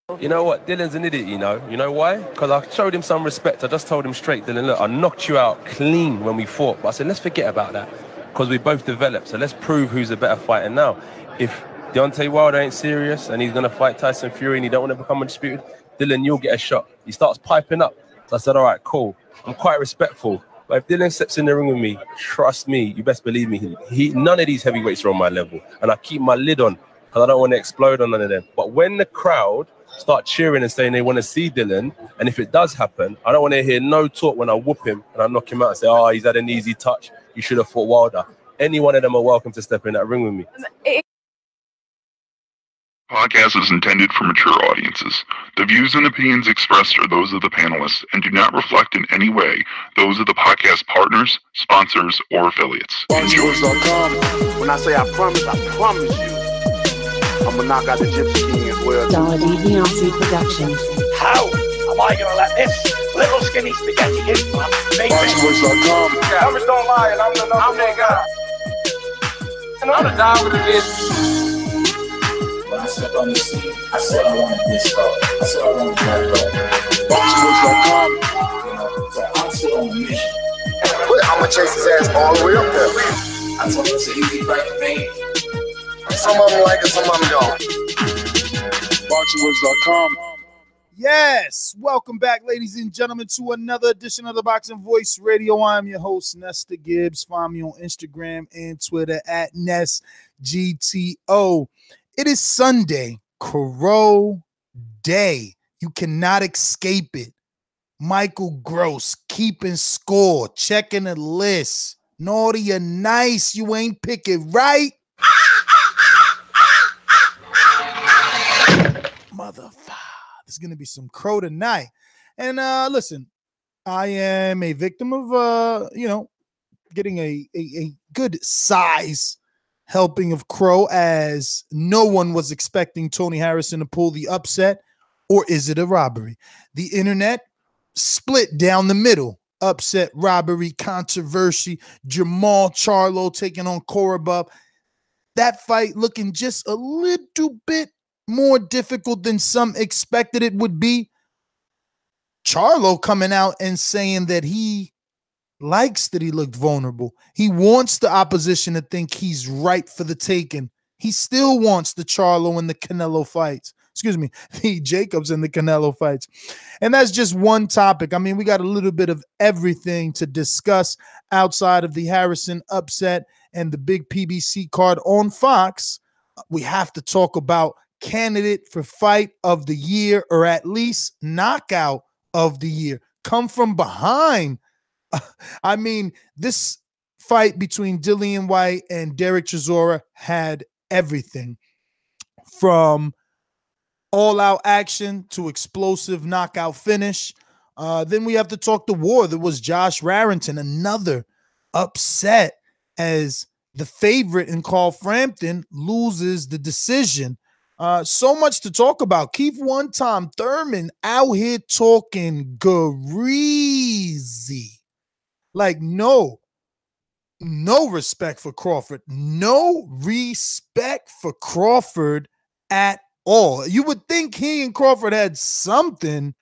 You know what? Dylan's an idiot, you know. You know why? Because I showed him some respect. I just told him straight, Dylan, look, I knocked you out clean when we fought. But I said, let's forget about that. Because we both developed. So let's prove who's a better fighter now. If Deontay Wilder ain't serious and he's going to fight Tyson Fury and he don't want to become undisputed, Dylan, you'll get a shot. He starts piping up. So I said, all right, cool. I'm quite respectful. But if Dylan steps in the ring with me, trust me, you best believe me, none of these heavyweights are on my level. And I keep my lid on because I don't want to explode on none of them. But when the crowd start cheering and saying they want to see Dylan, and if it does happen, I don't want to hear no talk when I whoop him and I knock him out and say, oh, he's had an easy touch. You should have fought Wilder. Any one of them are welcome to step in that ring with me. Podcast is intended for mature audiences. The views and opinions expressed are those of the panelists and do not reflect in any way those of the podcast partners, sponsors, or affiliates. Enjoy. When I say I promise you, I'm gonna knock out the Gypsy King as well. Buatsi Productions. How am I gonna let this little skinny spaghetti hit my face? Numbers don't lie, and I'm the number guy. And I'm gonna die with a bitch. When I step on the scene, I said I wanted this road. I said I wanted that road. Boxingvoice.com. You know, so I'm still on a mission. I'ma chase his ass all the way up there. I told him it's an easy fight to make. Some of them like it, some of them don't. Boxingvoice.com. Yes, welcome back, ladies and gentlemen, to another edition of the Boxing Voice Radio. I'm your host, Nesta Gibbs. Find me on Instagram and Twitter at NestGTO. It is Sunday, Crow Day. You cannot escape it. Michael Gross keeping score, checking the list. Naughty or nice, you ain't pick it right. Motherfucker. There's going to be some crow tonight. And listen, I am a victim of, getting a good size helping of crow, as no one was expecting Tony Harrison to pull the upset. Or is it a robbery? The internet split down the middle. Upset, robbery, controversy. Jermell Charlo taking on Korobov. That fight looking just a little bit more difficult than some expected it would be. Charlo coming out and saying that he likes that he looked vulnerable. He wants the opposition to think he's right for the taking. He still wants the Charlo and the Canelo fights. Excuse me, the Jacobs and the Canelo fights. And that's just one topic. I mean, we got a little bit of everything to discuss outside of the Harrison upset and the big PBC card on Fox. We have to talk about candidate for fight of the year, or at least knockout of the year. Come from behind. I mean, this fight between Dillian Whyte and Dereck Chisora had everything from all-out action to explosive knockout finish. Then we have to talk the war. There was Josh Warrington, another upset, as the favorite in Frampton loses the decision. So much to talk about. Keith one time Thurman out here talking greasy. Like, no respect for Crawford. No respect for Crawford at all. You would think he and Crawford had something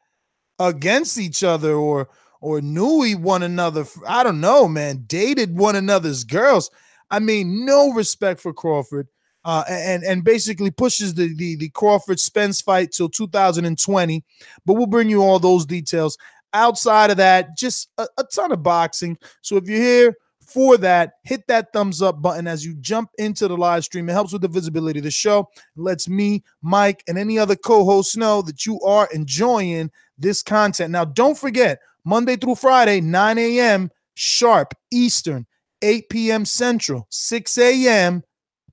against each other, or knew one another. I don't know, man. Dated one another's girls. I mean, no respect for Crawford. And basically pushes the Crawford Spence fight till 2020. But we'll bring you all those details. Outside of that, just a ton of boxing. So if you're here for that, hit that thumbs up button as you jump into the live stream. It helps with the visibility of the show. It lets me, Mike, and any other co-hosts know that you are enjoying this content. Now, don't forget, Monday through Friday, 9 a.m. sharp Eastern, 8 p.m. Central, 6 a.m.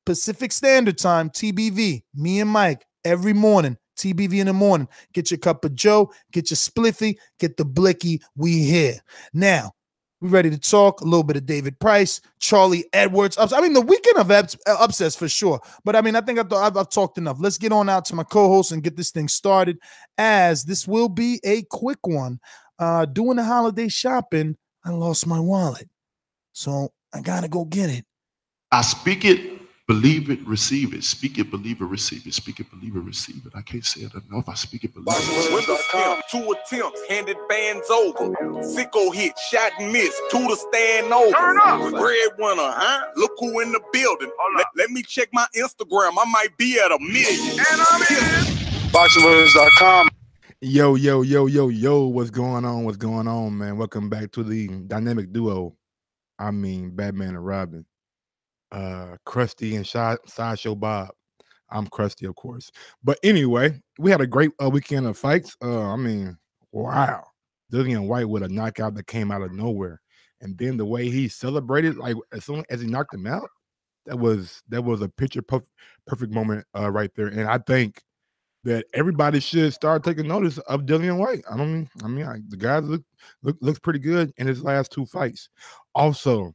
Pacific Standard Time, TBV, me and Mike, every morning, TBV in the morning. Get your cup of Joe, get your spliffy, get the blicky, we here. Now, we ready to talk a little bit of David Price, Charlie Edwards. I mean, the weekend of upsets for sure. But, I mean, I think I've talked enough. Let's get on out to my co-host and get this thing started, as this will be a quick one. Doing the holiday shopping, I lost my wallet. So I got to go get it. I speak it Believe it, receive it. Speak it, believe it, receive it. Speak it, believe it, receive it. I can't say it enough. I speak it, believe it. Windows count, 2 attempts, handed bands over. Sicko hit, shot and miss, 2 to stand over. Turn up. Breadwinner, huh? Look who in the building. Let me check my Instagram. I might be at 1 million. And I'm in. BoxingVoice.com. Yo, what's going on? What's going on, man? Welcome back to the dynamic duo. I mean, Batman and Robin. Krusty and Sideshow Bob. I'm Krusty, of course. But anyway, we had a great weekend of fights. I mean, wow. Dillian Whyte with a knockout that came out of nowhere. And then the way he celebrated, like as soon as he knocked him out, that was a picture perfect moment right there. And I think that everybody should start taking notice of Dillian Whyte. The guy looks pretty good in his last 2 fights. Also,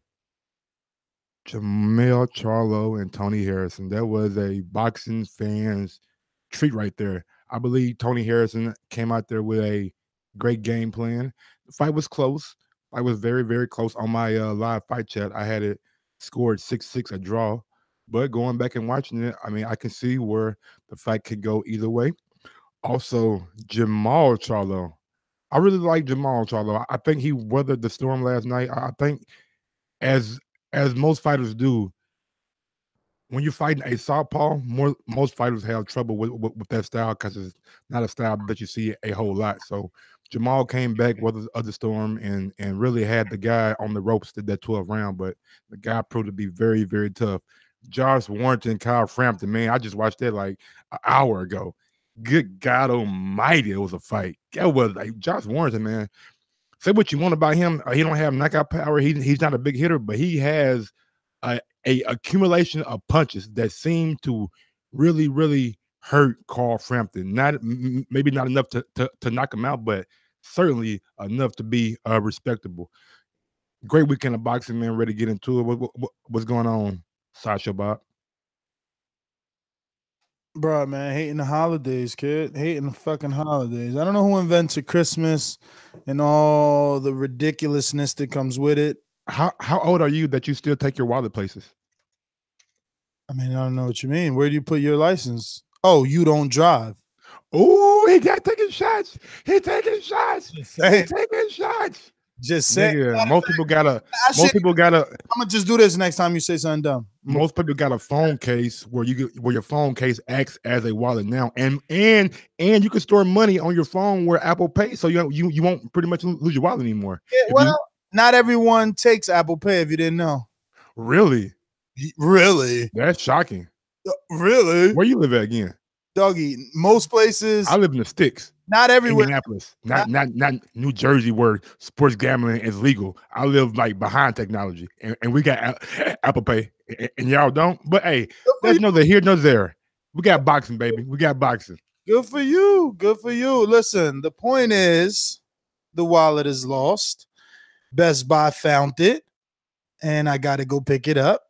Jermell Charlo and Tony Harrison. That was a boxing fans treat right there. I believe Tony Harrison came out there with a great game plan. The fight was close. I was very, very close on my live fight chat. I had it scored 6-6, a draw. But going back and watching it, I mean, I can see where the fight could go either way. Also, Jermell Charlo. I really like Jermell Charlo. I think he weathered the storm last night. I think as most fighters do, when you're fighting a southpaw, most fighters have trouble with that style because it's not a style that you see a whole lot. So Jermall came back, weathered the storm, and really had the guy on the ropes that 12th round, but the guy proved to be very, very tough. Josh Warrington, Kyle Frampton, man, I just watched that like an hour ago. Good God almighty, it was a fight. That was like Josh Warrington, man. Say what you want about him. He don't have knockout power. He's not a big hitter, but he has a accumulation of punches that seem to really, really hurt Carl Frampton. Maybe not enough to knock him out, but certainly enough to be respectable. Great weekend of boxing, man. Ready to get into it. What's going on, Sideshow Bob? Bro, man, hating the holidays, kid. Hating the fucking holidays. I don't know who invented Christmas and all the ridiculousness that comes with it. How old are you that you still take your wallet places? I mean, I don't know what you mean. Where do you put your license? Oh, you don't drive. Oh, he got taking shots. He taking shots. He taking shots. Just say most people gotta. I'm gonna just do this next time you say something dumb. Most people got a phone case where your phone case acts as a wallet now, and you can store money on your phone where Apple Pay, so you won't pretty much lose your wallet anymore. Yeah, well, not everyone takes Apple Pay. If you didn't know, really, that's shocking. Really, where you live at again, doggy? Most places. I live in the sticks. Not everywhere. Indianapolis, not New Jersey, where sports gambling is legal. I live like behind technology, and we got Apple Pay, and y'all don't. But hey, there's neither here nor there. We got boxing, baby. We got boxing. Good for you. Good for you. Listen, the point is, the wallet is lost. Best Buy found it, and I got to go pick it up.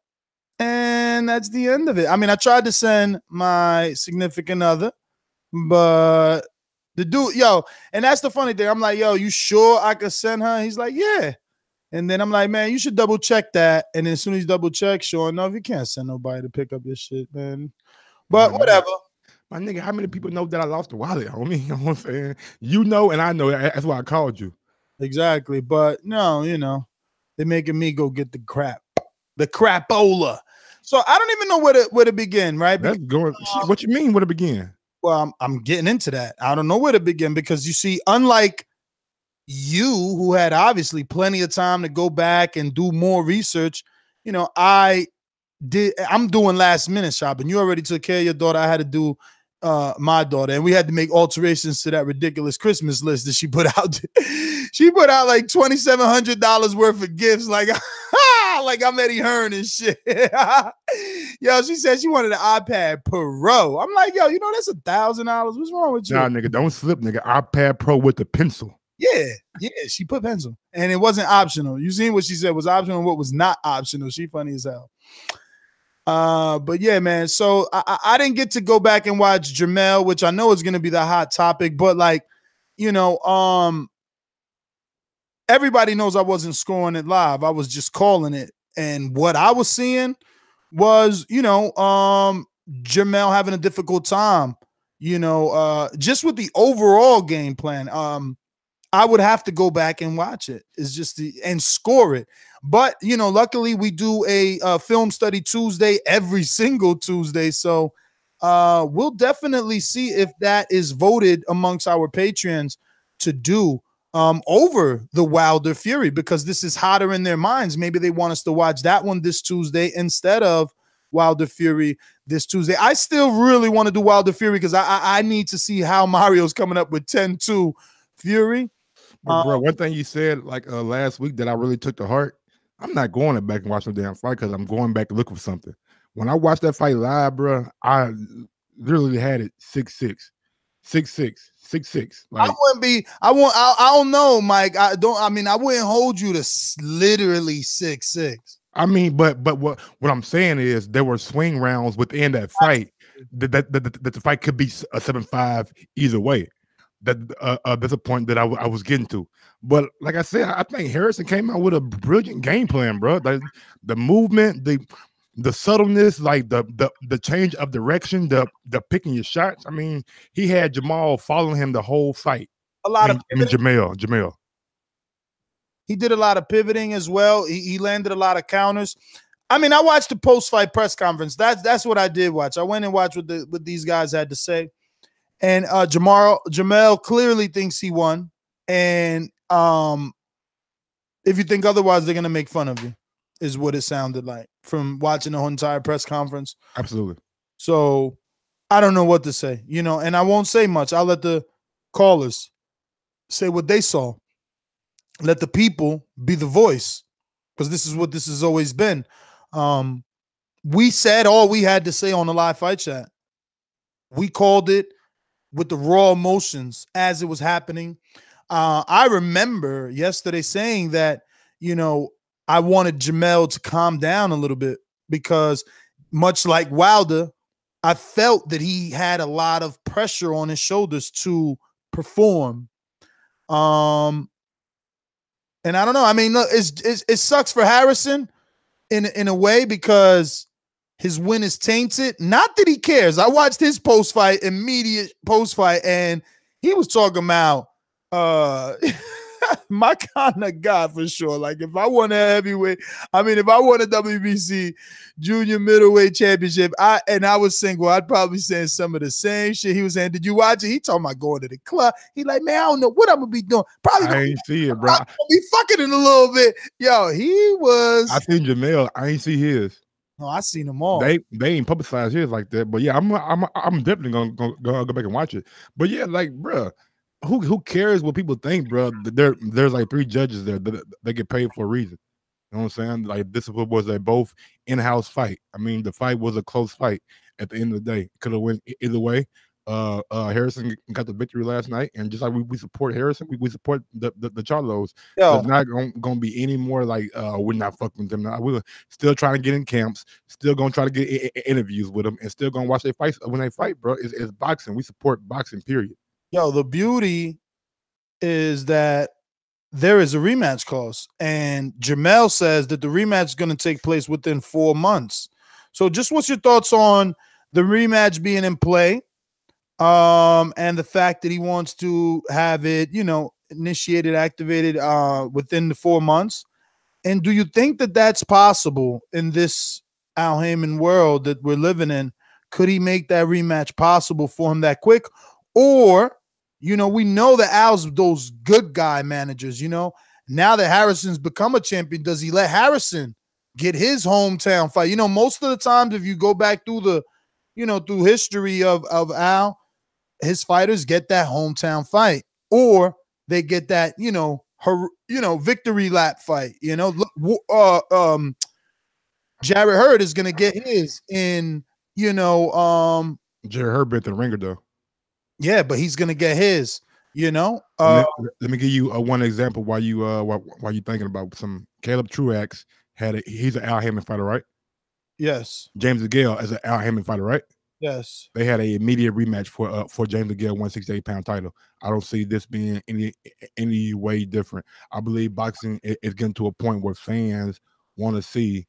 And that's the end of it. I mean, I tried to send my significant other, but the dude, and that's the funny thing. I'm like, you sure I could send her? He's like, yeah. And then I'm like, man, you should double check that. And then as soon as you double check, sure enough, you can't send nobody to pick up this shit, man. But whatever. My nigga, how many people know that I lost the wallet, homie? You know what I'm saying? You know, and I know. That's why I called you. Exactly. But no, they're making me go get the crapola. So I don't even know where to begin, right? That's going. What you mean where to begin? Well, I'm getting into that. I don't know where to begin because you see, unlike you, who had obviously plenty of time to go back and do more research, I'm doing last minute shopping. You already took care of your daughter. I had to do my daughter, and we had to make alterations to that ridiculous Christmas list that she put out. She put out like $2,700 worth of gifts, like I'm Eddie Hearn and shit. She said she wanted an iPad Pro. I'm like, that's $1,000. What's wrong with you? Nah, nigga, don't slip, nigga. iPad Pro with the pencil. Yeah, she put pencil, and it wasn't optional. You seen what she said was optional and what was not optional. She funny as hell. But yeah, man. So I didn't get to go back and watch Jermell, which I know is going to be the hot topic. But everybody knows I wasn't scoring it live. I was just calling it, and what I was seeing was, Jermell having a difficult time, just with the overall game plan. I would have to go back and watch it. It's just and score it. But, luckily we do a film study Tuesday every single Tuesday. So we'll definitely see if that is voted amongst our patrons to do over the Wilder Fury, because this is hotter in their minds. Maybe they want us to watch that one this Tuesday instead of Wilder Fury this Tuesday. I still really want to do Wilder Fury because I need to see how Mario's coming up with 10-2 Fury. But bro, one thing you said last week that I really took to heart, I'm not going back and watch no damn fight because I'm going back to look for something. When I watched that fight live, bro, I literally had it 6-6, 6-6, 6-6. Like, I don't know, Mike. I wouldn't hold you to literally 6-6. I mean, but what I'm saying is there were swing rounds within that fight that the fight could be a 7-5 either way. That's a point that I was getting to. But like I said, I think Harrison came out with a brilliant game plan, bro. The movement, the subtleness, like the change of direction, the picking your shots. I mean, he had Jermall following him the whole fight. Jermell. He did a lot of pivoting as well. He landed a lot of counters. I mean, I watched the post-fight press conference. That's what I did watch. I went and watched what these guys had to say. And Jermell clearly thinks he won. And if you think otherwise, they're going to make fun of you, is what it sounded like from watching the whole entire press conference. Absolutely. So I don't know what to say, and I won't say much. I'll let the callers say what they saw. Let the people be the voice, because this is what this has always been. We said all we had to say on the live fight chat. We called it with the raw emotions as it was happening. I remember yesterday saying that, I wanted Jermell to calm down a little bit because, much like Wilder, I felt that he had a lot of pressure on his shoulders to perform. And I don't know. I mean, look, it sucks for Harrison in a way because his win is tainted. Not that he cares. I watched his immediate post-fight, and he was talking about my kind of guy for sure. Like, if I won a heavyweight, if I won a WBC junior middleweight championship, I was single, I'd probably say some of the same shit he was saying. Did you watch it? He talking about going to the club. He like, man, I don't know what I'm gonna be doing. Probably I ain't see it, bro. I'm gonna be fucking in a little bit. Yo, he was. I seen Jermell. I ain't see his. No, I seen them all. They ain't publicized his like that. But yeah, I'm definitely gonna go back and watch it. But yeah, like, bro, who cares what people think, bro? There's like 3 judges there that they get paid for a reason. You know what I'm saying? Like, this was a both in-house fight. I mean, the fight was a close fight at the end of the day. Could have went either way. Harrison got the victory last night, and just like we support Harrison, we support the Charlos. There's not gonna be any more like we're not fucking with them now. We're still trying to get in camps, still gonna try to get interviews with them, and still gonna watch their fights when they fight, bro. It's boxing. We support boxing, period. Yo, the beauty is that there is a rematch clause, and Jermell says that the rematch is going to take place within 4 months. So just what's your thoughts on the rematch being in play, and the fact that he wants to have it, initiated, activated within the 4 months? And do you think that that's possible in this Al Haymon world that we're living in? Could he make that rematch possible for him that quick? Or, we know that Al's those good guy managers, now that Harrison's become a champion, does he let Harrison get his hometown fight? Most of the times, if you go back through through history of Al, his fighters get that hometown fight, or they get that, victory lap fight. Jarrett Hurd is going to get his in, Jarrett Hurd bit the ringer though. Yeah, but he's gonna get his, let me give you one example while you thinking about some. Caleb Truax he's an Al Haymon fighter, right? Yes. James DeGale is an Al Haymon fighter, right? Yes. They had an immediate rematch for James DeGale 168-pound title. I don't see this being any way different. I believe boxing is getting to a point where fans want to see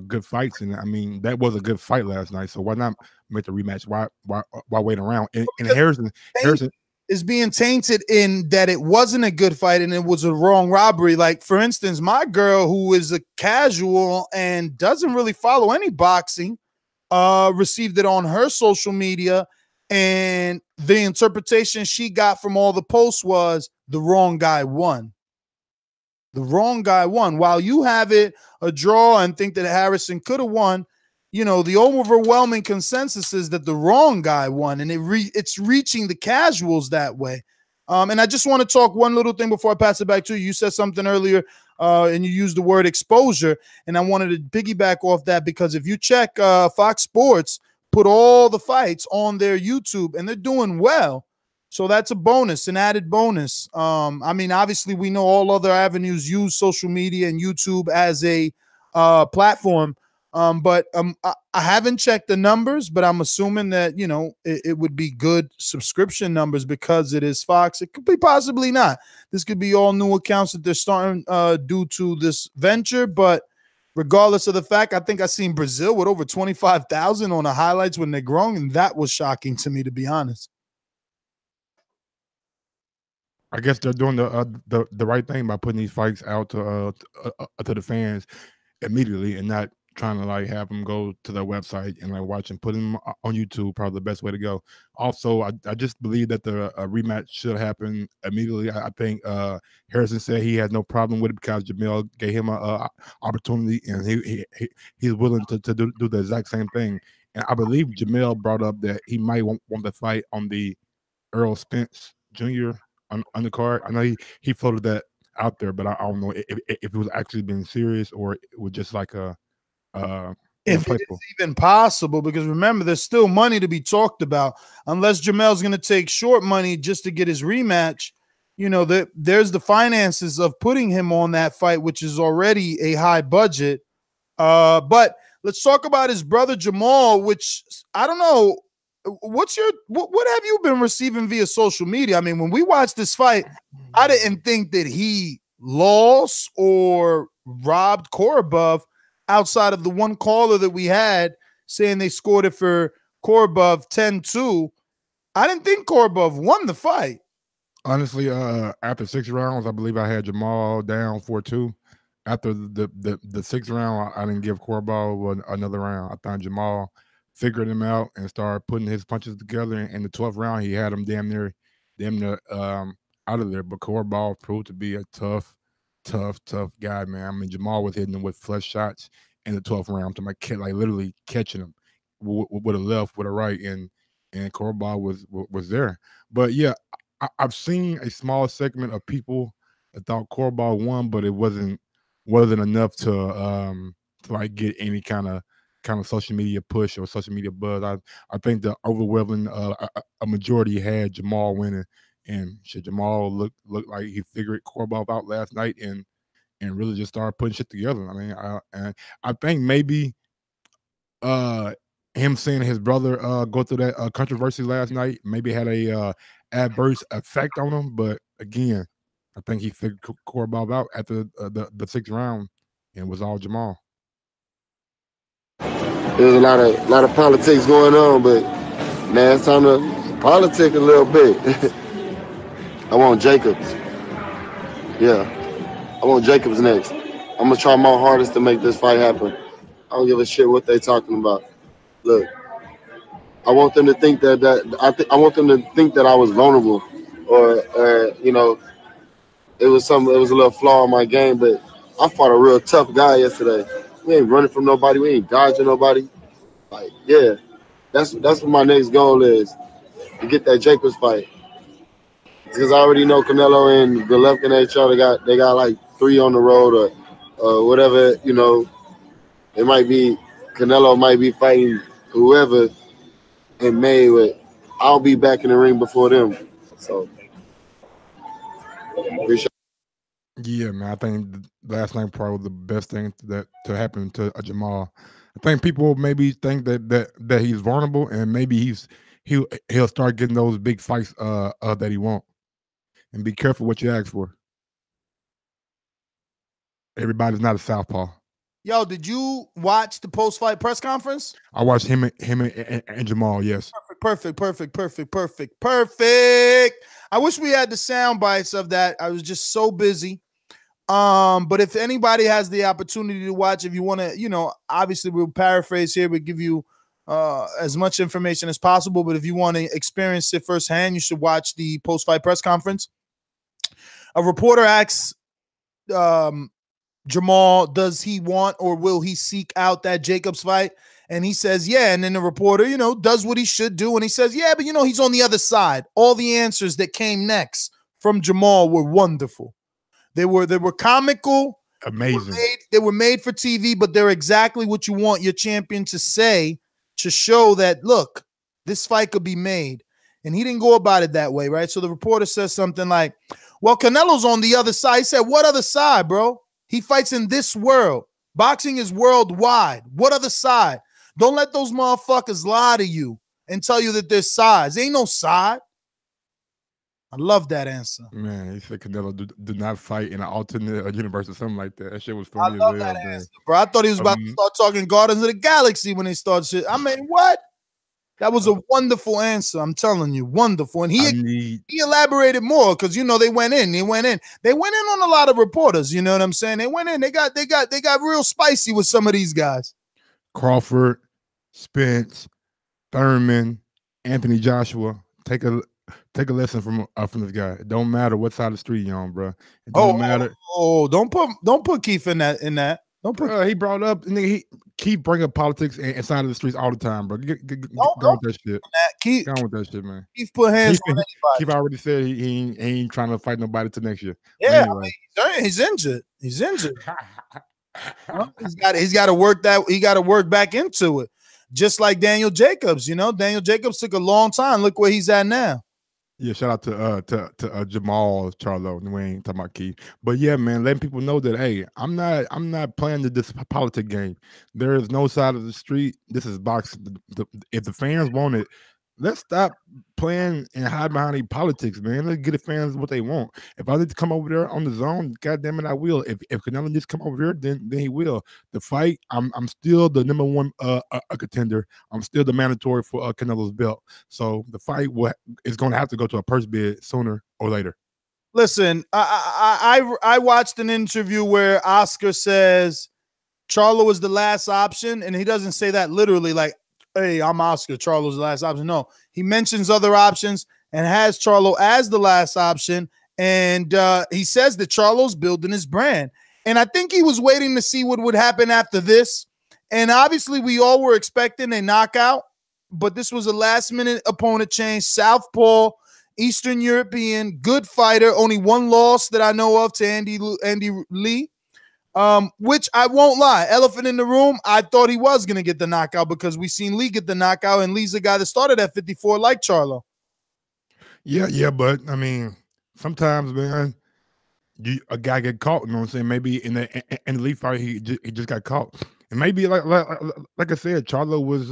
good fights, and I mean that was a good fight last night. So why not make the rematch? Why wait around? And Harrison is being tainted in that it wasn't a good fight and it was a wrong robbery. Like, for instance, my girl, who is a casual and doesn't really follow any boxing, received it on her social media, and the interpretation she got from all the posts was the wrong guy won. The wrong guy won. While you have it a draw and think that Harrison could have won, you know, the overwhelming consensus is that the wrong guy won, and it's reaching the casuals that way. And I just want to talk one little thing before I pass it back to you. You said something earlier, and you used the word exposure, and I wanted to piggyback off that because if you check Fox Sports, put all the fights on their YouTube, and they're doing well. So that's a bonus, an added bonus. I mean, obviously, we know all other avenues use social media and YouTube as a platform. But I haven't checked the numbers, but I'm assuming that, you know, it would be good subscription numbers because it is Fox. It could be possibly not. This could be all new accounts that they're starting due to this venture. But regardless of the fact, I think I seen Breazeale with over 25,000 on the highlights when they're growing, and that was shocking to me, to be honest. I guess they're doing the right thing by putting these fights out to the fans immediately and not trying to like have them go to their website and like watch and put them on YouTube. Probably the best way to go. Also, I just believe that the rematch should happen immediately. I think Harrison said he had no problem with it because Jermell gave him a opportunity, and he's willing to do the exact same thing. And I believe Jermell brought up that he might want the fight on the Earl Spence Jr. undercard. I know he floated that out there, but I don't know if it was actually being serious or it was just like a if it's even possible, because remember, there's still money to be talked about. Unless Jermell's going to take short money just to get his rematch, you know, there's the finances of putting him on that fight, which is already a high budget. But let's talk about his brother Jermall, which I don't know. What have you been receiving via social media? I mean, when we watched this fight, I didn't think that he lost or robbed Korobov outside of the one caller that we had saying they scored it for Korobov 10-2. I didn't think Korobov won the fight. Honestly, after 6 rounds, I believe I had Jermall down 4-2. After the 6th round, I didn't give Korobov another round. I thought Jermall figured him out and started putting his punches together. And in the 12th round, he had him damn near out of there. But Korobov proved to be a tough guy, man. I mean, Jermall was hitting him with flush shots in the 12th round. To like literally catching him with a left, with a right, and Korobov was there. But yeah, I've seen a small segment of people that thought Korobov won, but it wasn't enough to like get any kind of social media push or social media buzz. I think the overwhelming a majority had Jermall winning, and Jermall looked like he figured Korobov out last night and really just started putting shit together. I mean, I think maybe him seeing his brother go through that controversy last night maybe had a adverse effect on him. But again, I think he figured Korobov out after the 6th round, and it was all Jermall. There's a lot of politics going on, but man, it's time to politic a little bit. I want Jacobs. Yeah, I want Jacobs next. I'm gonna try my hardest to make this fight happen. I don't give a shit what they talking about. Look, I want them to think I want them to think that I was vulnerable, or you know, it was a little flaw in my game. But I fought a real tough guy yesterday. We ain't running from nobody. We ain't dodging nobody. Like, yeah, that's what my next goal is, to get that Jacobs fight. Because I already know Canelo and Golovkin they got like 3 on the road or whatever. You know, it might be Canelo might be fighting whoever in May, but I'll be back in the ring before them. So, appreciate. Yeah, man. I think last night probably was the best thing to happen to Jermall. I think people maybe think that he's vulnerable, and maybe he'll start getting those big fights that he won't. And be careful what you ask for. Everybody's not a southpaw. Yo, did you watch the post-fight press conference? I watched him and Jermall. Yes. Perfect. I wish we had the sound bites of that. I was just so busy. But if anybody has the opportunity to watch, if you want to, obviously we'll paraphrase here, we give you as much information as possible. But if you want to experience it firsthand, you should watch the post-fight press conference. A reporter asks Jermall, does he want or will he seek out that Jacobs fight? And he says, yeah. And then the reporter, does what he should do. And he says, yeah, but he's on the other side. All the answers that came next from Jermall were wonderful. They were comical. Amazing. They were made for TV, but they're exactly what you want your champion to say to show that, look, this fight could be made. And he didn't go about it that way, right? So the reporter says something like, well, Canelo's on the other side. He said, what other side, bro? He fights in this world. Boxing is worldwide. What other side? Don't let those motherfuckers lie to you and tell you that there's sides. There ain't no side. I love that answer. Man, he said Canelo do not fight in an alternate universe or something like that. That shit was funny as hell, man. Answer, bro. I thought he was about to start talking Guardians of the Galaxy when they started shit. I mean, what? That was a wonderful answer. I'm telling you, wonderful. And he elaborated more because they went in. They went in on a lot of reporters. You know what I'm saying? They went in. They got real spicy with some of these guys. Crawford, Spence, Thurman, Anthony Joshua. Take a lesson from this guy. It don't matter what side of the street you're on, bro. It don't matter. Don't put Keith in that. Don't put. He brought up. He keep bringing politics inside of the streets all the time, bro. Go with that shit. Go with that shit, man. Keith put hands on anybody. Keith already said he ain't trying to fight nobody till next year. Yeah, anyway. He's injured. He's got to work that. He got to work back into it. Just like Daniel Jacobs, Daniel Jacobs took a long time. Look where he's at now. Yeah, shout out to Jermell Charlo. We ain't talking about Keith, but yeah, man, letting people know that hey, I'm not playing this politic game. There is no side of the street. This is boxing. If the fans want it, let's stop playing and hide behind the politics, man. Let's get the fans what they want. If I need to come over there on the zone, goddamn it, I will. If Canelo needs to come over here, then he will. The fight, I'm still the number one a contender. I'm still the mandatory for Canelo's belt. So the fight is going to have to go to a purse bid sooner or later. Listen, I watched an interview where Oscar says Charlo was the last option, and he doesn't say that literally like, hey, I'm Oscar, Charlo's the last option. No, he mentions other options and has Charlo as the last option. And he says that Charlo's building his brand. And I think he was waiting to see what would happen after this. And obviously we all were expecting a knockout, but this was a last-minute opponent change. Southpaw, Eastern European, good fighter. Only one loss that I know of to Andy Lee. Which I won't lie, elephant in the room, I thought he was going to get the knockout because we seen Lee get the knockout, and Lee's the guy that started at 54 like Charlo. Yeah, but I mean, sometimes, man, a guy get caught, you know what I'm saying? Maybe in the Lee fight, he just got caught. And maybe like I said, Charlo was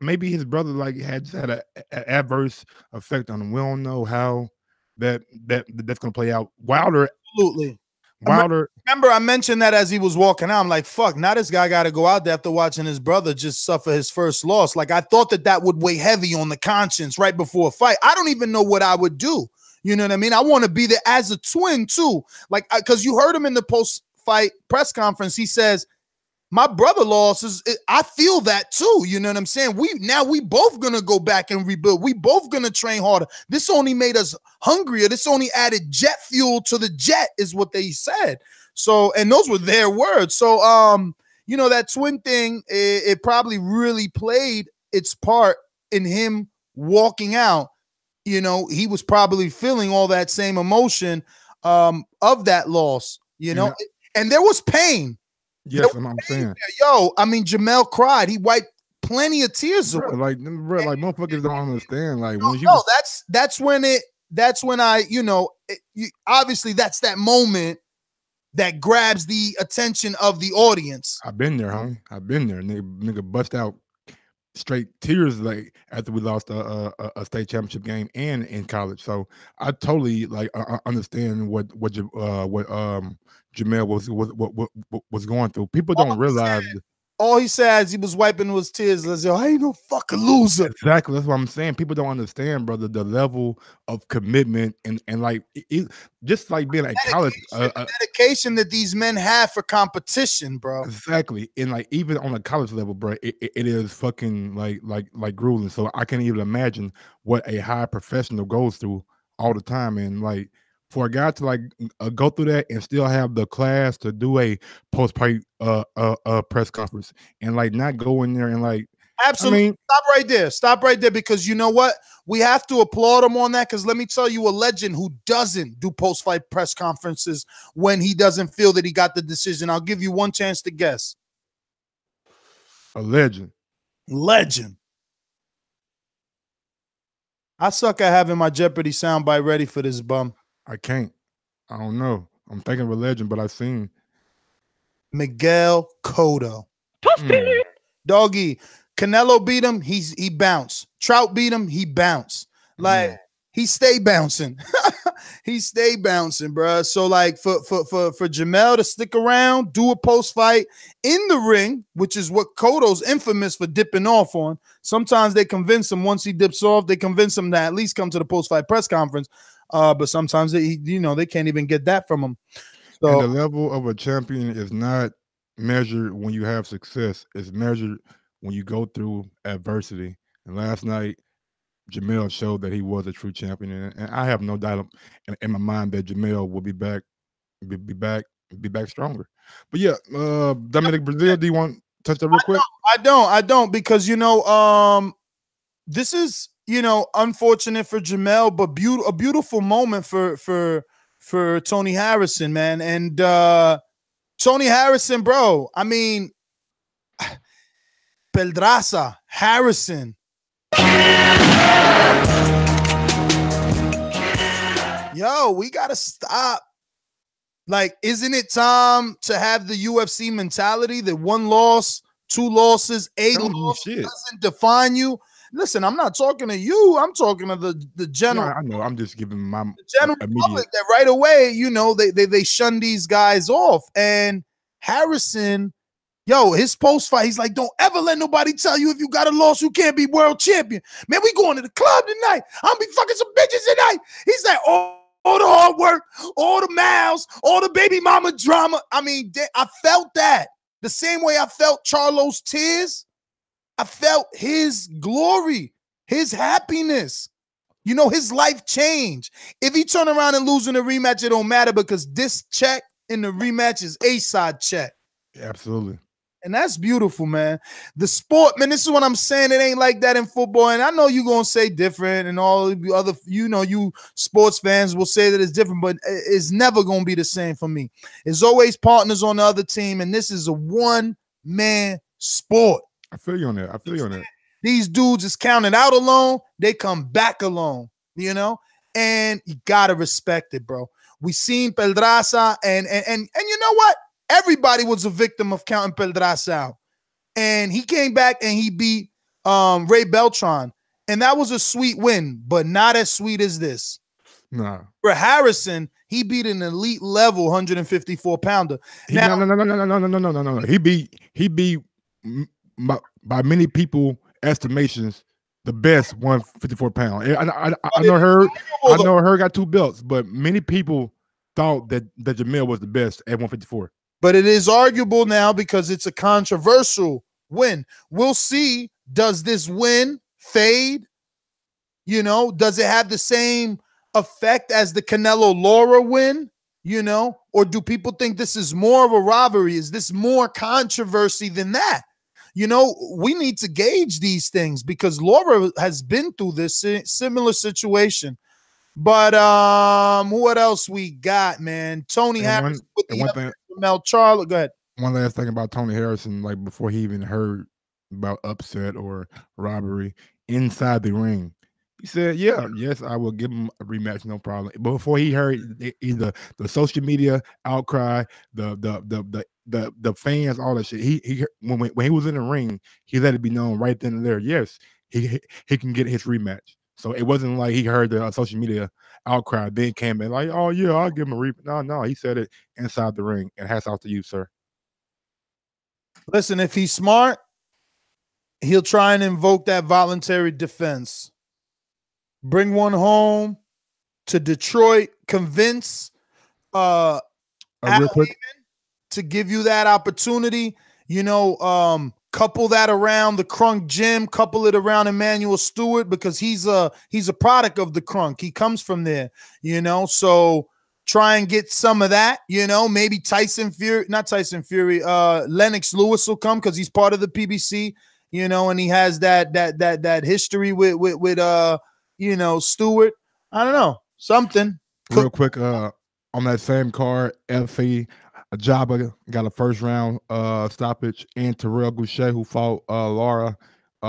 maybe his brother like had an adverse effect on him. We don't know how that's going to play out. Absolutely. Wilder. Remember, I mentioned that as he was walking out. I'm like, fuck, now this guy got to go out there after watching his brother just suffer his first loss. Like, I thought that would weigh heavy on the conscience right before a fight. I don't even know what I would do. You know what I mean? I want to be there as a twin, too. Like, because you heard him in the post-fight press conference. He says, my brother losses, I feel that too. You know what I'm saying? We both gonna go back and rebuild. We both gonna train harder. This only made us hungrier. This only added jet fuel to the jet, is what they said. So, and those were their words. So, that twin thing, it probably really played its part in him walking out. He was probably feeling all that same emotion of that loss. And there was pain. Yes, I'm saying. Yo, I mean, Jermell cried. He wiped plenty of tears away. Like motherfuckers don't understand. Like, that's when I, obviously that's that moment that grabs the attention of the audience. I've been there, homie. I've been there. Nigga bust out straight tears like after we lost a state championship game and in college. So I totally like understand what Jermell was going through. People don't realize. All he said as he was wiping his tears was, "Yo, I ain't no fucking loser." Exactly, that's what I'm saying. People don't understand, brother, the level of commitment and like just like being at college, dedication that these men have for competition, bro. Exactly, and like even on a college level, bro, it is fucking like grueling. So I can't even imagine what a high professional goes through all the time, and like for a guy to like go through that and still have the class to do a post-fight press conference and like not go in there and like absolutely stop right there because you know what, we have to applaud him on that because let me tell you a legend who doesn't do post-fight press conferences when he doesn't feel that he got the decision. I'll give you one chance to guess. A legend. I suck at having my Jeopardy soundbite ready for this bum. I can't. I don't know. I'm thinking of a legend, but I've seen Miguel Cotto. Doggy, Canelo beat him, he bounced. Trout beat him, he bounced. Like he stayed bouncing. He stayed bouncing, bro. So like for Jermell to stick around, do a post fight in the ring, which is what Cotto's infamous for dipping off on. Sometimes they convince him once he dips off, they convince him to at least come to the post fight press conference. But sometimes they can't even get that from him. So and the level of a champion is not measured when you have success. It's measured when you go through adversity. And last night, Jermell showed that he was a true champion, and I have no doubt in my mind that Jermell will be back stronger. But yeah, Dominic Breazeale, do you want to touch that real quick? I don't because this is unfortunate for Jermell, but a beautiful moment for Tony Harrison, man. And Tony Harrison, bro, I mean, Pedraza, Harrison. Yo, we gotta stop. Like, isn't it time to have the UFC mentality that 1 loss, 2 losses, 8 losses doesn't define you? Listen, I'm not talking to you. I'm talking to the general. No, I know. I'm just giving my general public that right away, they shun these guys off. And Harrison, yo, his post fight, he's like, don't ever let nobody tell you if you got a loss, you can't be world champion. Man, we going to the club tonight. I'm be fucking some bitches tonight. He's like, all the hard work, all the miles, all the baby mama drama. I mean, I felt that the same way I felt Charlo's tears. I felt his glory, his happiness. His life changed. If he turn around and lose in a rematch, it don't matter because this check in the rematch is A-side check. Absolutely. And that's beautiful, man. The sport, man, this is what I'm saying. It ain't like that in football. And I know you're going to say different and all the other, you sports fans will say that it's different, but it's never going to be the same for me. There's always partners on the other team, and this is a one-man sport. I feel you on that. These dudes is counted out alone. They come back alone, and you got to respect it, bro. We seen Pedraza, and you know what? Everybody was a victim of counting Pedraza out. And he came back and he beat Ray Beltran. And that was a sweet win, but not as sweet as this. Nah. For Harrison, he beat an elite level 154-pounder. No. He beat by many people estimations the best 154-pound. I know her got 2 belts, but many people thought that Jermell was the best at 154. But it is arguable now because it's a controversial win. We'll see. Does this win fade? Does it have the same effect as the Canelo Lara win? Or do people think this is more of a rivalry? Is this more controversy than that? We need to gauge these things because Lara has been through this similar situation. But what else we got, man? Tony Harrison with the Jermell Charlo. Go ahead. One last thing about Tony Harrison, like before he even heard about upset or robbery inside the ring, he said, yes, I will give him a rematch, no problem. But before he heard either the social media outcry, the the fans, all that shit. He when he was in the ring, he let it be known right then and there. Yes, he can get his rematch. So it wasn't like he heard the social media outcry, then came in like, oh yeah, I'll give him a rematch. No, he said it inside the ring. And hats off to you, sir. Listen, if he's smart, he'll try and invoke that voluntary defense. Bring one home to Detroit, convince real quick to give you that opportunity. Couple that around the Crunk gym, couple it around Emmanuel Stewart, because he's a product of the Crunk. He comes from there, so try and get some of that, maybe Lennox Lewis will come because he's part of the PBC, and he has that history with Stewart. I don't know, something. Real quick, on that same card, Efe Ajagba got a first round stoppage, and Terrell Gausha, who fought Lara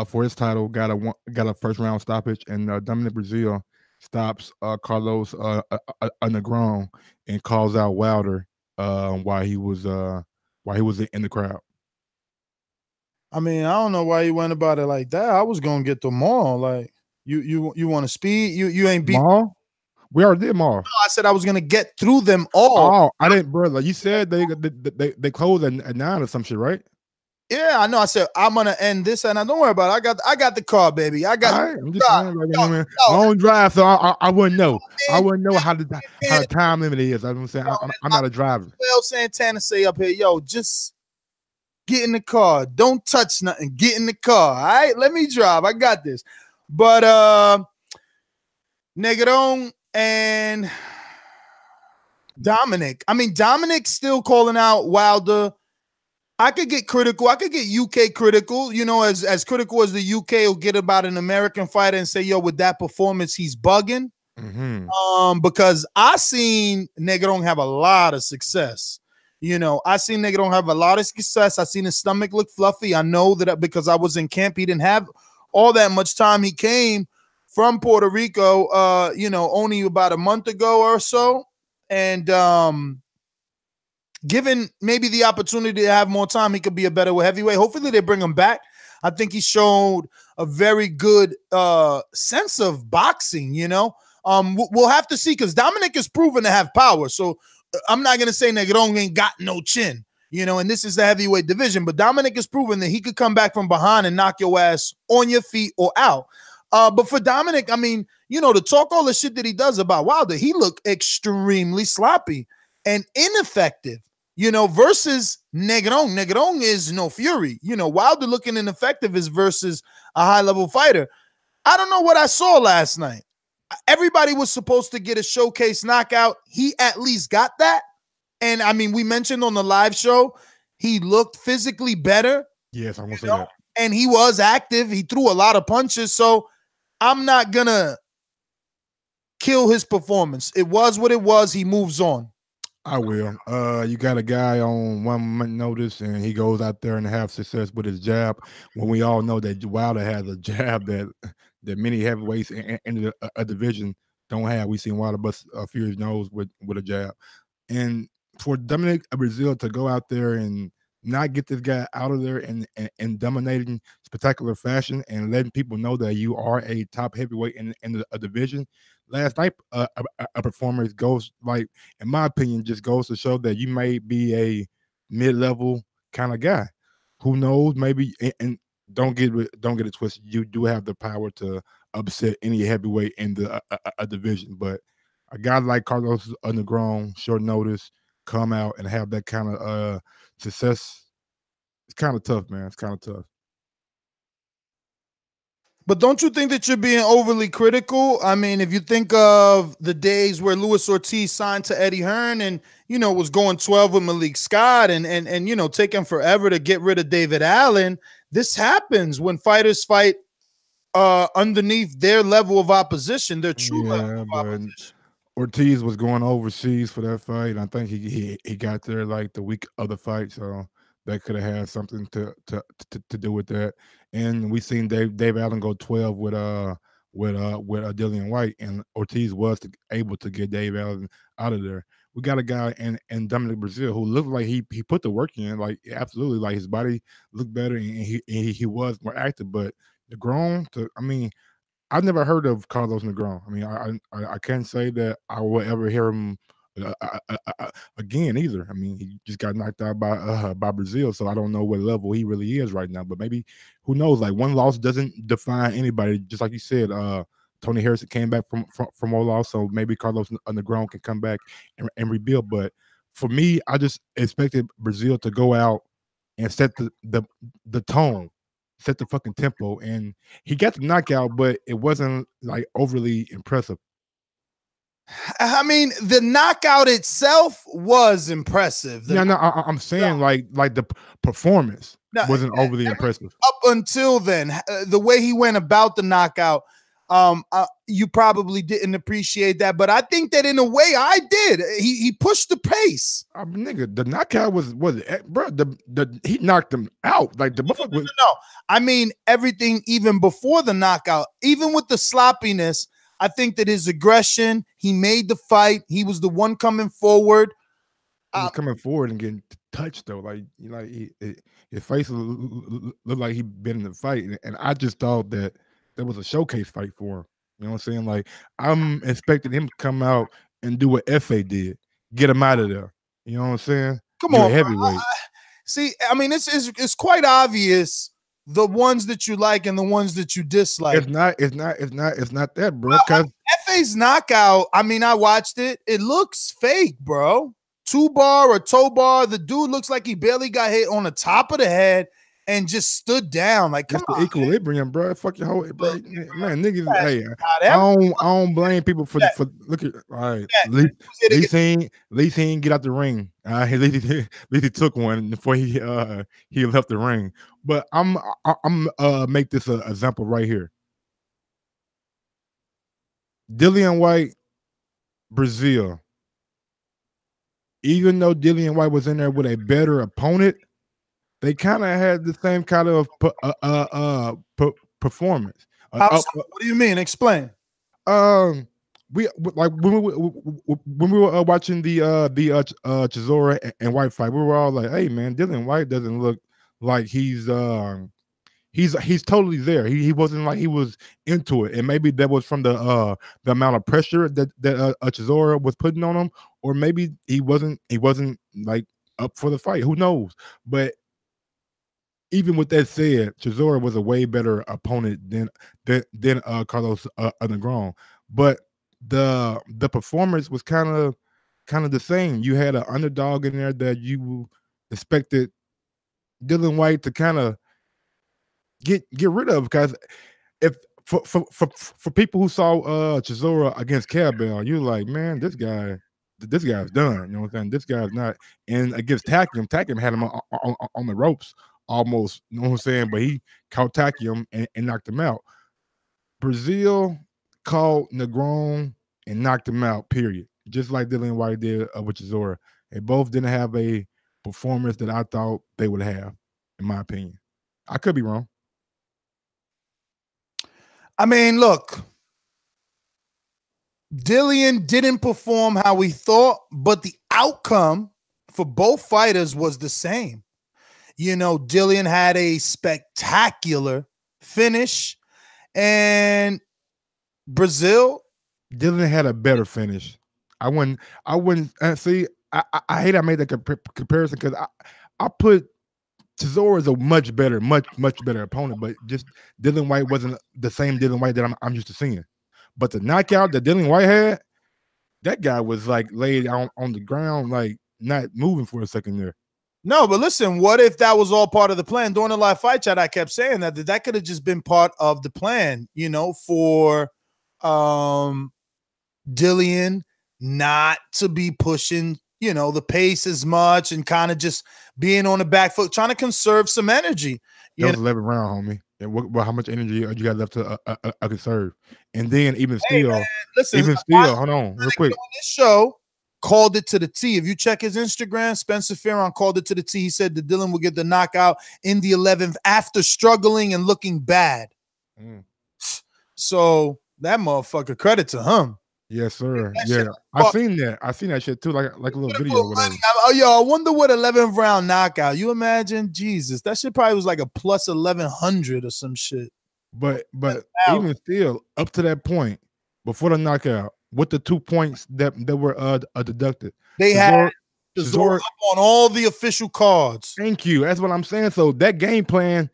for his title, got a first round stoppage, and Dominic Breazeale stops Carlos Negron and calls out Wilder while he was in the crowd. I mean, I don't know why you went about it like that. I was gonna get them all. Like you want to speed? You ain't beat Maul? We already did Maul. No, I said I was gonna get through them all. Oh, I didn't, bro. Like you said, they closed at 9 or some shit, right? Yeah, I know. I said I'm gonna end this, and don't worry about it. I got the car, baby. I got. Right, I'm just saying, like, I don't drive, so I wouldn't know. I wouldn't know how the time limit is. I'm saying I'm not a driver. Well, Santana say up here, yo, just get in the car. Don't touch nothing. Get in the car. All right, let me drive. I got this. But Negron and Dominic. I mean, Dominic's still calling out Wilder. I could get critical. I could get UK critical, as critical as the UK will get about an American fighter and say, yo, with that performance, he's bugging. Mm-hmm. Because I seen Negron have a lot of success. I seen Negron have a lot of success. I seen his stomach look fluffy. I know that because I was in camp, he didn't have all that much time. He came from Puerto Rico, only about a month ago or so. And given maybe the opportunity to have more time, he could be a better heavyweight. Hopefully they bring him back. I think he showed a very good sense of boxing, We'll have to see, because Dominic is proven to have power. So I'm not going to say Negron ain't got no chin, and this is the heavyweight division. But Dominic has proven that he could come back from behind and knock your ass on your feet or out. But for Dominic, I mean, to talk all the shit that he does about Wilder, he looked extremely sloppy and ineffective, versus Negron. Negron is no fury. Wilder looking ineffective is versus a high-level fighter. I don't know what I saw last night. Everybody was supposed to get a showcase knockout. He at least got that. And, I mean, we mentioned on the live show, he looked physically better. Yes, I'm going to say that. And he was active. He threw a lot of punches. So I'm not going to kill his performance. It was what it was. He moves on. I will. You got a guy on 1 month notice, and he goes out there and have success with his jab. When we all know that Wilder has a jab that many heavyweights in a division don't have. We seen Wilder bust Fury's nose with a jab. And for Dominic Breazeale to go out there and not get this guy out of there and dominating spectacular fashion and letting people know that you are a top heavyweight in a division. Last night, a performance goes, like, in my opinion, just goes to show that you may be a mid-level kind of guy. Who knows? Maybe, and don't get it twisted. You do have the power to upset any heavyweight in a division, but a guy like Carlos Negron, short notice, come out and have that kind of success. It's kind of tough, man. It's kind of tough. But don't you think that you're being overly critical? I mean, if you think of the days where Luis Ortiz signed to Eddie Hearn and, was going 12 with Malik Scott and taking forever to get rid of David Allen, this happens when fighters fight underneath their level of opposition, their true level of opposition. Ortiz was going overseas for that fight. I think he got there like the week of the fight, so that could have had something to do with that. And we seen Dave Allen go 12 with Dillian Whyte, and Ortiz was able to get Dave Allen out of there. we got a guy and Dominic Breazeale who looked like he put the work in, like absolutely, like his body looked better and he was more active. But Negron, I've never heard of Carlos Negron. I mean, I can't say that I will ever hear him again either. I mean, he just got knocked out by Breazeale, so I don't know what level he really is right now. But maybe, who knows? Like, one loss doesn't define anybody. Just like you said, Tony Harrison came back from a loss, so maybe Carlos Negron can come back and rebuild. But for me, I just expected Breazeale to go out and set the tone, set the fucking tempo, and he got the knockout, but it wasn't like overly impressive. I mean, the knockout itself was impressive. I'm saying like the performance wasn't overly impressive. Up until then, the way he went about the knockout, you probably didn't appreciate that, but I think that in a way I did. He pushed the pace. Nigga, the knockout was bro. He knocked him out. Like the motherfucker was. No, I mean everything even before the knockout, even with the sloppiness. I think that his aggression, he made the fight. He was the one coming forward. He was coming forward and getting touched though. His face looked like he'd been in the fight, and I just thought that was a showcase fight for him. You know what I'm saying? Like, I'm expecting him to come out and do what Efe did, get him out of there. You know what I'm saying? Come on, heavyweight. See, I mean, it's quite obvious the ones that you like and the ones that you dislike. It's not that, bro. Because Efe's knockout, I mean, I watched it. It looks fake, bro. 2-bar or toe bar. The dude looks like he barely got hit on the top of the head and just stood down. Like, come on, equilibrium, bro. Fuck your whole, bro. Man, niggas. Hey, I don't blame people for look at. All right, at least he ain't get out the ring. At least he took one before he left the ring. But I'm make this an example right here. Dillian Whyte, Breazeale. Even though Dillian Whyte was in there with a better opponent, they kind of had the same kind of performance. What do you mean? Explain. We like when we were watching the Chisora and Whyte fight, we were all like, "Hey, man, Dillian Whyte doesn't look like he's totally there. He wasn't like he was into it, and maybe that was from the amount of pressure that Chisora was putting on him, or maybe he wasn't like up for the fight. Who knows? But even with that said, Chisora was a way better opponent than Carlos Negron. But the performance was kind of the same. You had an underdog in there that you expected Dillian Whyte to kind of get rid of, because if for people who saw Chisora against Cowbell, you're like, man, this guy's done. You know what I'm saying? This guy's not. And against Takam had him on the ropes almost. You know what I'm saying? But he caught Takam and knocked him out. Breazeale caught Negron and knocked him out, period. Just like Dillian Whyte did with Chisora. They both didn't have a performance that I thought they would have, in my opinion. I could be wrong. I mean, look, Dillian didn't perform how we thought, but the outcome for both fighters was the same. You know, Dillian had a spectacular finish, and Dillian had a better finish. I wouldn't see. I hate I made that comparison, because I put Chisora is a much better opponent, but just Dillian Whyte wasn't the same Dillian Whyte that I'm used to seeing. But the knockout that Dillian Whyte had, that guy was like laid on the ground, like not moving for a second there. No, but listen, what if that was all part of the plan? During the live fight chat, I kept saying that could have just been part of the plan, you know, for Dillian not to be pushing, you know, the pace as much and kind of just being on the back foot, trying to conserve some energy. That was 11 round, homie. And how much energy you got left to conserve? And then even still, hold on, real quick. On this show, called it to the T. If you check his Instagram, Spencer Farron called it to the T. He said that Dillian will get the knockout in the 11th after struggling and looking bad. So that motherfucker, credit to him. Yes, sir. Yeah, I seen that. I seen that shit too, like a little video or whatever. I wonder what 11th round knockout. You imagine? Jesus, that shit probably was like a plus 1100 or some shit. But even still, up to that point, before the knockout, with the 2 points that were deducted, they had Chisora up on all the official cards. Thank you. That's what I'm saying. So that game plan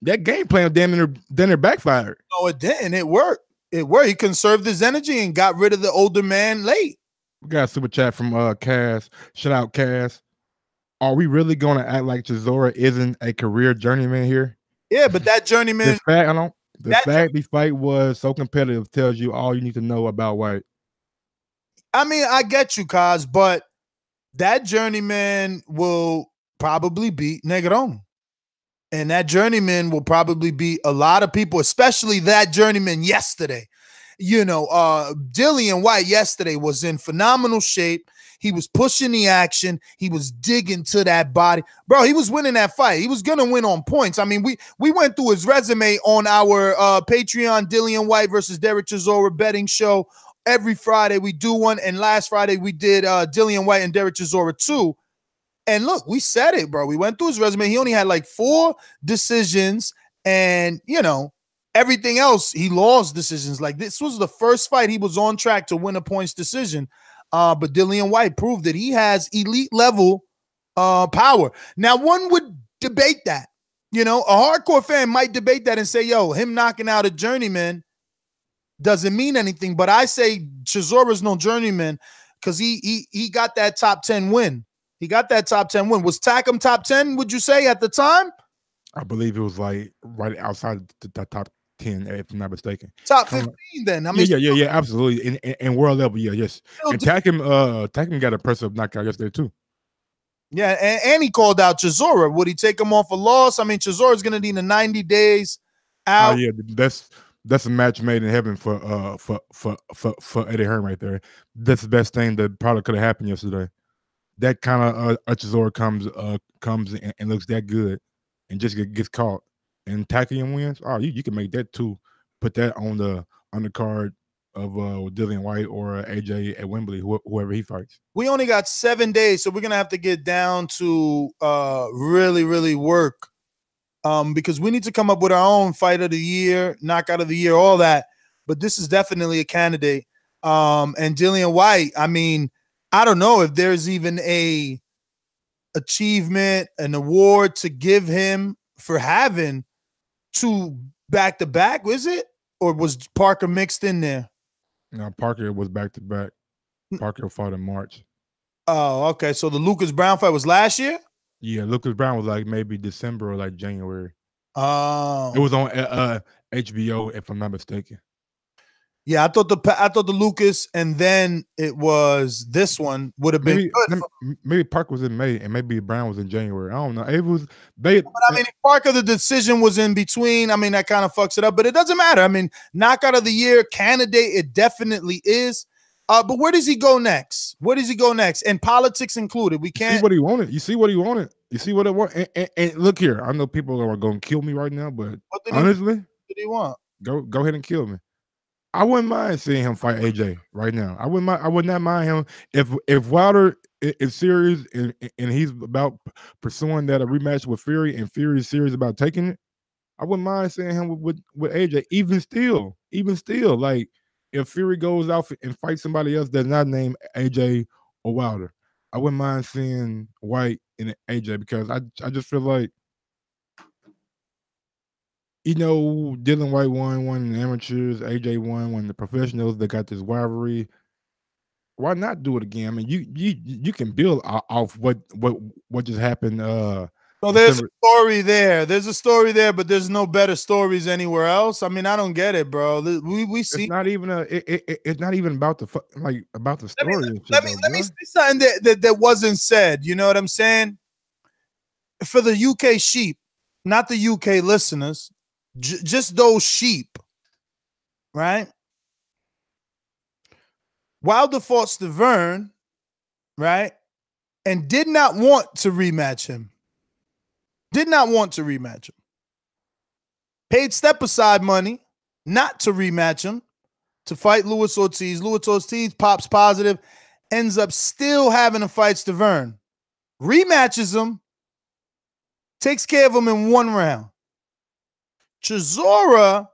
damn near backfired. No, it didn't. It worked. It worked. He conserved his energy and got rid of the older man late. We got a super chat from Cass. Shout out Cass. Are we really going to act like Chisora isn't a career journeyman here? Yeah, but that journeyman. The fact the fight was so competitive tells you all you need to know about Whyte. I mean, I get you, Kaz, but that journeyman will probably beat Negron. And that journeyman will probably beat a lot of people, especially that journeyman yesterday. You know, Dillian Whyte yesterday was in phenomenal shape. He was pushing the action. He was digging to that body. Bro, he was winning that fight. He was going to win on points. I mean, we went through his resume on our Patreon, Dillian Whyte versus Dereck Chisora betting show. Every Friday we do one. And last Friday we did Dillian Whyte and Dereck Chisora 2. And look, we said it, bro. We went through his resume. He only had like 4 decisions. And, you know, everything else, he lost decisions. Like, this was the first fight he was on track to win a points decision. But Dillian Whyte proved that he has elite level power. Now, one would debate that. You know, a hardcore fan might debate that and say, yo, him knocking out a journeyman doesn't mean anything. But I say Chisora's no journeyman because he got that top 10 win. He got that top 10 win. Was Takam top 10, would you say, at the time? I believe it was like right outside the top 10, if I'm not mistaken. Top 15, then. I mean, yeah, absolutely. In world level, yes. And Takam got a impressive knockout yesterday too. Yeah, and he called out Chisora. Would he take him off a loss? I mean, Chisora's going to need 90 days out. Oh yeah, that's a match made in heaven for Eddie Hearn right there. That's the best thing that probably could have happened yesterday. That kind of Chisora comes and looks that good and just gets caught and Takam wins. Oh, you can make that too. Put that on the undercard of Dillian Whyte or AJ at Wembley, whoever he fights. We only got 7 days, so we're gonna have to get down to really, really work because we need to come up with our own fight of the year, knockout of the year, all that. But this is definitely a candidate. And Dillian Whyte, I mean, I don't know if there's even a achievement, an award to give him for having 2 back-to-back, was it? Or was Parker mixed in there? No, Parker was back-to-back. Parker fought in March. Oh, okay. So the Lucas Brown fight was last year? Yeah, Lucas Brown was like maybe December or like January. Oh. It was on HBO, if I'm not mistaken. Yeah, I thought the Lucas and then it was this one would have been good. Maybe Parker was in May and maybe Brown was in January. I don't know. It was they. But I mean, if Parker, the decision was in between. I mean, that kind of fucks it up, but it doesn't matter. I mean, knockout of the year candidate, it definitely is. But where does he go next? Where does he go next? And politics included. We can't see what he wanted. You see what he wanted. You see what it was. And look here, I know people are going to kill me right now, but honestly, what did he want? Go ahead and kill me. I wouldn't mind seeing him fight AJ right now. I would not mind him if Wilder is serious and he's about pursuing that a rematch with Fury and Fury is serious about taking it. I wouldn't mind seeing him with AJ. Even still, like if Fury goes out and fights somebody else that's not named AJ or Wilder, I wouldn't mind seeing Whyte and AJ because I just feel like, you know, Dillian Whyte won in the amateurs, AJ won when the professionals. They got this rivalry. Why not do it again? I mean, you can build off what just happened. So there's a story there. There's a story there, but there's no better stories anywhere else. I mean, I don't get it, bro. We see. It's not even it's not even about the story. Let me say something that wasn't said. You know what I'm saying? For the UK sheep, not the UK listeners. Just those sheep, right? Wilder fought Stavern, right? And did not want to rematch him. Paid step-aside money not to rematch him to fight Luis Ortiz. Luis Ortiz pops positive, ends up still having to fight Stavern. Rematches him, takes care of him in 1 round. Chisora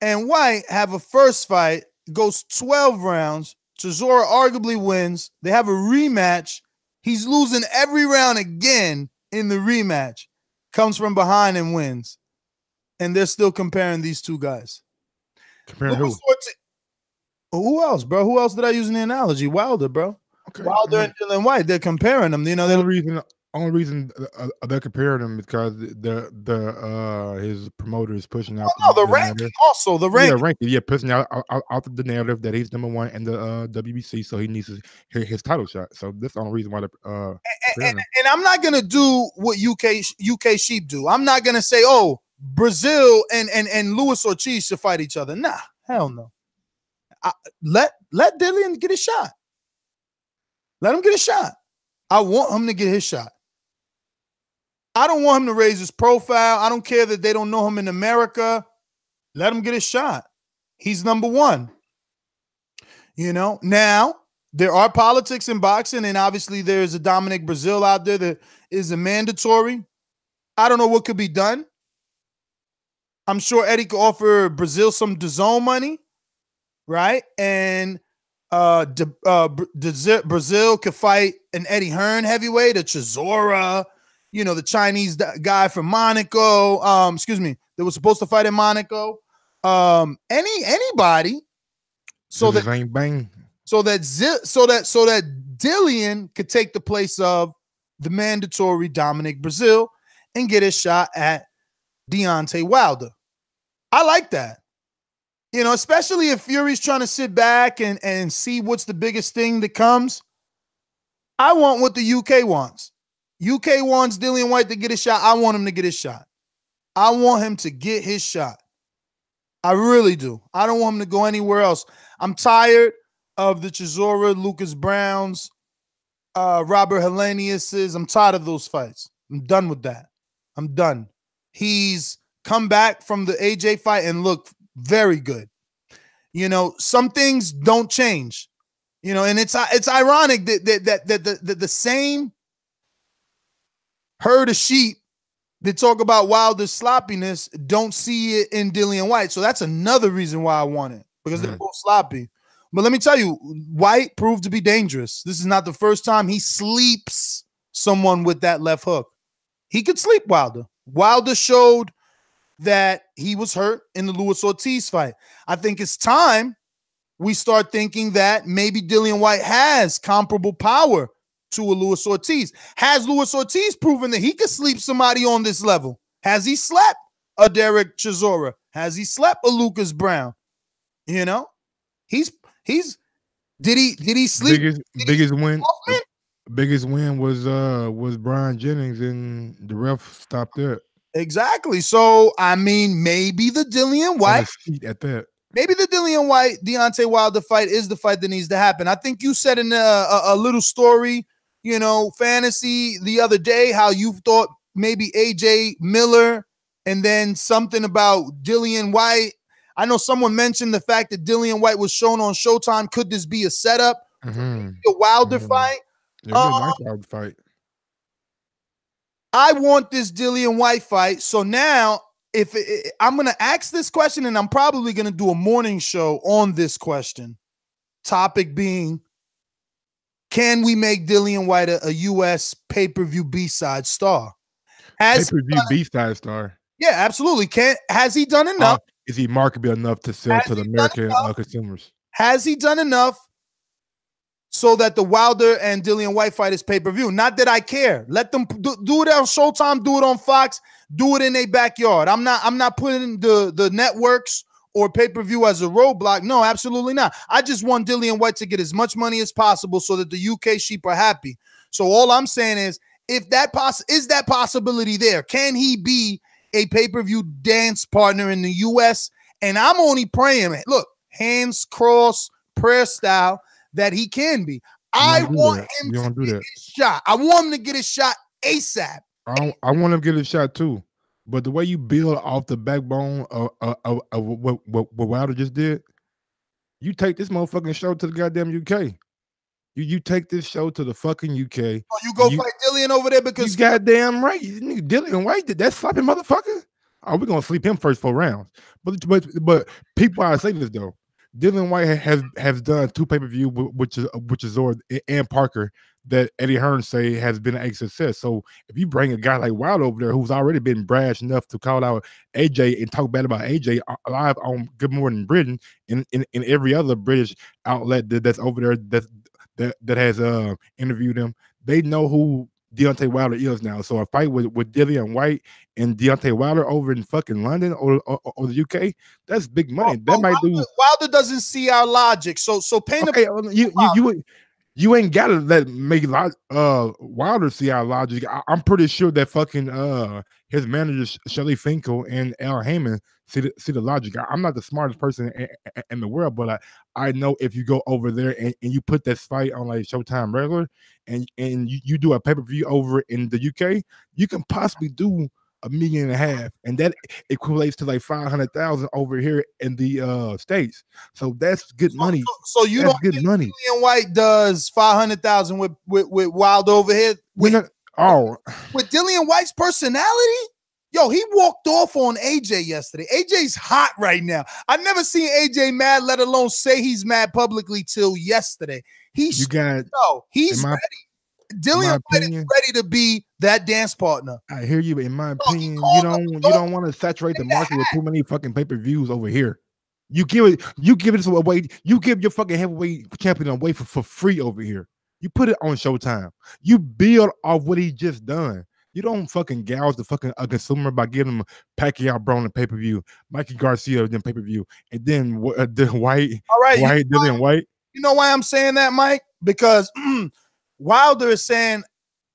and Whyte have a first fight, goes 12 rounds. Chisora arguably wins. They have a rematch. He's losing every round again in the rematch. Comes from behind and wins. And they're still comparing these two guys. Comparing who? Who else, bro? Who else did I use in the analogy? Wilder, bro. Okay. Wilder and Dillian Whyte. They're comparing them. You know, the only reason they're comparing them is because his promoter is pushing out. The ranking. Also, the ranking. Yeah, ranking. Yeah, pushing out the narrative that he's number 1 in the WBC, so he needs to hear his title shot. So that's the only reason why they're and I'm not gonna do what UK sheep do. I'm not gonna say, oh, Breazeale and Luis Ortiz should fight each other. Nah, hell no. Let Dillian get a shot. Let him get a shot. I want him to get his shot. I don't want him to raise his profile. I don't care that they don't know him in America. Let him get a shot. He's number 1. You know, now there are politics in boxing, and obviously there's a Dominic Breazeale out there that is a mandatory. I don't know what could be done. I'm sure Eddie could offer Breazeale some DAZN money, right? And Breazeale could fight an Eddie Hearn heavyweight, a Chisora, you know, the Chinese guy from Monaco. That was supposed to fight in Monaco. Anybody, so that Dillian could take the place of the mandatory Dominic Breazeale and get a shot at Deontay Wilder. I like that. You know, especially if Fury's trying to sit back and see what's the biggest thing that comes. I want what the UK wants. UK wants Dillian Whyte to get a shot. I want him to get his shot. I want him to get his shot. I really do. I don't want him to go anywhere else. I'm tired of the Chisora, Lucas Browns, Robert Helenius's. I'm tired of those fights. I'm done with that. I'm done. He's come back from the AJ fight and looked very good. You know, some things don't change. You know, and it's ironic that the same herd of sheep that talk about Wilder's sloppiness don't see it in Dillian Whyte. So that's another reason why I want it, because they're both sloppy. But let me tell you, Whyte proved to be dangerous. This is not the first time he sleeps someone with that left hook. He could sleep Wilder. Wilder showed that he was hurt in the Luis Ortiz fight. I think it's time we start thinking that maybe Dillian Whyte has comparable power to a Luis Ortiz. Has Luis Ortiz proven that he could sleep somebody on this level? Has he slept a Dereck Chisora? Has he slept a Lucas Brown? You know, did he sleep? Biggest win was Brian Jennings, and the ref stopped it. Exactly. So I mean, maybe the Dillian Whyte at that. Maybe the Dillian Whyte Deontay Wilder fight is the fight that needs to happen. I think you said in a little story, you know, fantasy the other day, how you thought maybe AJ Miller, and then something about Dillian Whyte. I know someone mentioned the fact that Dillian Whyte was shown on Showtime. Could this be a setup? A Wilder fight? Yeah, nice Wilder fight. I want this Dillian Whyte fight. So now, I'm going to ask this question, and I'm probably going to do a morning show on this question. Topic being, can we make Dillian Whyte a U.S. pay-per-view B-side star? Pay-per-view B-side star? Yeah, absolutely. Has he done enough? Is he marketable enough to sell to the American consumers? Has he done enough so that the Wilder and Dillian Whyte fight is pay-per-view? Not that I care. Let them do it on Showtime, do it on Fox, do it in their backyard. I'm not putting the networks or pay-per-view as a roadblock. No, absolutely not. I just want Dillian Whyte to get as much money as possible so that the UK sheep are happy. So all I'm saying is, if that is that possibility there, can he be a pay-per-view dance partner in the US? And I'm only praying, look, hands crossed, prayer style, that he can be. I want him to get his shot. I want him to get his shot ASAP. I want him to get a shot too. But the way you build off the backbone of what Wilder just did, You take this motherfucking show to the goddamn UK. You take this show to the fucking UK. Oh, you go fight Dillian over there because you goddamn right. Dillian Whyte did that sloppy motherfucker. Oh, we're gonna sleep him first 4 rounds. But people I say this though. Dillian Whyte has done 2 pay-per-view, which is Zord and Parker, that Eddie Hearn say has been a success. So if you bring a guy like Wild over there who's already been brash enough to call out AJ and talk bad about AJ live on Good Morning Britain and in every other British outlet that's over there that has interviewed him, they know who Deontay Wilder is now. So a fight with Dillian Whyte and Deontay Wilder over in fucking London or the UK, that's big money. That might do. Wilder doesn't see our logic. So paint you ain't gotta make Wilder see our logic. I'm pretty sure that fucking his managers Shelley Finkel and Al Heyman see the logic. I'm not the smartest person in the world, but I know if you go over there and you put that fight on like Showtime regular and you do a pay-per-view over in the UK, you can possibly do $1.5 million, and that equates to like 500,000 over here in the States. So that's good money. So you don't good money. Dillian Whyte does 500,000 with Wilder over here. With Dillian Whyte's personality. Yo, he walked off on AJ yesterday. AJ's hot right now. I've never seen AJ mad, let alone say he's mad publicly till yesterday. He's ready. Dillian Whyte is ready to be that dance partner. I hear you, but in my opinion, you don't want to saturate the market with too many fucking pay-per-views over here. You give it away. You give your fucking heavyweight champion away for free over here. You put it on Showtime. You build off what he just done. You don't fucking gouge the fucking consumer by giving him Pacquiao Brown the pay-per-view, Mikey Garcia then pay-per-view, and then White. All right, Dillian Whyte. You know why I'm saying that, Mike? Because Wilder is saying,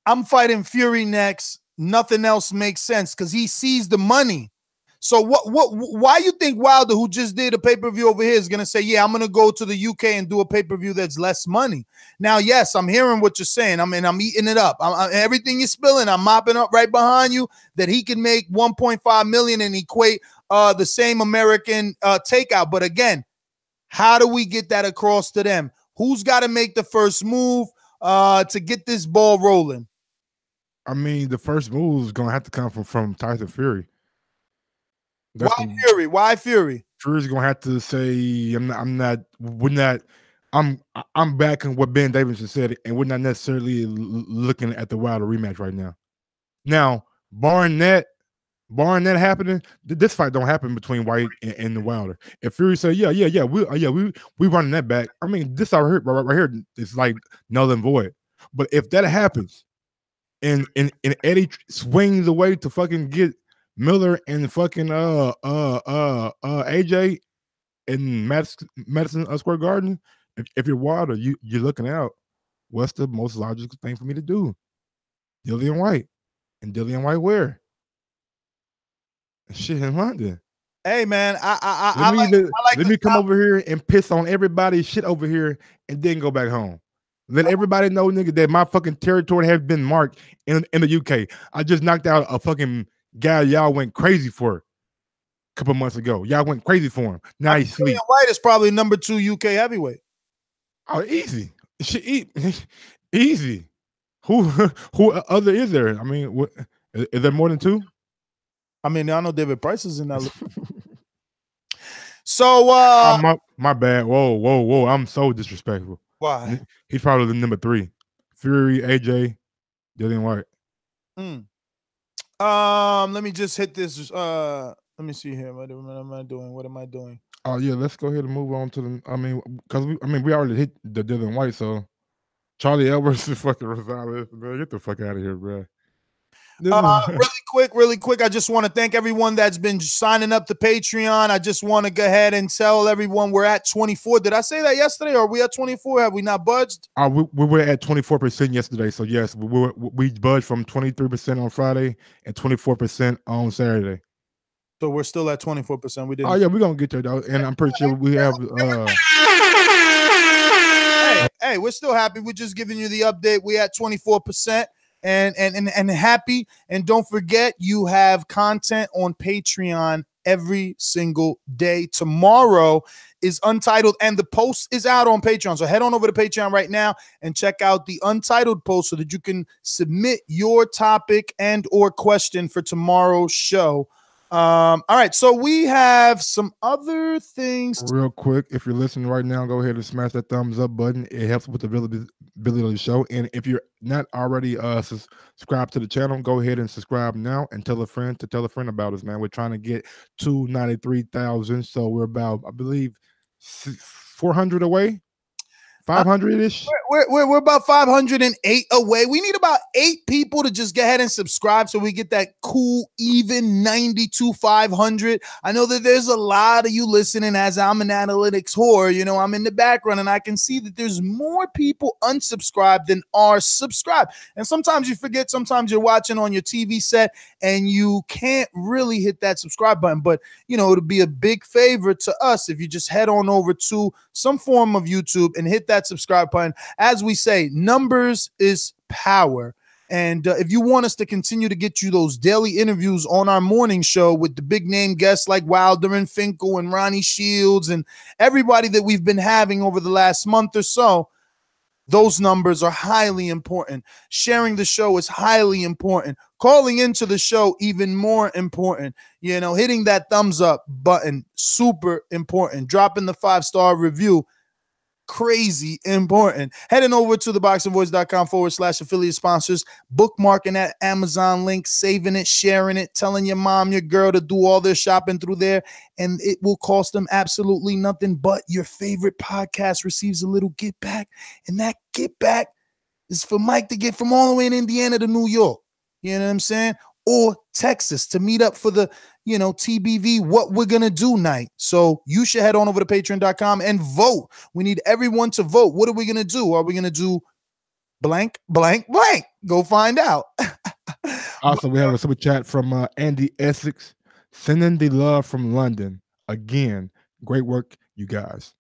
I'm fighting Fury next. Nothing else makes sense because he sees the money. So why you think Wilder, who just did a pay-per-view over here, is going to say, yeah, I'm going to go to the UK and do a pay-per-view that's less money? Now, yes, I'm hearing what you're saying. I'm eating it up. Everything you're spilling, I'm mopping up right behind you, that he can make 1.5 million and equate the same American takeout. But again, how do we get that across to them? Who's got to make the first move to get this ball rolling? I mean, the first move is going to have to come from Tyson Fury. Fury? Why Fury? Fury's gonna have to say, I'm backing what Ben Davidson said, and we're not necessarily looking at the Wilder rematch right now. Now, barring that happening, this fight don't happen between Whyte and the Wilder. If Fury say, we running that back, I mean, this right here is like null and void. But if that happens, and Eddie swings away to fucking get Miller and fucking AJ in Madison Square Garden, if you're Wilder, you're looking out. What's the most logical thing for me to do? Dillian Whyte. And Dillian Whyte where? Shit in London. Hey man, let me come over here and piss on everybody's shit over here and then go back home. Let everybody know, nigga, that my fucking territory has been marked in the UK. I just knocked out a fucking guy y'all went crazy for a couple months ago. Y'all went crazy for him. Now he's sleep. Whyte is probably number 2 UK heavyweight. Oh, easy. Easy. Who other is there? I mean, is there more than 2? I mean, I know David Price is in that. So my bad. Whoa. I'm so disrespectful. Why? He's probably the number 3. Fury, AJ, Dillian Whyte. Let me just hit this. Let me see here. What am I doing? Oh yeah, let's go ahead and move on to the. I mean, because we already hit the Dillian Whyte, so Charlie Edwards is fucking Rosales, man. Get the fuck out of here, bro. Really quick. I just want to thank everyone that's been signing up to Patreon. I just want to go ahead and tell everyone we're at 24. Did I say that yesterday? Or are we at 24? Have we not budged? We were at 24% yesterday. So yes, we budged from 23% on Friday and 24% on Saturday. So we're still at 24%. We didn't. Oh yeah, we're gonna get there though, and I'm pretty sure we have. Hey, we're still happy. We're just giving you the update. We at 24%. And happy. And don't forget, you have content on Patreon every single day. Tomorrow is Untitled, and the post is out on Patreon. So head on over to Patreon right now and check out the Untitled post so that you can submit your topic and or question for tomorrow's show. All right, so we have some other things. Real quick, if you're listening right now, go ahead and smash that thumbs up button. It helps with the visibility of the show. And if you're not already subscribed to the channel, go ahead and subscribe now and tell a friend to tell a friend about us, man. We're trying to get to 93,000, so we're about, I believe, 400 away. 500-ish. We're about 508 away. We need about 8 people to just go ahead and subscribe so we get that cool, even 92,500. I know that there's a lot of you listening as I'm an analytics whore. You know, I'm in the background and I can see that there's more people unsubscribed than are subscribed. And sometimes you forget, sometimes you're watching on your TV set and you can't really hit that subscribe button. But, you know, it'll be a big favor to us if you just head on over to some form of YouTube and hit that subscribe button. As we say, numbers is power. And if you want us to continue to get you those daily interviews on our morning show with the big name guests like Wilder and Finkel and Ronnie Shields and everybody that we've been having over the last month or so, those numbers are highly important. Sharing the show is highly important. Calling into the show, even more important. You know, hitting that thumbs up button, super important. Dropping the 5-star review, crazy important. Heading over to ThaBoxingVoice.com/affiliate sponsors, bookmarking that Amazon link, saving it, sharing it, telling your mom, your girl to do all their shopping through there, and it will cost them absolutely nothing, but your favorite podcast receives a little get back, and that get back is for Mike to get from all the way in Indiana to New York. You know what I'm saying? Or Texas to meet up for the, you know, TBV What We're Gonna Do night. So you should head on over to patreon.com and vote. We need everyone to vote. What are we gonna do? Are we gonna do blank, blank, blank? Go find out. Also, we have a super chat from Andy Essex, sending the love from London. Again, great work, you guys.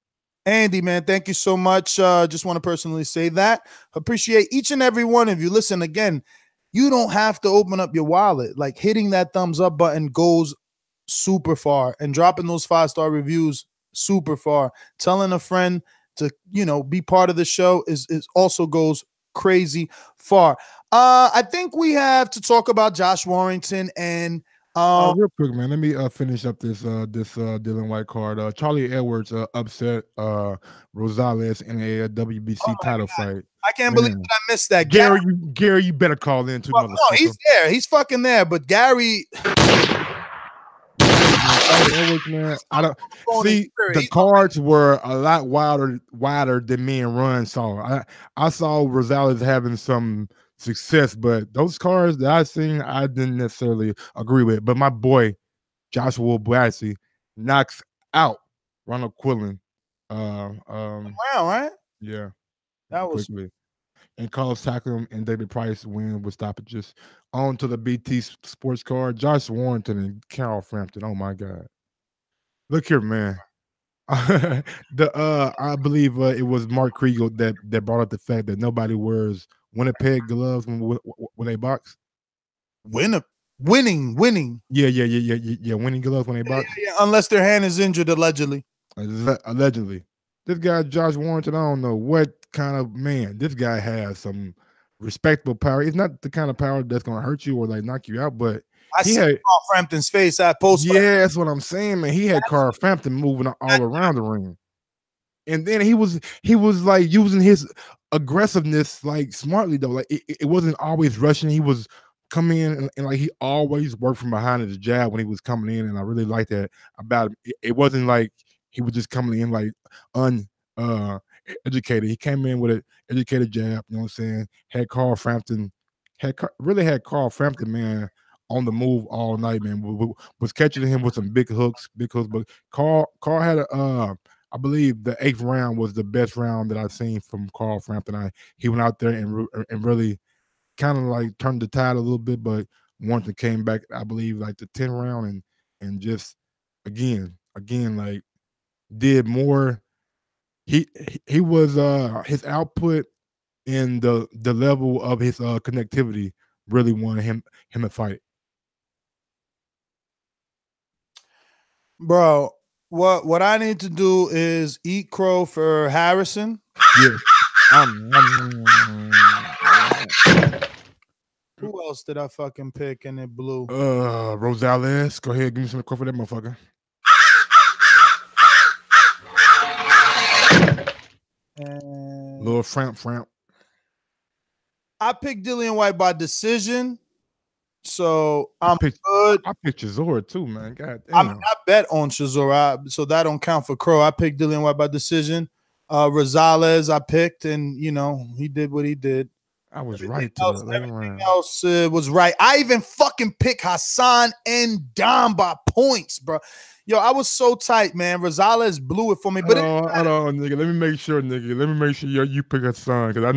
Andy, man, thank you so much. Just want to personally say that. Appreciate each and every one of you. Listen, again, you don't have to open up your wallet. Like, hitting that thumbs up button goes super far, and dropping those 5-star reviews super far. Telling a friend to, you know, be part of the show is also goes crazy far. I think we have to talk about Josh Warrington and real quick, man. Let me finish up this Dillian Whyte card. Charlie Edwards upset Rosales in a WBC title fight. I can't believe that I missed that. Gary, you better call in too. Well, no, he's there. He's fucking there. But Gary, Edwards, man, I don't see the cards were a lot wider than me and Run saw. I saw Rosales having some success, but those cards that I seen, I didn't necessarily agree with. But my boy Joshua Buatsi knocks out Ronald Quillen. Wow, right? Yeah, that was quickly. And Carlos Takam and David Price win with stoppages. On to the BT Sports card, Josh Warrington and Carl Frampton. Oh my God! Look here, man. I believe it was Mark Kriegel that brought up the fact that nobody wears Winnipeg gloves when they box. Winning. Yeah. Winning gloves when they box. Yeah, unless their hand is injured, allegedly. Allegedly. This guy, Josh Warrington, I don't know what kind of man. This guy has some respectable power. It's not the kind of power that's going to hurt you or like knock you out, but I see Carl Frampton's face at post. Yeah, that's what I'm saying, man. He had Carl Frampton moving all around the ring. And then he was like using his aggressiveness like smartly though. Like it wasn't always rushing. He was coming in and like he always worked from behind his jab when he was coming in, and I really liked that about him. It wasn't like he was just coming in like educated. He came in with an educated jab. You know what I'm saying? Had Carl Frampton man on the move all night, man. Was catching him with some big hooks. But Carl had I believe the 8th round was the best round that I've seen from Carl Frampton. He went out there and really kind of like turned the tide a little bit, but Warrington came back, I believe, like the 10th round and just again like did more. He was his output and the level of his connectivity really won him a fight. Bro, what I need to do is eat crow for Harrison. Yeah. Who else did I fucking pick and it blew? Rosales. Go ahead, give me some crow for that motherfucker. And Little Framp. I picked Dillian Whyte by decision. So I'm good. I picked Chisora too, man. God damn. I bet on Chisora, so that don't count for crow. I picked Dillian Whyte by decision. Rosales I picked, and you know he did what he did. I was Everything right. Everything else was right. I even fucking picked Hassan N'Dam by points, bro. Yo, I was so tight, man. Rosales blew it for me. But hold on, nigga. Let me make sure, nigga. Let me make sure you pick Hassan, because I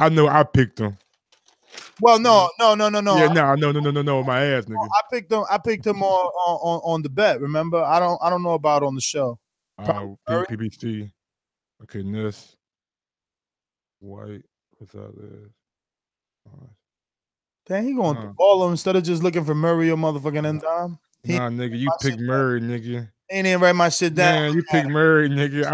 know I picked him. Well, no. Yeah, no, my ass, nigga. I picked him on the bet. Remember, I don't know about on the show. PBC. Okay, Ness. White. What's that? Dang, he going through all of them instead of just looking for Murray or motherfucking N'Dam. Nah, nigga, you pick Murray, nigga. Ain't even write my shit down. Man, you pick Murray, nigga.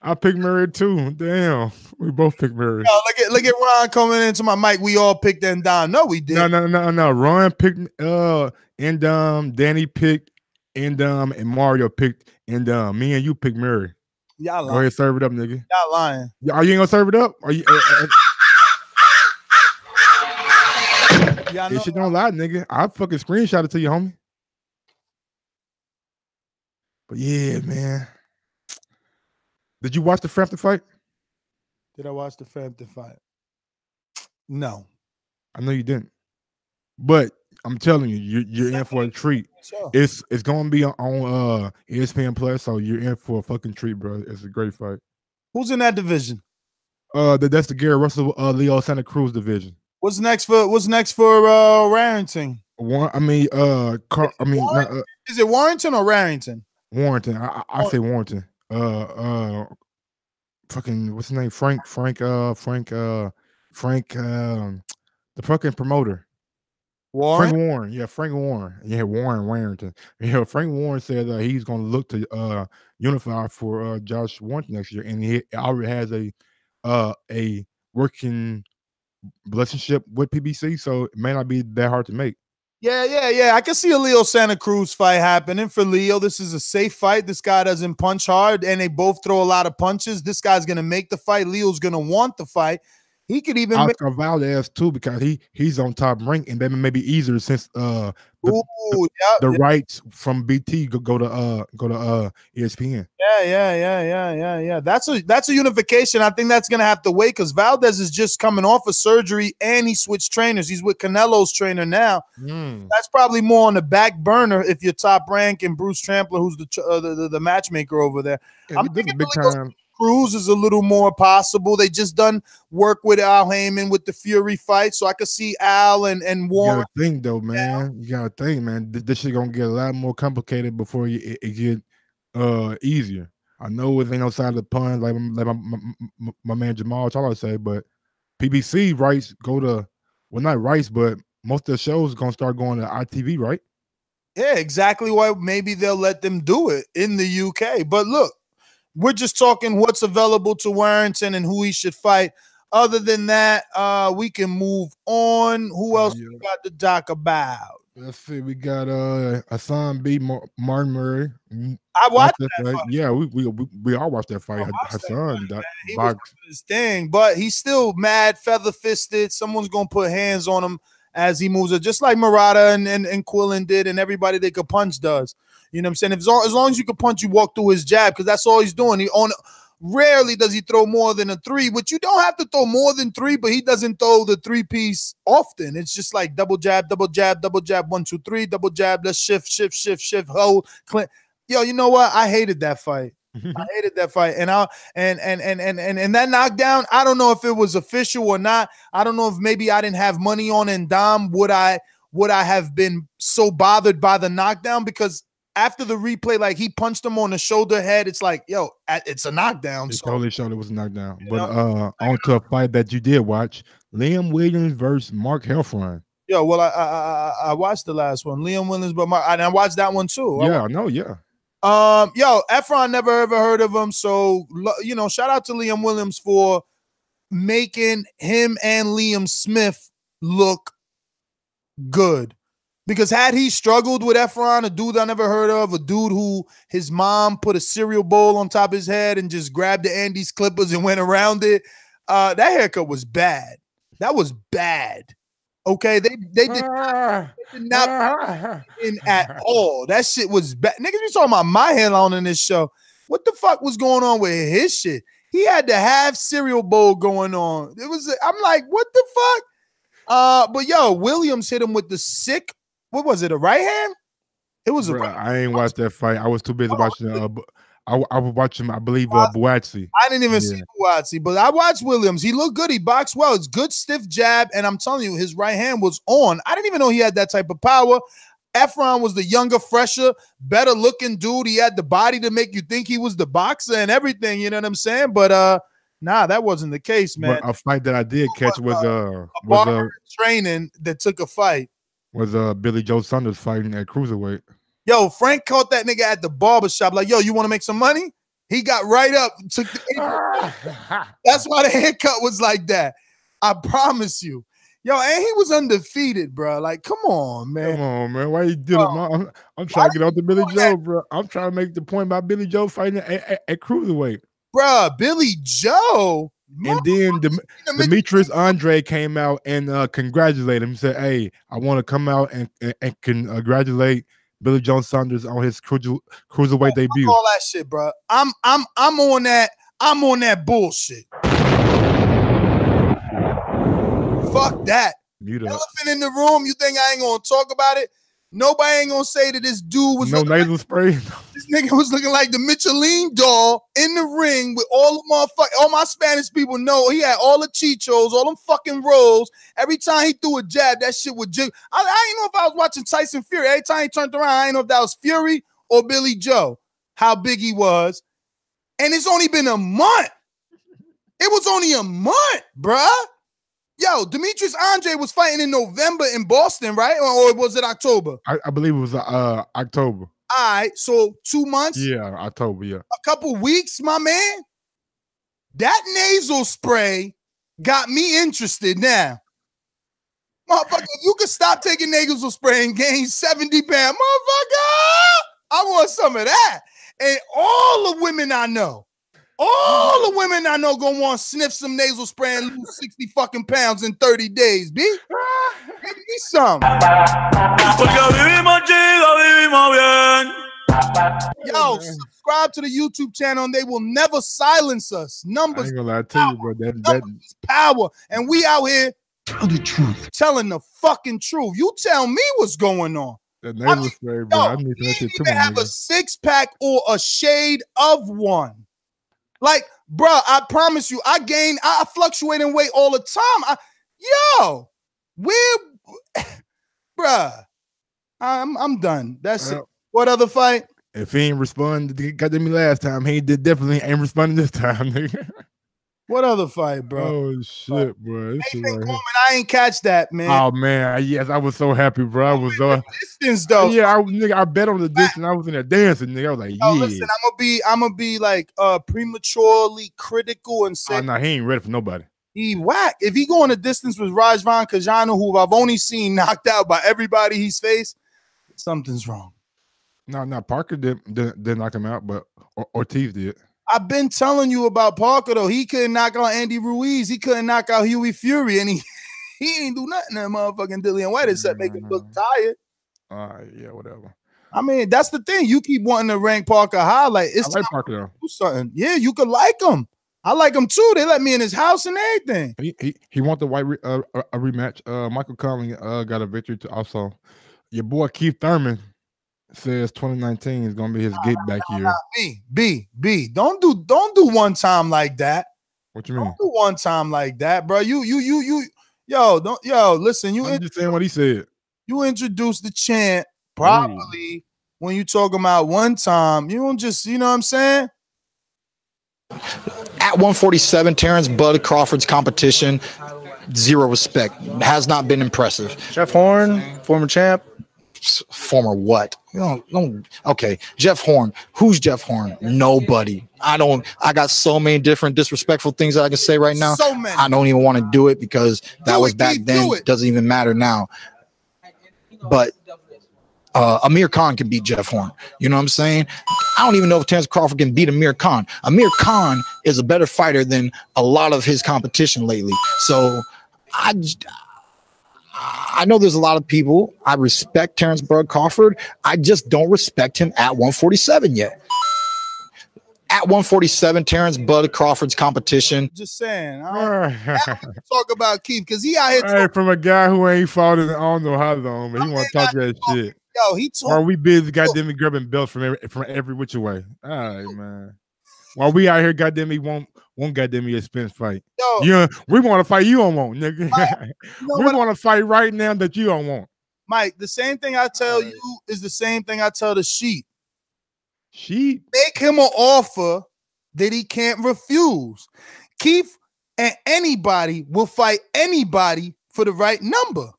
I pick Murray too. Damn, we both picked Murray. Yo, look at Ron coming into my mic. We all picked N'Dam. No, we did. No. Ron picked N'Dam. Danny picked N'Dam, and Mario picked N'Dam. Me and you picked Murray. Y'all lying. Go ahead, serve it up, nigga. Y'all lying. Are you ain't gonna serve it up? Are you? This shit don't lie, nigga. I fucking screenshot it to you, homie. But yeah, man. Did you watch the Frampton fight? Did I watch the Frampton fight? No. I know you didn't. But I'm telling you, you're in for a treat. Sure. It's gonna be on ESPN Plus, so you're in for a fucking treat, bro. It's a great fight. Who's in that division? That's the Gary Russell Leo Santa Cruz division. What's next for Warrington? Is it Warrington or Warrington? Warrington. I say Warrington. Fucking what's his name? Frank, the fucking promoter. Warren? Frank Warren. Yeah, Frank Warren. Yeah, Warrington. Yeah, Frank Warren said that he's gonna look to unify for Josh Warrington next year, and he already has a working relationship with PBC, so it may not be that hard to make. Yeah. I can see a Leo Santa Cruz fight happening for Leo. This is a safe fight. This guy doesn't punch hard, and they both throw a lot of punches. This guy's gonna make the fight. Leo's gonna want the fight. He could even Oscar Valdez too, because he's on top rank, and then maybe easier since the rights from BT go to ESPN. Yeah. That's a unification. I think that's gonna have to wait because Valdez is just coming off of surgery and he switched trainers. He's with Canelo's trainer now. That's probably more on the back burner if you're top rank and Bruce Trampler, who's the matchmaker over there. Yeah, I'm thinking big time. Cruz is a little more possible. They just done work with Al Heyman with the Fury fight, so I could see Al and Warren. You gotta think though, man. You gotta think, man. This shit gonna get a lot more complicated before it get easier. I know it ain't outside of the pun, like my man Jermell Charlo say, but PBC rights go to not rights, but most of the shows gonna start going to ITV, right? Yeah, exactly why maybe they'll let them do it in the UK. But look, we're just talking what's available to Warrington and who he should fight. Other than that, we can move on. Who else we got to talk about? Let's see. We got Hassan beat Martin Murray. I watched that fight. Yeah, we all watched that fight. Hassan he was his thing, but he's still mad, feather fisted. Someone's gonna put hands on him as he moves it, just like Murata and Quillen did, and everybody that could punch does. You know what I'm saying? As long as you can punch, you walk through his jab, because that's all he's doing. Rarely does he throw more than a three, which you don't have to throw more than three, but he doesn't throw the three-piece often. It's just like double jab, 1, 2, 3, double jab, let's shift, hold, clean. Yo, you know what? I hated that fight. I hated that fight. And that knockdown, I don't know if it was official or not. I don't know if maybe I didn't have money on N'Dam. Would I have been so bothered by the knockdown? Because after the replay, like he punched him on the shoulder head, it's like, yo, it's a knockdown. It totally showed it was a knockdown. But on to a fight that you did watch, Liam Williams versus Mark Heffron. Yo, well, I watched the last one, Liam Williams, but I watched that one too. Yeah, I know, yeah. Yo, Heffron never ever heard of him. So, you know, shout out to Liam Williams for making him and Liam Smith look good. Because had he struggled with Heffron, a dude I never heard of, a dude who his mom put a cereal bowl on top of his head and just grabbed the Andes Clippers and went around it, that haircut was bad. That was bad. Okay, they did not in at all. That shit was bad. Niggas be talking about my hairline in this show. What the fuck was going on with his shit? He had the half cereal bowl going on. It was. I'm like, what the fuck? But yo, Williams hit him with the sick. What was it? A right hand? It was a. Right. I ain't watched that fight. I was too busy watching. I was watching. I believe Buatsi. I didn't even see Buatsi, but I watched Williams. He looked good. He boxed well. It's good stiff jab, and I'm telling you, his right hand was on. I didn't even know he had that type of power. Heffron was the younger, fresher, better looking dude. He had the body to make you think he was the boxer and everything. You know what I'm saying? But nah, that wasn't the case, man. But a fight that I did catch was training that took a fight. Was Billy Joe Saunders fighting at Cruiserweight. Yo, Frank caught that nigga at the barbershop like, yo, you want to make some money? He got right up. Took the That's why the haircut was like that. I promise you. Yo, and he was undefeated, bro. Like, come on, man. Come on, man. Why you did it? I'm trying to get off the Billy Joe, bro. I'm trying to make the point about Billy Joe fighting at Cruiserweight. Bro, Billy Joe. And then Demetrius Andre came out and congratulated him. He said, hey, I want to come out and congratulate Billy Joe Saunders on his cruiserweight debut. All that shit, bro. I'm on that. I'm on that bullshit. Fuck that. Elephant in the room. You think I ain't gonna talk about it? Nobody ain't gonna say that this dude was nasal spray. This nigga was looking like the Michelin doll in the ring with all my Spanish people know he had all the chichos, all them fucking rolls. Every time he threw a jab, that shit would jig. I didn't know if I was watching Tyson Fury. Every time he turned around, I didn't know if that was Fury or Billy Joe, how big he was. And it's only been a month. It was only a month, bruh. Yo, Demetrius Andre was fighting in November in Boston, right? Or was it October? I believe it was October. All right, so 2 months? Yeah, October, yeah. A couple weeks, my man. That nasal spray got me interested now. Motherfucker, if you could stop taking nasal spray and gain 70 pounds, motherfucker, I want some of that. And all the women I know, gonna want to sniff some nasal spray and lose 60 fucking pounds in 30 days, B. Give me some. Yo, subscribe to the YouTube channel and they will never silence us. Numbers. I ain't gonna lie to you, bro. That is power. And we out here tell the truth. Telling the fucking truth. You tell me what's going on. That nasal spray, bro. I need that shit too. Have a six-pack or a shade of one. Like, bro, I promise you, I fluctuate in weight all the time. Bruh, I'm done. That's it. What other fight? If he ain't responded, got to me last time, he definitely ain't responding this time, nigga. What other fight, bro? Oh shit, bro! Gorman, I ain't catch that, man. Oh man, yes, I was so happy, bro. I was so distance though. Yeah, I bet on the distance. I was in there dancing, nigga. I was like, yeah. Listen, I'm gonna be like prematurely critical and say, oh, no, he ain't ready for nobody. He whack. If he go on a distance with Rajvan Kajana, who I've only seen knocked out by everybody he's faced, something's wrong. No, Parker didn't knock him out, but Ortiz did. I've been telling you about Parker, though. He couldn't knock out Andy Ruiz. He couldn't knock out Huey Fury, and he ain't do nothing that motherfucking Dillian Whyte except make him look tired. Yeah, whatever. I mean, that's the thing. You keep wanting to rank Parker high. Like, it's I like Parker, though. Do something. Yeah, you could like him. I like him, too. They let me in his house and everything. He want the White a rematch. Michael Conlan got a victory to also. Your boy Keith Thurman says 2019 is gonna be his get back year. B. Don't do one time like that. What you mean? Don't do one time like that, bro. Listen. I'm just saying what he said. You introduce the chant properly when you talking about one time. You don't just, you know what I'm saying? At 147, Terrence Bud Crawford's competition, zero respect. Has not been impressive. Jeff Horn, former champ. former what? Okay, Jeff Horn. Who's Jeff Horn? Nobody. I got so many different disrespectful things that I can say right now. So many. I don't even want to do it because that was back then. It doesn't even matter now. But Amir Khan can beat Jeff Horn. You know what I'm saying? I don't even know if Terrence Crawford can beat Amir Khan. Amir Khan is a better fighter than a lot of his competition lately. So I know there's a lot of people. I respect Terrence Bud Crawford. I just don't respect him at 147 yet. At 147, Terrence Bud Crawford's competition. Just saying. I don't talk about Keith because he out here. Hey, from a guy who ain't fought in I don't know how long, but he want to talk that shit. Yo, he talk. Or we busy goddamn grabbing belts from every which way. All right, man. While we out here, goddamn me won't goddamn me a Spence fight. Yo, yeah, we want to fight you don't want, nigga. Mike, we want to fight right now that you don't want. Mike, the same thing I tell you is the same thing I tell the sheep. Sheep? Make him an offer that he can't refuse. Keith and anybody will fight anybody for the right number.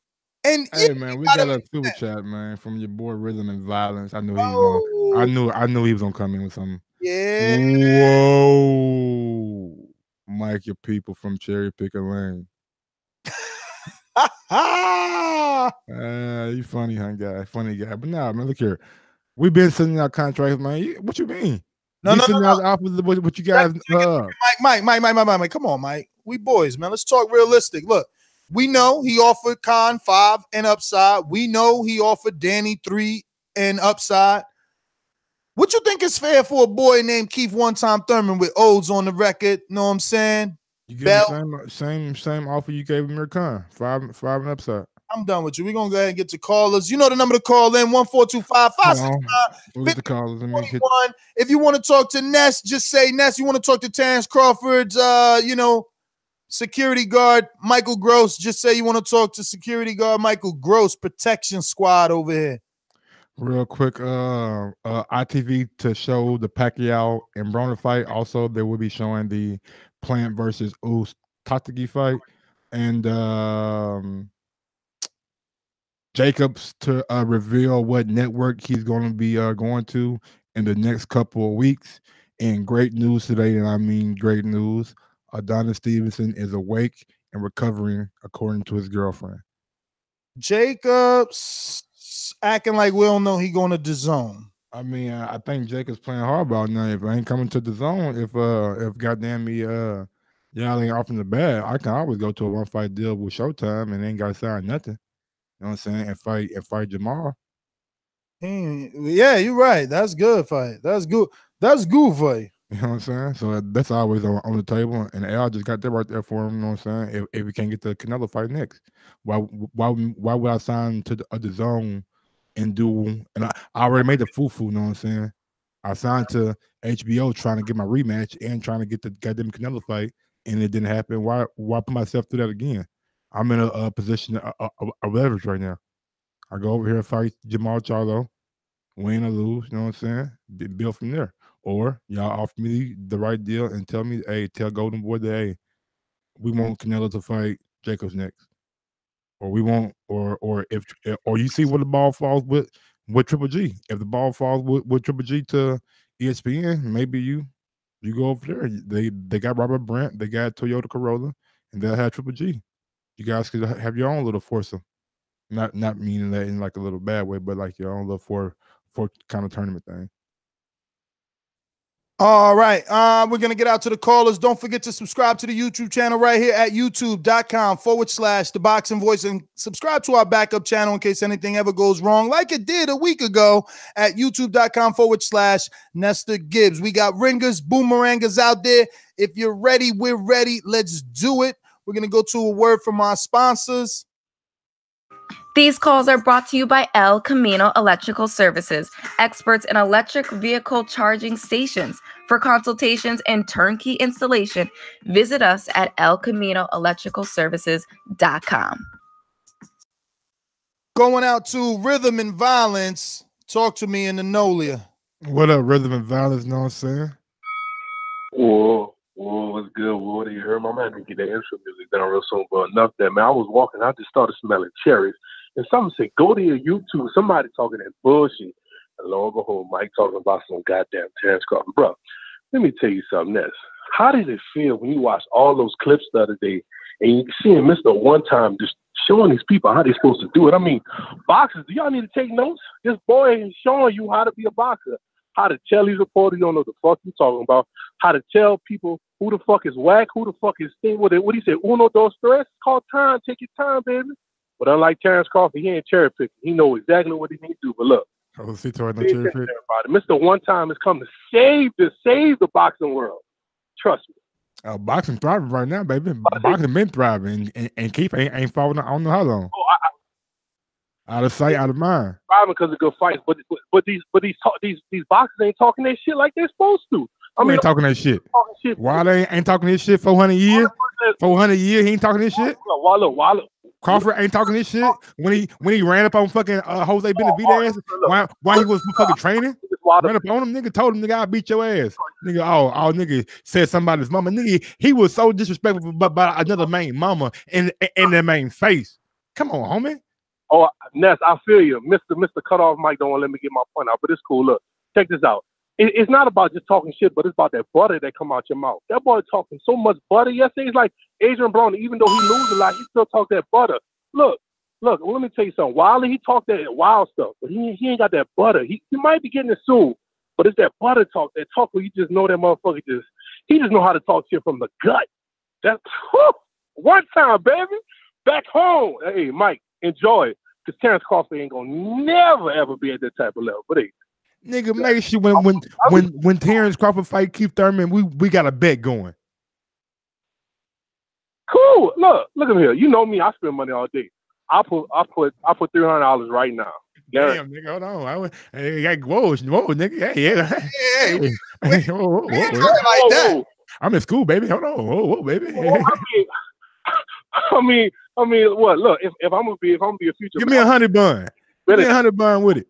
And hey man, we got a super chat, man, from your boy Rhythm and Violence. I knew he was gonna, I knew he was gonna come in with something. Yeah. Whoa. Mike, your people from Cherry Picker Lane. You funny, huh, guy? Funny guy. But nah, man, look here. We've been sending out contracts, man. What you mean? No. What you guys? Mike. Come on, Mike. We boys, man. Let's talk realistic. Look, we know he offered Khan 5 and upside. We know he offered Danny 3 and upside. What you think is fair for a boy named Keith One-Time Thurman with O's on the record? Know what I'm saying? You get the same offer you gave Amir Khan, 5 and upside. I'm done with you. We're gonna go ahead and get to callers. You know the number to call in: 1-425-569-51. If you want to talk to Ness, just say Ness. You want to talk to Terrence Crawford's, security guard Michael Gross. Just say you want to talk to security guard Michael Gross, protection squad over here. Real quick, ITV to show the Pacquiao and Broner fight. Also, they will be showing the Plant versus Us Tatagi fight, and Jacobs to reveal what network he's going to be going to in the next couple of weeks. And great news today, and I mean great news. Adonis Stevenson is awake and recovering, according to his girlfriend. Jacobs acting like we don't know he going to DAZN. I mean, I think Jacobs playing hardball now. If I ain't coming to DAZN, if goddamn me, y'all ain't offering the bad, I can always go to a 1-fight deal with Showtime and ain't got to sign nothing. You know what I'm saying? And fight Jermall. Yeah, you're right. That's good fight. That's good. That's good fight. You know what I'm saying? So that's always on the table. And Al just got that right there for him. You know what I'm saying? If we can't get the Canelo fight next, why would I sign to the zone and do? And I already made the fufu. You know what I'm saying? I signed to HBO trying to get my rematch and trying to get the goddamn Canelo fight, and it didn't happen. Why put myself through that again? I'm in a position of leverage right now. I go over here and fight Jermell Charlo, win or lose, you know what I'm saying? Build from there. Or y'all offer me the right deal and tell me, hey, tell Golden Boy that, hey, we want Canelo to fight Jacobs next. Or we want, or you see where the ball falls with Triple G. If the ball falls with Triple G to ESPN, maybe you go over there. They got Robert Brandt, they got Toyota Corolla, and they'll have Triple G. You guys could have your own little foursome. Not meaning that in like a little bad way, but like your own little four kind of tournament thing. All right. We're going to get out to the callers. Don't forget to subscribe to the YouTube channel right here at youtube.com/ThaBoxingVoice and subscribe to our backup channel in case anything ever goes wrong, like it did a week ago at youtube.com/Nestor Gibbs. We got ringers, boomerangers out there. If you're ready, we're ready. Let's do it. We're going to go to a word from our sponsors. These calls are brought to you by El Camino Electrical Services, experts in electric vehicle charging stations. For consultations and turnkey installation, visit us at elcaminoelectricalservices.com. Going out to Rhythm and Violence. Talk to me in the Nolia. What up, Rhythm and Violence? Know what I'm saying? Whoa, what's good? What do you hear? I'm gonna have to get the intro music down real soon, but enough that, man. I was walking, I just started smelling cherries. and someone said, go to your YouTube. Somebody talking that bullshit. And lo and behold, Mike talking about some goddamn Terrence Crawford. Bro, let me tell you something else. How did it feel when you watched all those clips the other day and you see Mr. One Time just showing these people how they're supposed to do it? I mean, boxers, do y'all need to take notes? This boy is showing you how to be a boxer, how to tell these reporters you don't know the fuck you talking about, how to tell people who the fuck is whack, who the fuck is thing. What he said, uno, dos, tres, it's called time. Take your time, baby. But unlike Terrence Crawford, he ain't cherry picking. He knows exactly what he needs to do. But look, everybody. Mr. One Time has come to save the boxing world. Trust me. Boxing thriving right now, baby. Boxing been thriving, and Keith ain't falling. I don't know how long. Out of sight, out of mind. Thriving because of good fights, but these boxers ain't talking their shit like they're supposed to. I mean, ain't talking that shit. Why they ain't talking this shit? 400 years. 400 years. He ain't talking this shit. Wallow. Crawford ain't talking this shit when he ran up on fucking Jose Benavidez while he was fucking training. Ran up on him, nigga. Told him, nigga, I'll beat your ass. Nigga, nigga said somebody's mama. Nigga, he was so disrespectful by another man mama in their main face. Come on, homie. Oh, Ness, I feel you. Mr. Cutoff Mike don't want to let me get my point out, but it's cool. Look, check this out. It's not about just talking shit, but it's about that butter that come out your mouth. That boy talking so much butter yesterday. It's like Adrian Brown, even though he loses a lot, he still talk that butter. Look, let me tell you something. Wiley, he talk that wild stuff, but he ain't got that butter. He might be getting it soon, but it's that butter talk, that talk where you just know that motherfucker he just know how to talk shit from the gut. That's one time, baby. Back home. Hey, Mike, enjoy it. Because Terrence Crawford ain't gonna never ever be at that type of level. But hey, nigga, make sure when Terrence Crawford fight Keith Thurman, we got a bet going. Cool. Look at me here. You know me. I spend money all day. I put $300 right now. Damn, nigga, hold on. Whoa, nigga. Hey. Whoa. I'm in school, baby. Hold on. Whoa, baby. I mean, what? Look, if I'm gonna be a future, give me 100 bun. Give me 100 bun with it.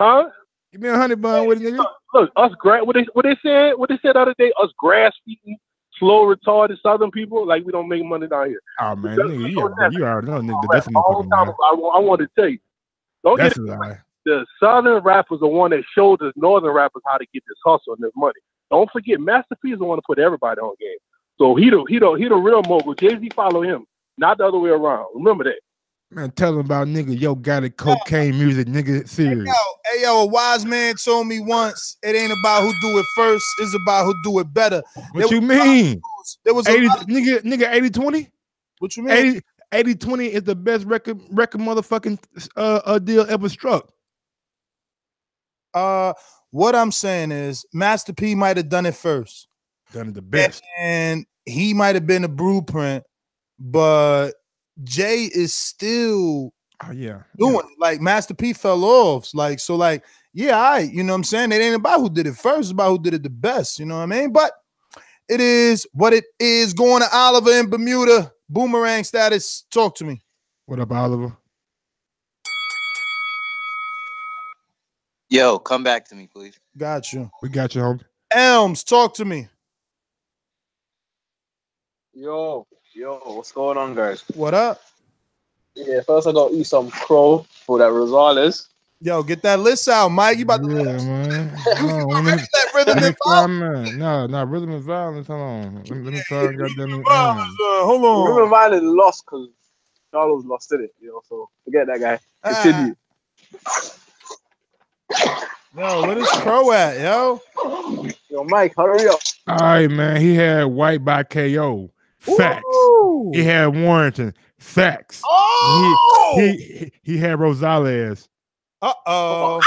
Huh? Give me 100 bun with it, nigga. Look, us what they said the other day, us grass eating, slow retarded Southern people, like we don't make money down here. Oh man, nigga, you already know, nigga. That's all the time. I want to tell you, that's a lie. The Southern rappers are the one that showed the Northern rappers how to get this hustle and this money. Don't forget, Master P is the one to put everybody on game. So he the real mogul. Jay-Z follow him, not the other way around. Remember that. Man, tell him about nigga, yo, got it, cocaine music, nigga, serious. Hey, yo, a wise man told me once, it ain't about who do it first, it's about who do it better. What you mean? There was 80, nigga 80-20? What you mean? 80-20 is the best record motherfucking deal ever struck. What I'm saying is Master P might have done it first. Done it the best. And he might have been a blueprint, but Jay is still doing it. Like Master P fell off. Like, so like, yeah, you know what I'm saying? It ain't about who did it first, it's about who did it the best, you know what I mean? But it is what it is. Going to Oliver in Bermuda. Boomerang status. Talk to me. What up, Oliver? Yo, come back to me, please. Got you. We got you, homie. Elms, talk to me. Yo, what's going on, guys? What up? Yeah, first I got to eat some crow for that Rosales. Yo, get that list out, Mike. You about to man. that rhythm and violence? No, rhythm and violence. Hold on. Let me try. Hold on. Rhythm and violence lost because Charlo's lost in it, so forget that guy. Continue. Yo, where is Crow at, yo? Yo, Mike, hurry up. All right, man. He had White by KO. Facts. Ooh. He had Warrington. Facts. Oh! He had Rosales. Uh-oh.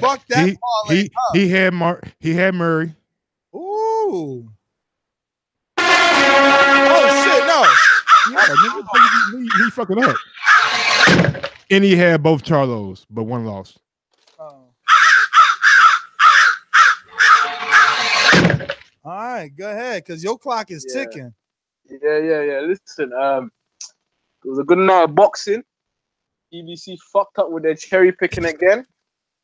Fuck that. He had Murray. Ooh. Oh shit, no. Yeah, he fucking up. And he had both Charlos, but one lost. All right, go ahead, because your clock is ticking. Yeah. Listen, it was a good night of boxing. PBC fucked up with their cherry picking again.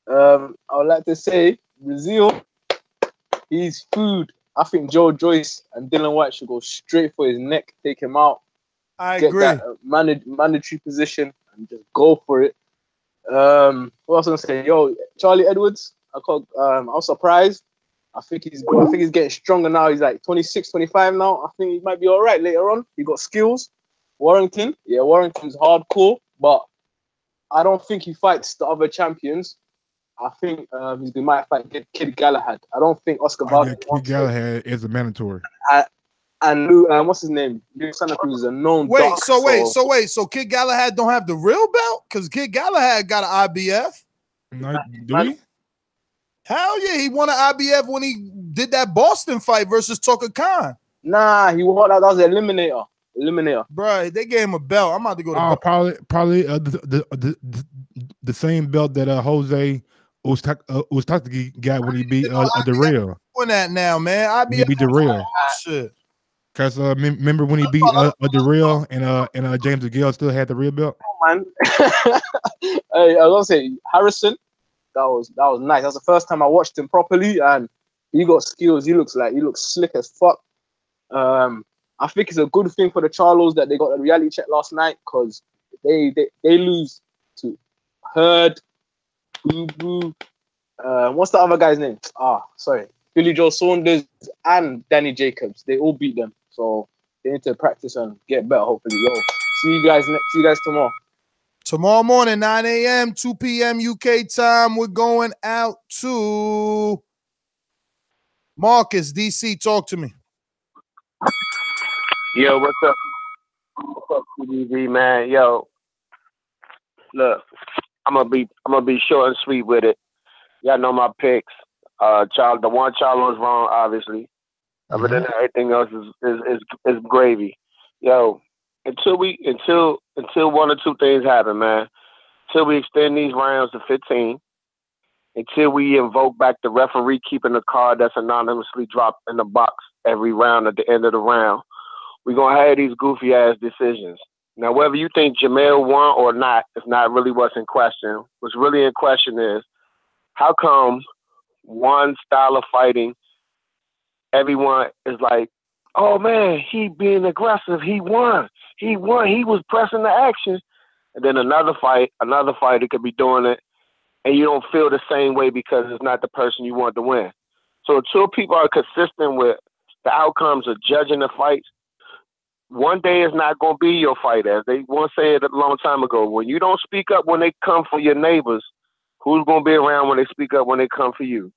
I would like to say, Breazeale, he's food. I think Joe Joyce and Dillian Whyte should go straight for his neck, take him out. I get agree. that mandatory position and just go for it. What else was I gonna say? Yo, Charlie Edwards. I was surprised. I think he's getting stronger now. He's like 26, 25 now. I think he might be all right later on. He got skills. Warrington. Yeah, Warrington's hardcore, but I don't think he fights the other champions. I think he might fight Kid Galahad. I don't think Oscar Valdez. Kid Galahad is a mandatory. And what's his name? Luke Santa Cruz is a known. So Kid Galahad don't have the real belt? Because Kid Galahad got an IBF. No, do we? Hell yeah, he won an IBF when he did that Boston fight versus Tucker Khan. Nah, he won that. That was an eliminator. Bro, they gave him a belt. I'm about to go to probably the same belt that Jose Ustaki got when he beat Darrell. Doing that now, man. IBF he beat Darrell. Shit. Cause remember when he beat Darrell and James DeGale still had the real belt. Oh, man. Hey, I was gonna say Harrison. That was nice. That was the first time I watched him properly, and he got skills. He looks slick as fuck. I think it's a good thing for the Charlos that they got a reality check last night, because they lose to Hurd, Boo. What's the other guy's name? Sorry, Billy Joe Saunders and Danny Jacobs. They all beat them, so they need to practice and get better. Hopefully, see you guys tomorrow. Tomorrow morning, 9 a.m., 2 p.m. UK time. We're going out to Marcus, DC. Talk to me. Yo, what's up? What's up, CDV, man? Yo, look, I'm gonna be short and sweet with it. Y'all know my picks. The one Charlo is wrong, obviously. Other than that, everything else is gravy. Yo, until one or two things happen, man. Until we extend these rounds to 15, until we invoke back the referee keeping the card that's anonymously dropped in the box every round at the end of the round, we're gonna have these goofy ass decisions. Now, whether you think Jermell won or not is not really what's in question. What's really in question is how come one style of fighting, everyone is like, oh man, he being aggressive, he won, he was pressing the action. And then another fighter could be doing it and you don't feel the same way because it's not the person you want to win. So until people are consistent with the outcomes of judging the fights, one day is not going to be your fight. As they once said a long time ago, when you don't speak up when they come for your neighbors, who's going to be around when they speak up when they come for you?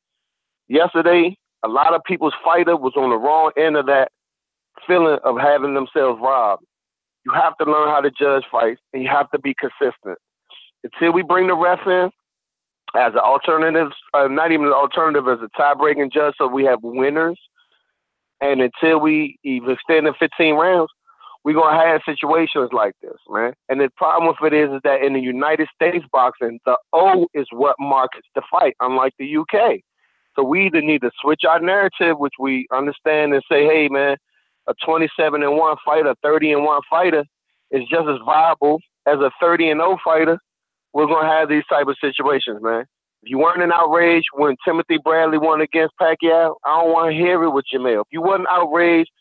Yesterday, a lot of people's fighter was on the wrong end of that feeling of having themselves robbed. You have to learn how to judge fights, and you have to be consistent. Until we bring the ref in as an alternative, not even an alternative, as a tie-breaking judge, so we have winners, and until we even extend the 15 rounds, we're going to have situations like this, man. And the problem with it is that in the United States boxing, the O is what markets the fight, unlike the UK. So we either need to switch our narrative, which we understand, and say, hey, man, a 27-1 fighter, a 30-1 fighter is just as viable as a 30-0 fighter. We're going to have these type of situations, man. If you weren't in outrage when Timothy Bradley won against Pacquiao, I don't want to hear it with Jermell. If you wasn't outraged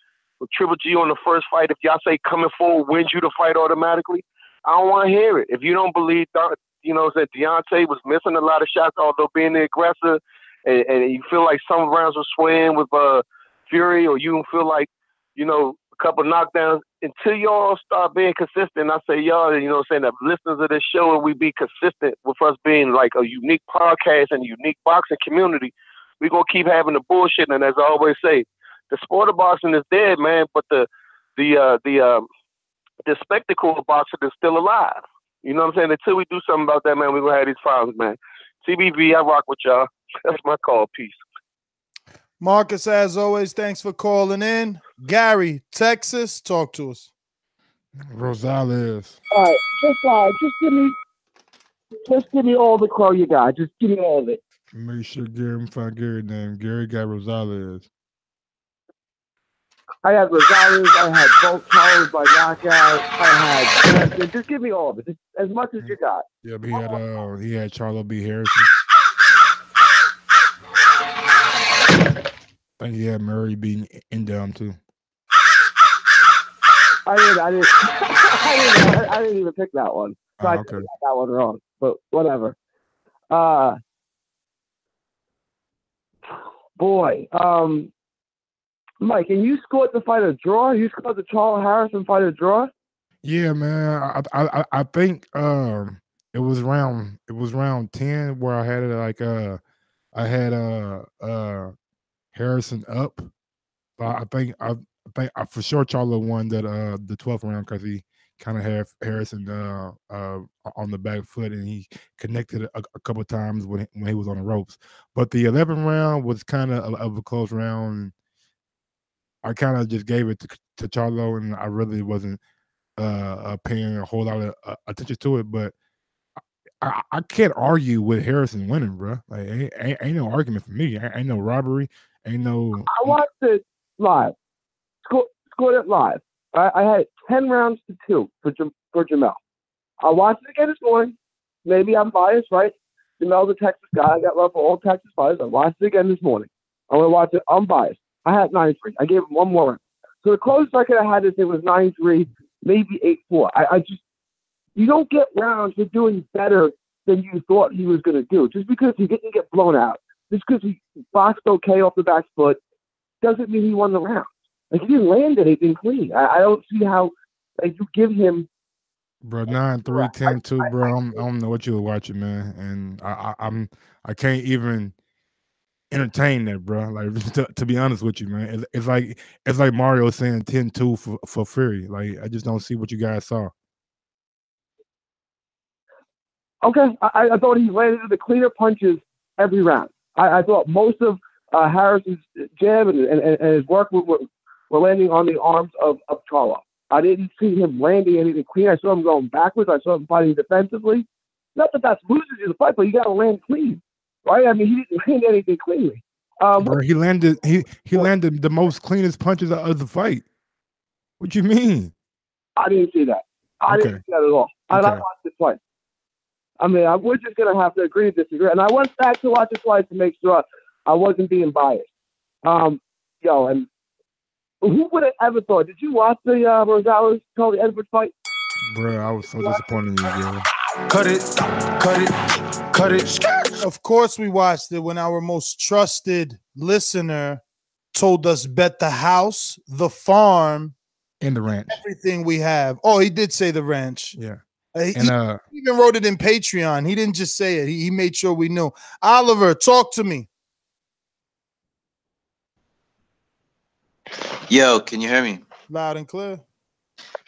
with Triple G on the first fight, if y'all say coming forward wins you the fight automatically, I don't want to hear it. If you don't believe, that Deontay was missing a lot of shots, although being the aggressor, and you feel like some rounds were swaying with Fury, or you feel like, a couple knockdowns, until y'all start being consistent, I say y'all, that listeners of this show, and we be consistent with us being like a unique podcast and a unique boxing community, we're going to keep having the bullshit. And as I always say, the sport of boxing is dead, man, but the spectacle of boxing is still alive. You know what I'm saying? Until we do something about that, man, we're going to have these problems, man. TBV, I rock with y'all. That's my call. Peace. Marcus, as always, thanks for calling in. Gary, Texas, talk to us. Rosales. All right, just give me all the call you got. Just give me all of it. Make sure Gary find Gary's name. Gary got Rosales. I had Rosales. I had both Charlos by knockout. I had Frampton. Just give me all of it. Just as much as you got. Yeah, but he had Charlo B. Harrison. I think he had Murray beating N'Dam too. I didn't even pick that one. So I got that one wrong. But whatever. Boy, Mike, and you scored the fight a draw? You scored the Charles Harrison fight a draw? Yeah, man. I think it was round 10 where I had it like I had Harrison up. But I think for sure Charlo won that the 12th round because he kind of had Harrison on the back foot and he connected a couple of times when he was on the ropes. But the 11th round was kind of a close round. I kind of just gave it to Charlo, and I really wasn't paying a whole lot of attention to it. But I can't argue with Harrison winning, bro. Like ain't no argument for me. Ain't no robbery. Ain't no. I watched it live. Scored it live. I had 10 rounds to 2 for Jermell. I watched it again this morning. Maybe I'm biased, right? Jermell's a Texas guy. I got love for all Texas fighters. I watched it again this morning. I'm going to watch it unbiased. I had 9-3. I gave him one more round. So the closest I could have had this thing was 9-3, maybe 8-4. I just, you don't get rounds for doing better than you thought he was going to do. Just because he didn't get blown out, just because he boxed okay off the back foot, doesn't mean he won the round. Like, he didn't land anything clean. I don't see how, like, you give him. Bro, 9-3, 10-2, bro. I don't know what you were watching, man. And I can't even entertain that, bro. Like, to be honest with you, man, it's like Mario saying 10-2 for Fury. Like, I just don't see what you guys saw. Okay, I thought he landed the cleaner punches every round. I thought most of Harris's jab and his work were landing on the arms of Charlo. I didn't see him landing anything clean. I saw him going backwards. I saw him fighting defensively. Not that that's loses you the fight, but you got to land clean, right? I mean, he didn't land anything cleanly. Bro, he landed the most cleanest punches of the fight. What you mean? I didn't see that. I didn't see that at all. I watched it twice. I mean, we're just going to have to agree to disagree. And I went back to watch it twice to make sure I wasn't being biased. And who would have ever thought? Did you watch the Rosales Charlie Edwards fight? Bro, I was so disappointed in you, bro. Cut it. Of course we watched it when our most trusted listener told us bet the house, the farm, and the ranch. Everything we have. Oh, he did say the ranch. Yeah. He even wrote it in Patreon. He didn't just say it. He made sure we knew. Oliver, talk to me. Yo, can you hear me? Loud and clear.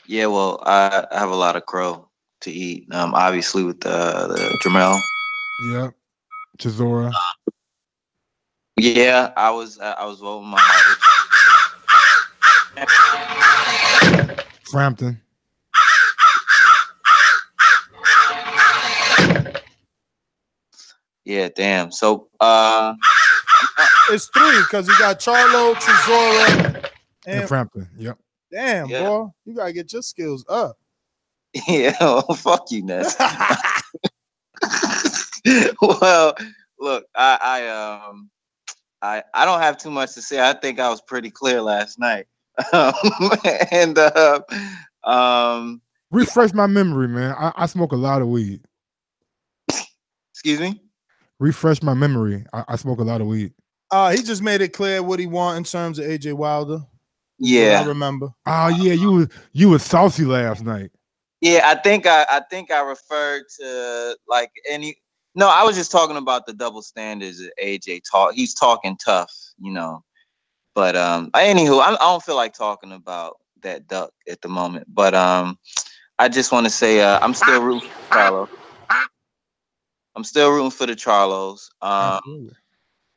Yeah, well, I have a lot of crow to eat. Obviously with the Jermell. Yep. Chisora. Yeah, I was voting my heart. Frampton. Yeah, damn. So it's 3 because you got Charlo, Chisora, and Frampton. Yep. Damn, boy, you gotta get your skills up. Yeah, well, fuck you, Ness. Well, look, I don't have too much to say. I think I was pretty clear last night. Refresh my memory, man. I smoke a lot of weed. Excuse me? Refresh my memory. I smoke a lot of weed. He just made it clear what he want in terms of AJ Wilder. Yeah, I remember. Oh yeah, you was saucy last night. Yeah, I think I referred to like any. No, I was just talking about the double standards that AJ talk. He's talking tough, you know. But anywho, I don't feel like talking about that duck at the moment. But I just want to say I'm still rooting for Charlo. I'm still rooting for the Charlos.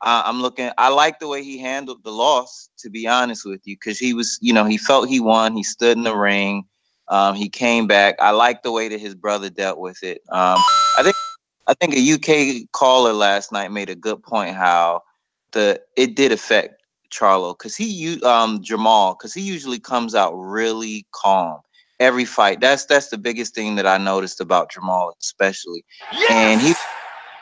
I'm looking. I like the way he handled the loss, to be honest with you, because he was, you know, he felt he won. He stood in the ring. He came back. I like the way that his brother dealt with it. I think a UK caller last night made a good point how it did affect Charlo because Jermall, because he usually comes out really calm every fight. That's the biggest thing that I noticed about Jermall, especially. Yes! And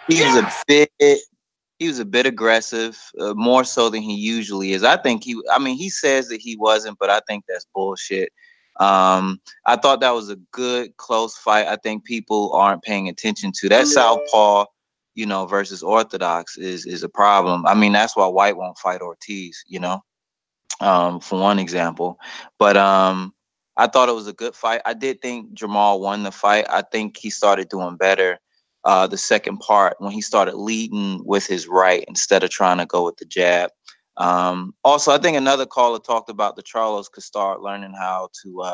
he was a bit aggressive, more so than he usually is. I think he says that he wasn't, but I think that's bullshit. I thought that was a good, close fight. I think people aren't paying attention to that. Southpaw, you know, versus orthodox is a problem. I mean, that's why Whyte won't fight Ortiz, you know, for one example. But I thought it was a good fight. I did think Jermall won the fight. I think he started doing better the second part when he started leading with his right instead of trying to go with the jab. Also, I think another caller talked about the Charlos could start learning how to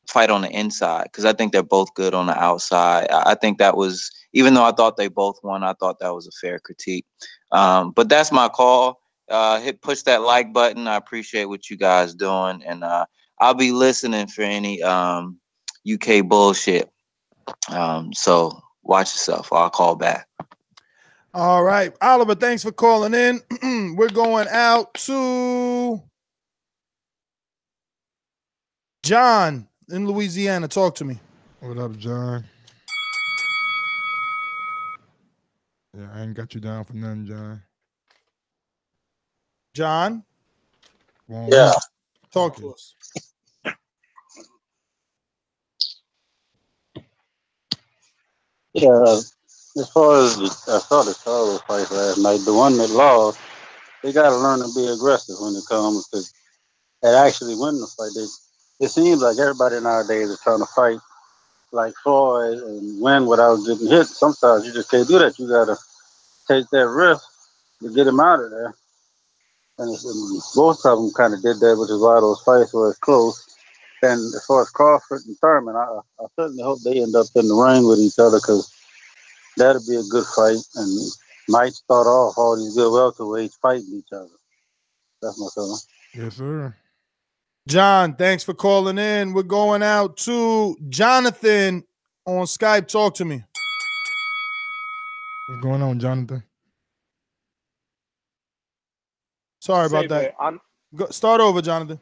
fight on the inside, because I think they're both good on the outside. I think that was, even though I thought they both won, I thought that was a fair critique. But that's my call. Push that like button. I appreciate what you guys doing, and I'll be listening for any UK bullshit. So watch yourself. I'll call back. All right, Oliver, thanks for calling in. We're going out to John in Louisiana. Talk to me. What up, John? Yeah, I ain't got you down for nothing, John. John? Yeah. Talk to us. Yeah, as far as I saw the Charlo fight last night, the one that lost, they got to learn to be aggressive when it comes to actually winning the fight. It seems like everybody nowadays is trying to fight like Floyd and win without getting hit. Sometimes you just can't do that. You got to take that risk to get him out of there. And both of them kind of did that, which is why those fights were close. And as far as Crawford and Thurman, I certainly hope they end up in the ring with each other, because that'll be a good fight and might start off all these good welterweights fighting each other. That's my feeling. Yes, sir. John, thanks for calling in. We're going out to Jonathan on Skype. Talk to me. What's going on, Jonathan? Sorry about that. Start over, Jonathan.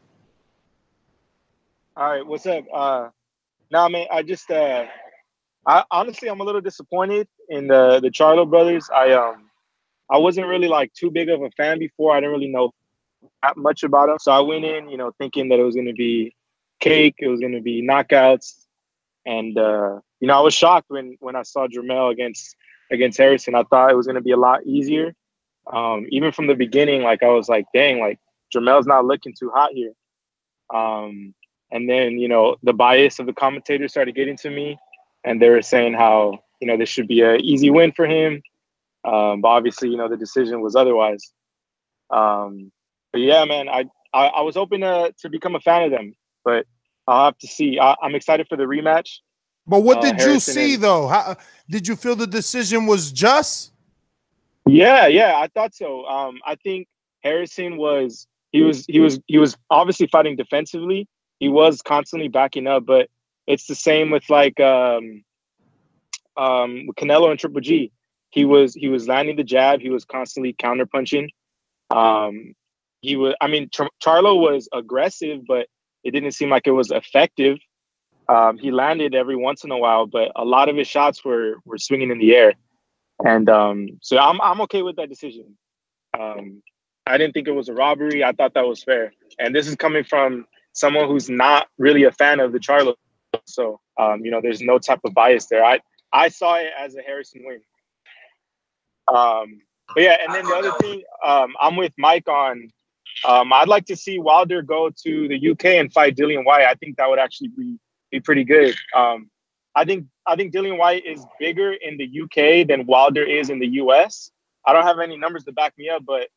All right, what's up? Nah, man, I just honestly, I'm a little disappointed in the Charlo brothers. I wasn't really like too big of a fan before. I didn't really know that much about them, so I went in, you know, thinking that it was going to be cake, it was going to be knockouts, and you know, I was shocked when I saw Jermell against Harrison. I thought it was going to be a lot easier. Even from the beginning, like I was like, dang, like Jermell's not looking too hot here. And then, you know, the bias of the commentators started getting to me, and they were saying how, you know, this should be an easy win for him. But obviously, you know, the decision was otherwise. But yeah, man, I was hoping to become a fan of them, but I'll have to see. I'm excited for the rematch. But what did Harrison you see, though? How did you feel the decision was just? Yeah, I thought so. I think Harrison was obviously fighting defensively. He was constantly backing up, but it's the same with like with Canelo and Triple G. He was landing the jab. He was constantly counterpunching. Charlo was aggressive, but it didn't seem like it was effective. He landed every once in a while, but a lot of his shots were swinging in the air. And so I'm okay with that decision. I didn't think it was a robbery. I thought that was fair. And this is coming from someone who's not really a fan of the Charlo. So, you know, there's no type of bias there. I saw it as a Harrison win. But yeah, and then the other thing, I'm with Mike on, I'd like to see Wilder go to the UK and fight Dillian Whyte. I think that would actually be pretty good. I think Dillian Whyte is bigger in the UK than Wilder is in the US. I don't have any numbers to back me up, but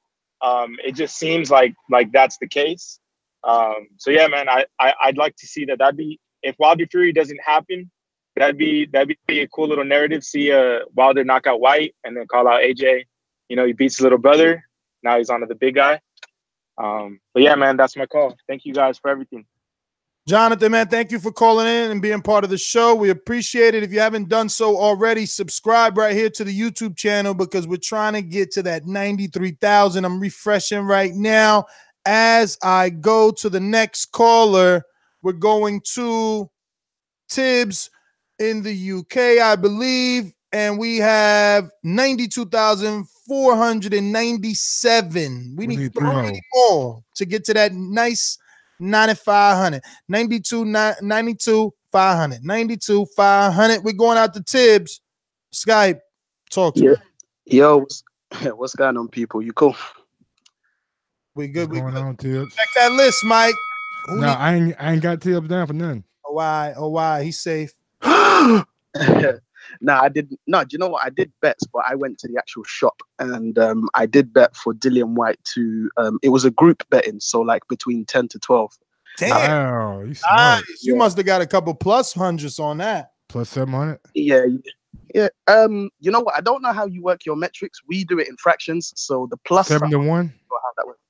it just seems like that's the case. So yeah, man, I'd like to see that. That'd be, if Wilder Fury doesn't happen, that'd be a cool little narrative. See Wilder knock out Whyte and then call out AJ. You know, he beats his little brother. Now he's on to the big guy. But yeah, man, that's my call. Thank you guys for everything. Jonathan, man, thank you for calling in and being part of the show. We appreciate it. If you haven't done so already, subscribe right here to the YouTube channel, because we're trying to get to that 93,000. I'm refreshing right now. As I go to the next caller, we're going to Tibbs in the UK, I believe, and we have 92,497. We need 3 more to get to that nice 9500. 92 500. 92 500. We're going out to Tibbs. Skype. Talk to me. Yo, what's going on, people? You cool? We good. What's going on, Tibbs? Check that list, Mike. No, I ain't got Tibbs down for nothing. Oh, why? He's safe. Nah, I didn't. No, do you know what? I did bets, but I went to the actual shop and I did bet for Dillian Whyte to. It was a group betting, so like between 10 to 12. Damn. Wow, you smart. Nice. You must have got a couple plus hundreds on that. Plus 700. Yeah. You know what? I don't know how you work your metrics. We do it in fractions, so the plus 7 to 1. How that works.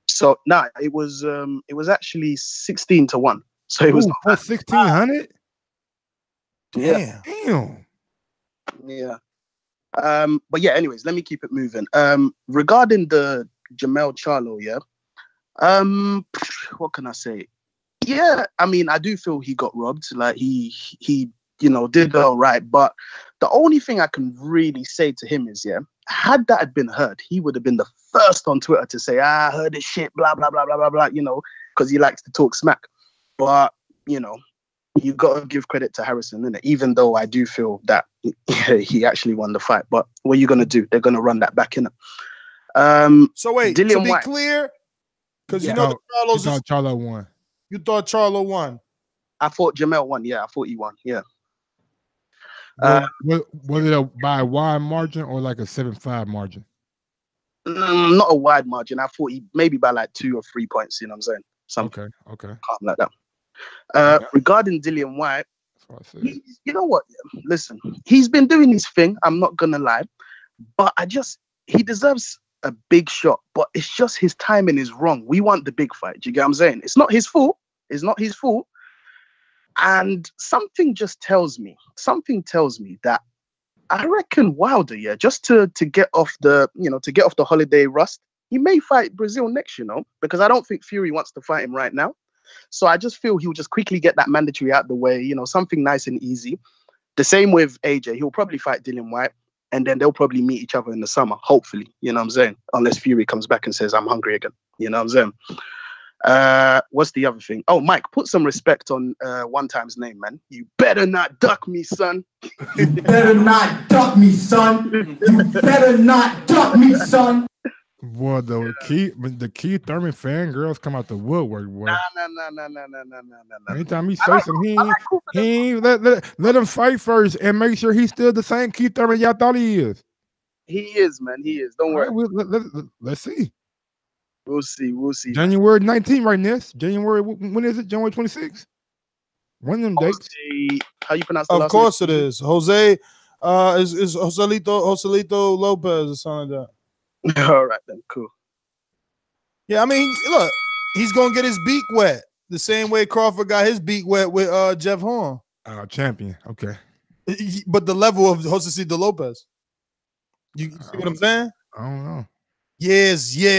So it was actually 16 to 1. So it was plus 1600. Yeah. Damn. Yeah. But yeah, anyways, let me keep it moving. Regarding the Jermell Charlo, yeah. What can I say? Yeah, I mean, I do feel he got robbed. Like he did all right. But the only thing I can really say to him is, yeah, had that had been heard, he would have been the first on Twitter to say, I heard this shit, blah, blah, blah, blah, blah, blah, because he likes to talk smack. But, you got to give credit to Harrison, innit? Even though I do feel that he actually won the fight. But what are you going to do? They're going to run that back, innit? So wait, Dillian to be Whyte. clear, because You the Charlo's... thought Charlo won. You thought Charlo won? I thought Jermell won. Yeah, I thought he won. Yeah. Was it by a wide margin or like a 7-5 margin? Not a wide margin. I thought he maybe by like 2 or 3 points. You know what I'm saying? Something Okay. calm like that. Regarding Dillian Whyte, you know what? Listen, he's been doing his thing. I'm not gonna lie, but he deserves a big shot. But it's just his timing is wrong. We want the big fight. Do you get what I'm saying? It's not his fault. It's not his fault. And something tells me that I reckon Wilder, yeah, just to get off the holiday rust, he may fight Breazeale next, because I don't think Fury wants to fight him right now. So I just feel he'll just quickly get that mandatory out the way, something nice and easy. The same with AJ. He'll probably fight Dillian Whyte, and then they'll probably meet each other in the summer, hopefully, you know what I'm saying? Unless Fury comes back and says, I'm hungry again, you know what I'm saying? What's the other thing? Oh, Mike, put some respect on One Time's name, man. You better not duck me, son. You better not duck me, son. You better not duck me, son. Boy, the key Thurman fan girls come out the woodwork, boy. No. Anytime he say something, he ain't let him fight first and make sure he's still the same Keith Thurman y'all thought he is. He is, man. He is. Don't worry. Let's see. We'll see. January 19th, right, Ness? January, when is it? January 26th? One of them dates. How you pronounce the Of last course name? it is. Jose is Joselito Lopez or something like that. All right, then. Cool. Yeah, I mean, look, he's going to get his beak wet the same way Crawford got his beak wet with Jeff Horn. Champion. Okay. But the level of Joselito Lopez. You see what I'm saying? I don't know. Yes. I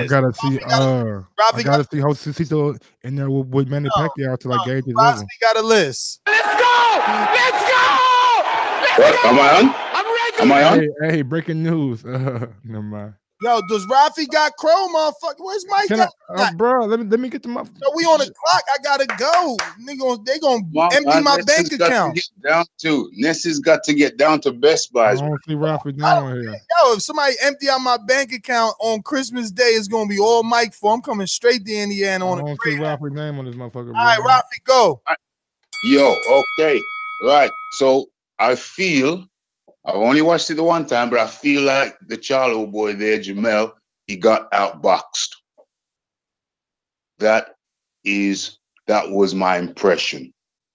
gotta see Joselito in there with Manny Pacquiao to like gauge his level. Got a list. What? Am I on? Am I on? Hey, breaking news. Never mind. Yo, does Rafi got Crow, motherfucker? Where's Mike? Bro, let me get the motherfucker. So we on the clock. I gotta go. They gonna empty my bank account. Ness's got to get down to Best Buy. I don't see Rafi down here. Yo, if somebody empty out my bank account on Christmas Day, it's gonna be all Mike for. I'm coming straight to Indiana on I don't see Rafi's name on this motherfucker. All right, Rafi, go. Yo, okay. Right. So I've only watched it the one time, but I feel like the Charlo boy there, Jermell, he got outboxed. That was my impression.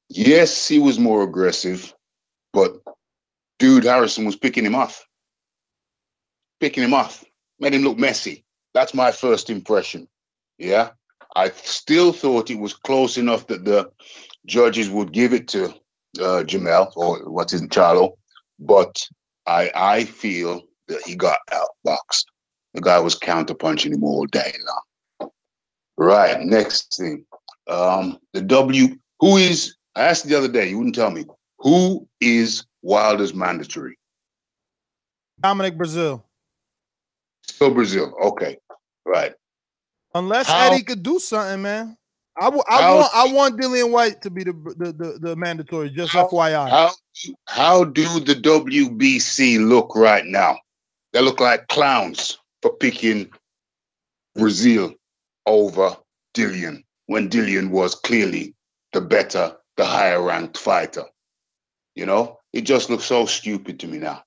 Yes, he was more aggressive, but dude, Harrison was picking him off. Made him look messy. That's my first impression. Yeah. I still thought it was close enough that the judges would give it to Jermell, or what isn't Charlo, but I feel that he got outboxed. The guy was counterpunching him all day long. Right, next thing. I asked the other day, you wouldn't tell me, who is Wilder's mandatory? Dominic Breazeale. Still Breazeale, okay. Right. Unless Eddie could do something, man. I want Dillian Whyte to be the mandatory, just FYI. How do the WBC look right now? They look like clowns for picking Breazeale over Dillian when Dillian was clearly the better, the higher ranked fighter. You know, it just looks so stupid to me now.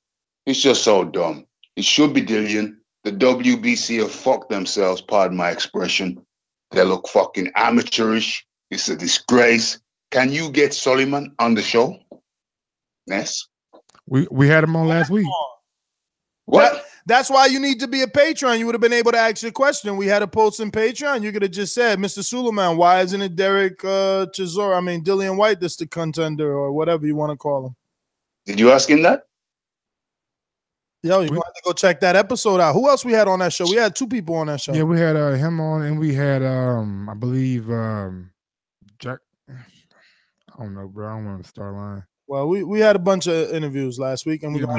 It's just so dumb. It should be Dillian. The WBC have fucked themselves, pardon my expression. They look fucking amateurish. It's a disgrace. Can you get Suleiman on the show? Ness? We had him on last week. What? That's why you need to be a patron. You would have been able to ask your question. We had a post in Patreon. You could have just said, Mr. Suleiman, why isn't it Dereck Chisora? I mean, Dillian Whyte, that's the contender or whatever you want to call him. Did you ask him that? Yo, you're going to have to go check that episode out. Who else we had on that show? We had 2 people on that show. Yeah, we had him on, and we had, I believe, Jack. I don't know, bro. I don't want to start lying. Well, we had a bunch of interviews last week, and we got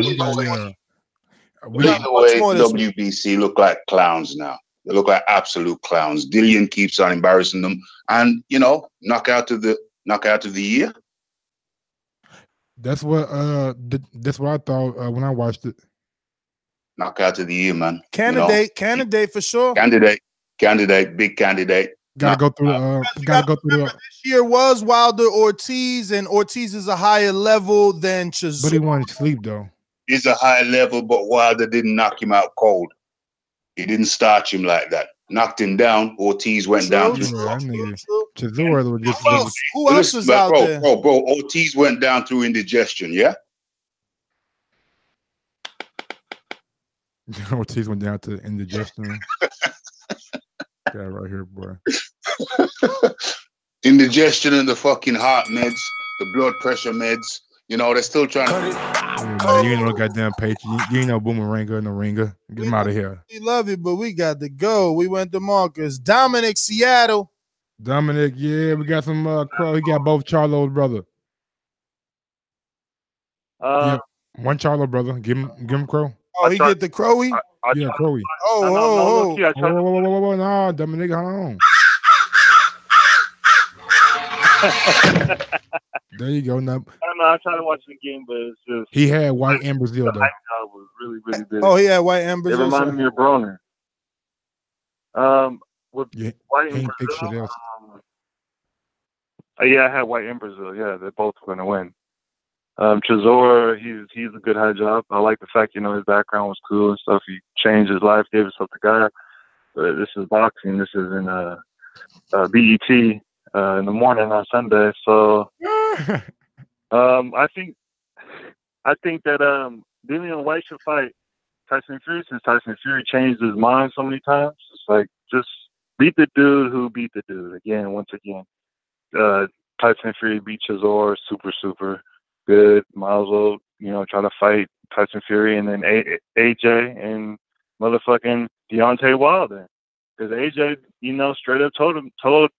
Either way, WBC look like clowns now. They look like absolute clowns. Dillian keeps on embarrassing them, and you know, knockout of the year. That's what I thought when I watched it. Knockout of the year, man. Candidate for sure. Candidate, big candidate. Gotta go through. This year was Wilder Ortiz, and Ortiz is a higher level than Chisora. But he wanted to sleep though. He's a higher level, but Wilder didn't knock him out cold. He didn't starch him like that. Knocked him down. Ortiz went down. Chisora was just. Who else is out there? Bro, Ortiz went down through indigestion. Yeah. Ortiz went down to indigestion. Guy right here, boy. Indigestion and the fucking heart meds, the blood pressure meds. You know, they're still trying to. You ain't no goddamn Patriot. You ain't no boomeranger in the ringer. Get him out of here. We love you, but we got to go. We went to Marcus. Dominic, Seattle. Dominic, yeah, we got some Crow. He got both Charlo's brother. Yeah, one Charlo brother. Give him Crow. Oh, he get the Crowy? Yeah, Crowy. Oh. Whoa, no, Dominic, hold on. There you go. Now, I don't know. I tried to watch the game, but it's just he had Whyte and Breazeale though. Was really big. Oh, he had Whyte and Breazeale. It reminded me of Broner. With Whyte and Breazeale. Yeah, I had Whyte and Breazeale. Yeah, they're both going to win. Chisora, he's a good high job. I like the fact, his background was cool and stuff. He changed his life, gave himself to God. But this is boxing. This is in BET in the morning on Sunday. So I think that Dillian Whyte should fight Tyson Fury since Tyson Fury changed his mind so many times. It's like just beat the dude who beat the dude once again. Tyson Fury beat Chisora, super good. Might as well, try to fight Tyson Fury and then AJ and motherfucking Deontay Wilder. Because AJ, straight up told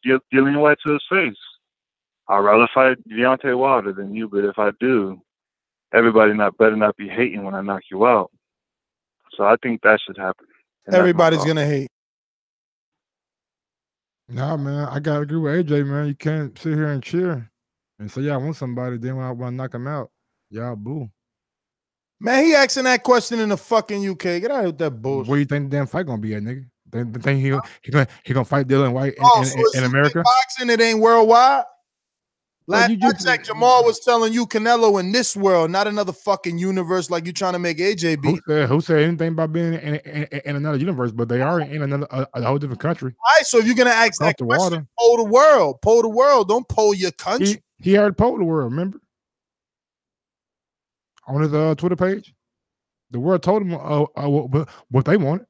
Dillian Whyte to his face, I'd rather fight Deontay Wilder than you, but if I do, everybody better not be hating when I knock you out. So I think that should happen. Everybody's gonna hate. Nah, man, I gotta agree with AJ, man. You can't sit here and cheer and say, yeah, I want somebody, then when I want to knock him out, y'all boo. Man, he asking that question in the fucking UK. Get out of that bullshit. Where do you think the damn fight gonna be at, nigga? Think he gonna fight Dillian Whyte in America? Boxing, it ain't worldwide. Last check, Jermall was telling you Canelo in this world, not another fucking universe like you trying to make AJ be. Who said anything about being in another universe? But they are in a whole different country. All right, so if you're gonna ask that question, poll the world. Poll the world. Don't poll your country. He already polled the world. Remember on his Twitter page, the world told him what they wanted.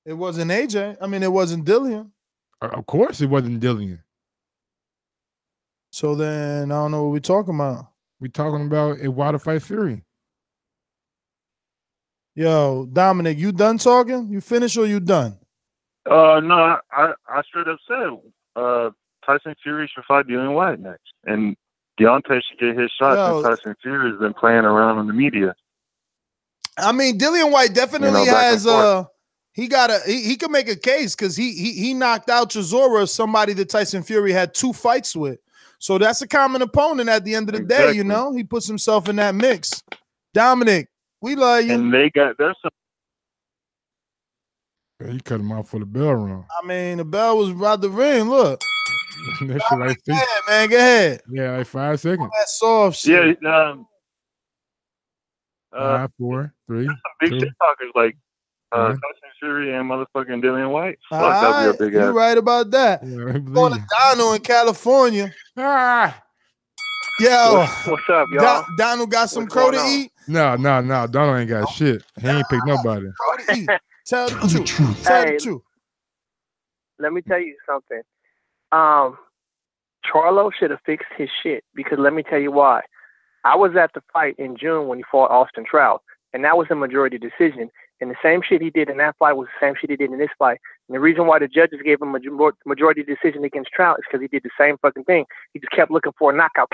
It wasn't AJ. I mean, it wasn't Dillian. Of course, it wasn't Dillian. So then I don't know what we're talking about. We're talking about a Wilder fight Fury. Yo, Dominic, you done talking? You finished or you done? No, I straight up said Tyson Fury should fight Dillian Whyte next, and Deontay should get his shot. Since Tyson Fury has been playing around in the media. I mean, Dillian Whyte definitely has he could make a case because he knocked out Chisora, somebody that Tyson Fury had 2 fights with. So that's a common opponent at the end of the day, you know. He puts himself in that mix. Dominic, we love you. And there's some. Yeah, he cut him off for the bell run. I mean, the bell was about to ring. Look. That shit like go ahead, man. Go ahead. Yeah, like 5 seconds. That soft shit. Yeah. 5, 4, 3, big 2. shit talkers like Tyson Fury and motherfucking Dillian White. Fuck up your big ass. You're right about that. Yeah, Going to Donald in California. Yo, what's up, y'all? Donald got some crow to eat. No. Donald ain't got shit. He ain't picked nobody. Crow to eat. Tell the truth. Tell the truth. Let me tell you something. Charlo should have fixed his shit because let me tell you why. I was at the fight in June when he fought Austin Trout, and that was a majority decision. And the same shit he did in that fight was the same shit he did in this fight. And the reason why the judges gave him a majority decision against Trout is because he did the same fucking thing. He just kept looking for a knockout,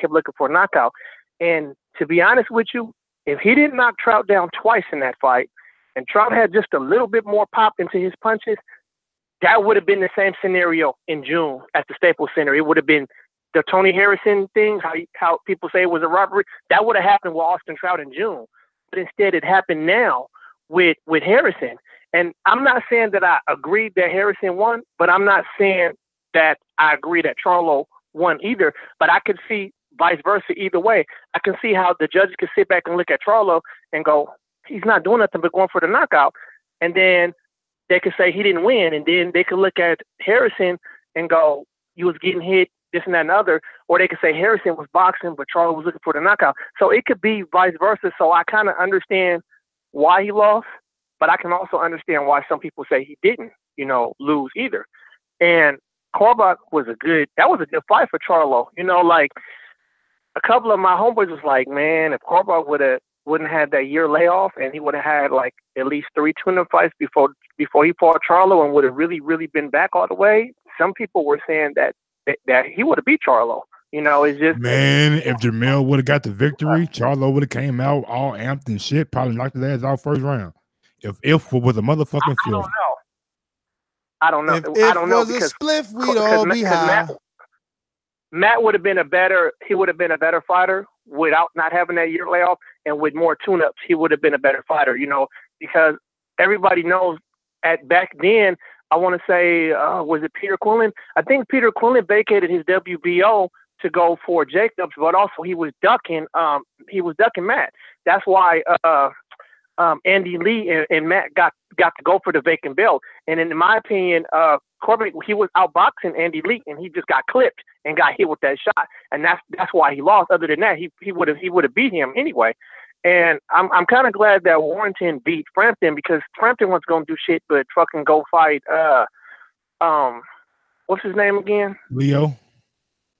And to be honest with you, if he didn't knock Trout down twice in that fight, and Trout had just a little bit more pop into his punches, that would have been the same scenario in June at the Staples Center. It would have been the Tony Harrison thing, how people say it was a robbery. That would have happened with Austin Trout in June. But instead it happened now with Harrison. And I'm not saying that I agreed that Harrison won, but I'm not saying that I agree that Charlo won either. But I could see vice versa either way. I can see how the judges could sit back and look at Charlo and go, he's not doing nothing but going for the knockout. And then they could say he didn't win. And then they could look at Harrison and go, you was getting hit, this and that and other. Or they could say Harrison was boxing, but Charlo was looking for the knockout. So it could be vice versa. So I kind of understand why he lost, but I can also understand why some people say he didn't, lose either. And Korobov was a good fight for Charlo. Like a couple of my homeboys was like, man, if Korobov wouldn't have that year layoff and he would have had like at least 3 tune-up fights before he fought Charlo and would have really, really been back all the way, some people were saying that he would have beat Charlo. It's just, man, if Jermell would have got the victory, Charlo would have came out all amped and shit, probably knocked his ass out first round. If was a motherfucking field. I don't know. If it was a spliff, we'd all be high. Matt would have been a better fighter without not having that year layoff, and with more tune-ups, he would have been a better fighter, because everybody knows back then, I want to say, was it Peter Quinlan? I think Peter Quinlan vacated his WBO to go for Jacobs, but also he was ducking Matt. That's why Andy Lee and Matt got to go for the vacant belt. And in my opinion, Corbin, he was outboxing Andy Lee, and he just got clipped and got hit with that shot, and that's why he lost. Other than that, he would have beat him anyway. And I'm kind of glad that Warrington beat Frampton, because Frampton wasn't gonna do shit but fucking go fight what's his name again? Leo.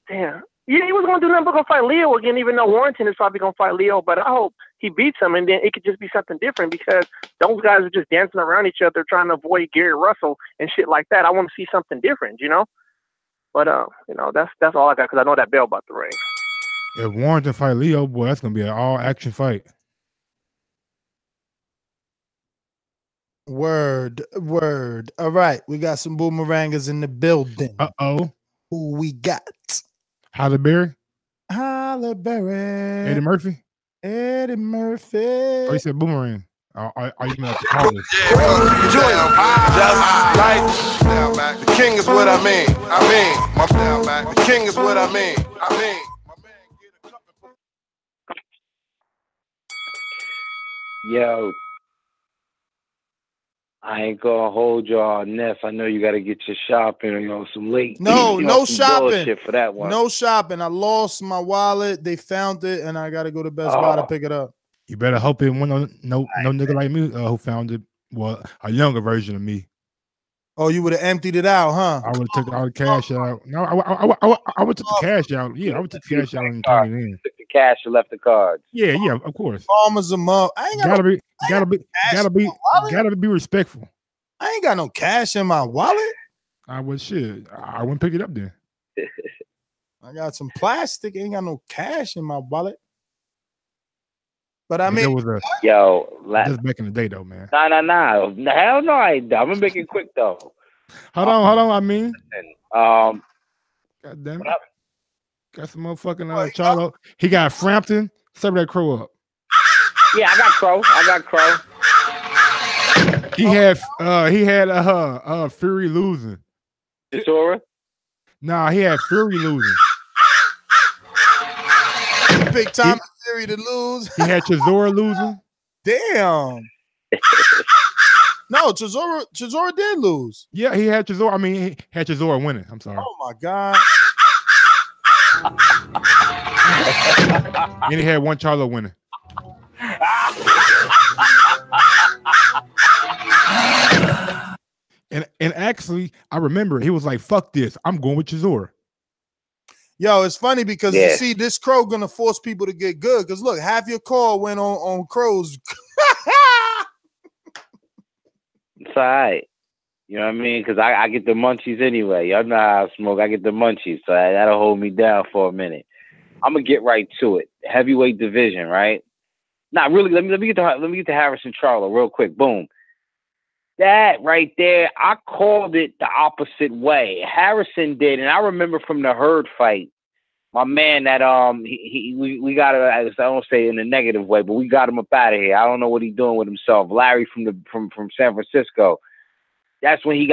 Damn. Yeah, he was going to do nothing but go fight Leo again, even though Warrington is probably going to fight Leo. But I hope he beats him, and then it could just be something different, because those guys are just dancing around each other trying to avoid Gary Russell and shit like that. I want to see something different, But, that's all I got, because I know that bell about the ring. If Warrington fight Leo, boy, that's going to be an all-action fight. Word. All right, we got some boomerangers in the building. Uh-oh. Who we got? Halle Berry. Eddie Murphy. Oh, you said boomerang. Are you meant to call this? Just like the king is what I mean. The king is what I mean. Yo, I ain't gonna hold y'all, Neff. I know you got to get your shopping, some late. No shopping for that one. No shopping. I lost my wallet. They found it, and I got to go to Best Buy to pick it up. You better hope it wasn't no nigga like me who found it. Well, a younger version of me. Oh, you would have emptied it out, huh? I would have took all the cash out. No, I would took the cash out. Yeah, I would take the cash out and turn it in. Took the cash and left the cards. Yeah, of course. Farmers a mug. I ain't gotta be respectful. I ain't got no cash in my wallet. I wouldn't pick it up then. I got some plastic. Ain't got no cash in my wallet. But I mean, just back in the day though, man. Nah. Hell no, I'm gonna make it quick though. Hold on. I mean, God damn it. Got some motherfucking Charlo. He got Frampton. Serve that crow up. Yeah, I got Crow. He had Fury losing. Chisora? Nah, he had Fury losing. Big time Fury to lose. He had Chisora losing. Damn. No, Chisora did lose. Yeah, he had Chisora. I mean, he had Chisora winning. I'm sorry. Oh my God. And he had one Charlo winning. And actually, I remember he was like, "Fuck this, I'm going with Chisora." Yo, it's funny because you see this Crow gonna force people to get good. Because look, half your call went on Crows. It's all right. You know what I mean? Because I get the munchies anyway. Y'all know how I smoke. I get the munchies, so that'll hold me down for a minute. I'm gonna get right to it. Heavyweight division, right? Not really. Let me get to Harrison Charlo real quick. Boom. That right there, I called it the opposite way. Harrison did, and I remember from the Hurd fight, my man that we got him. I don't say in a negative way, but we got him up out of here. I don't know what he's doing with himself. Larry from San Francisco. That's when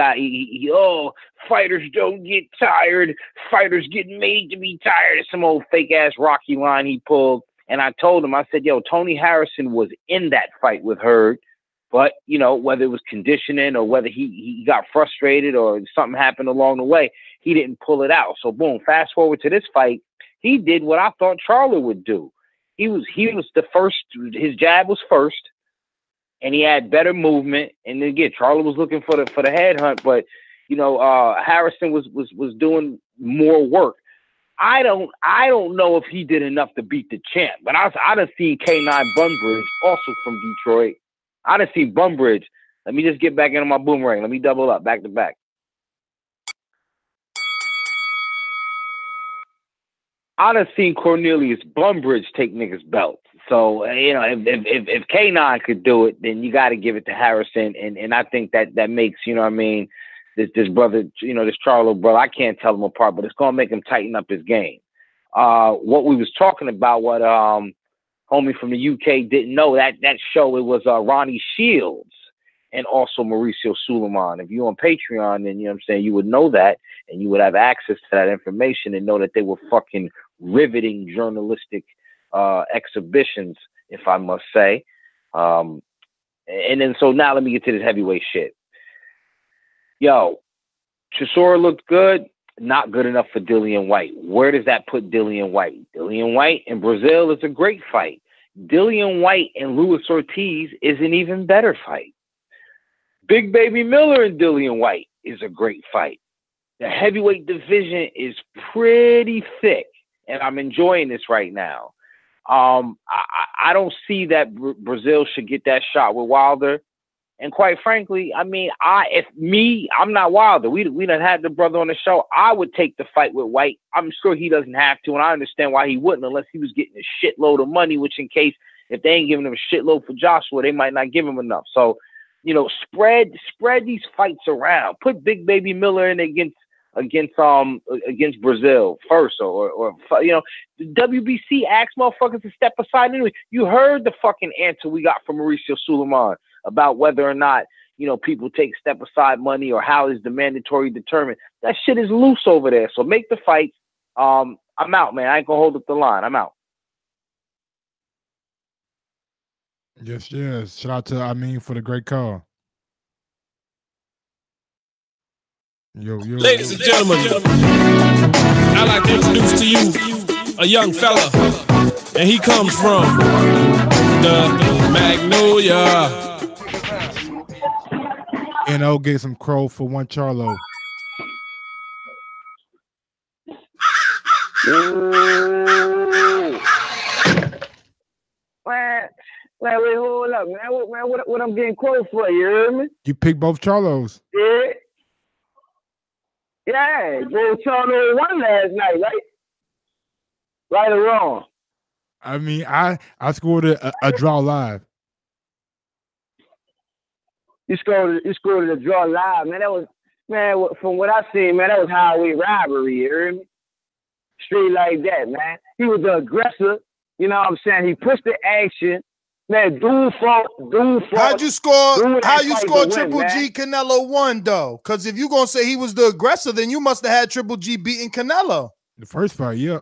fighters don't get tired. Fighters get made to be tired. It's some old fake ass Rocky line he pulled. And I told him, I said, yo, Tony Harrison was in that fight with Hurd. But, you know, whether it was conditioning or whether he got frustrated or something happened along the way, he didn't pull it out. So, boom, fast forward to this fight, he did what I thought Charlo would do. He was the first, his jab was first, and he had better movement. And again, Charlo was looking for the headhunt, but, you know, Harrison was doing more work. I don't know if he did enough to beat the champ, but I done seen K9 Bunbridge, also from Detroit. I done seen Bunbridge. Let me just get back into my boomerang. Let me double up back to back. I done seen Cornelius Bunbridge take niggas' belts. So, you know, if K9 could do it, then you got to give it to Harrison. And I think that makes, you know what I mean, this brother, you know, this Charlo brother, I can't tell them apart, but it's going to make him tighten up his game. What we was talking about, what homie from the UK didn't know, that show, it was Ronnie Shields and also Mauricio Suleiman. If you're on Patreon, then, you know what I'm saying, you would know that, and you would have access to that information and know that they were fucking riveting journalistic exhibitions, if I must say. And then, so now let me get to this heavyweight shit. Yo, Chisora looked good. Not good enough for Dillian Whyte. Where does that put Dillian Whyte? Dillian Whyte and Breazeale is a great fight. Dillian Whyte and Luis Ortiz is an even better fight. Big Baby Miller and Dillian Whyte is a great fight. The heavyweight division is pretty thick, and I'm enjoying this right now. I don't see that Breazeale should get that shot with Wilder. And quite frankly, I mean, I'm not Wilder. We done had the brother on the show. I would take the fight with Whyte. I'm sure he doesn't have to, and I understand why he wouldn't unless he was getting a shitload of money, which in case, if they ain't giving him a shitload for Joshua, they might not give him enough. So, you know, spread these fights around. Put Big Baby Miller in against Breazeale first, or you know, the WBC asked motherfuckers to step aside anyway. You heard the fucking answer we got from Mauricio Suleiman about whether or not, you know, people take step aside money or how is the mandatory determined. That shit is loose over there. So make the fights. I'm out, man. I ain't gonna hold up the line. I'm out. Yes. Shout out to for the great call. Ladies and gentlemen, I'd like to introduce to you a young fella, and he comes from the Magnolia. And I'll get some crow for one Charlo. Wait, hold up, man. What I'm getting crow for, you hear me? You picked both Charlos. Yeah, Joe Charlo won last night, right? Right or wrong? I mean, I scored a draw live. You scored a draw live, man. That was, man, from what I seen, man, that was highway robbery, you hear me? Straight like that, man. He was the aggressor, you know what I'm saying? He pushed the action. Man, dude fought. How'd you score? How you score Triple win, G Canelo won though? Because if you're gonna say he was the aggressor, then you must have had Triple G beating Canelo. The first fight, yeah.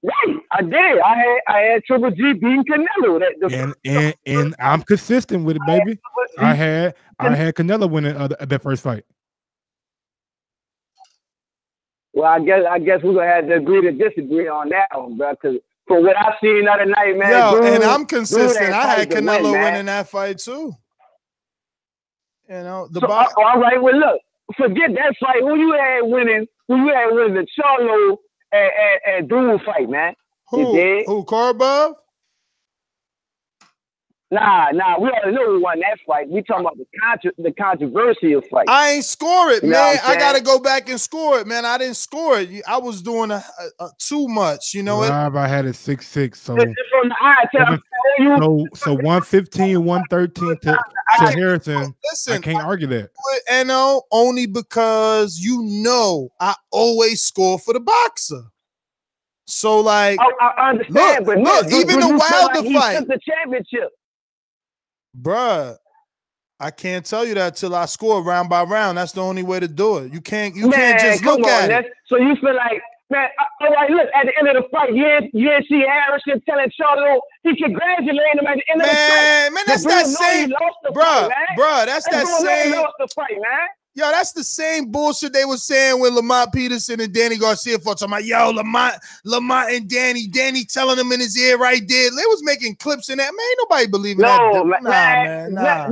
Right, I did. I had Triple G beating Canelo. And I'm consistent with it, baby. I had Canelo winning that first fight. Well, I guess we're gonna have to agree to disagree on that one, bro. Because from what I seen the other night, man. Yo, dude, and I'm consistent. I had Canelo win, winning that fight too. You know all right. Well, look, forget that fight. Who you had winning? The Charlo and dude fight, man? Who? Korobov? Nah. We already know who won that fight. We talking about the controversial fight. I ain't score it, You know man. what I'm I gotta saying? go back and score it, man. I didn't score it. I was doing too much, you know. Live, I had it 6-6. So From the eye, so 115, 113 to Harrison. Listen, I can't argue that. NO only because I always score for the boxer. So like, I understand, but look, even the Wilder he fight, took the championship. bruh. I can't tell you that till I score round by round. That's the only way to do it. You can't just come look on, at it. So you feel like, man, all right, look, at the end of the fight, you didn't see Harrison telling Charlo he congratulated him at the end of the fight. Man, that's that same, bruh, that's that same. Lost the fight, man. Yo, that's the same bullshit they were saying when Lamont Peterson and Danny Garcia fought. Talking about, yo, Lamont and Danny telling him in his ear right there. They was making clips in that. Man, ain't nobody believing that. Nah.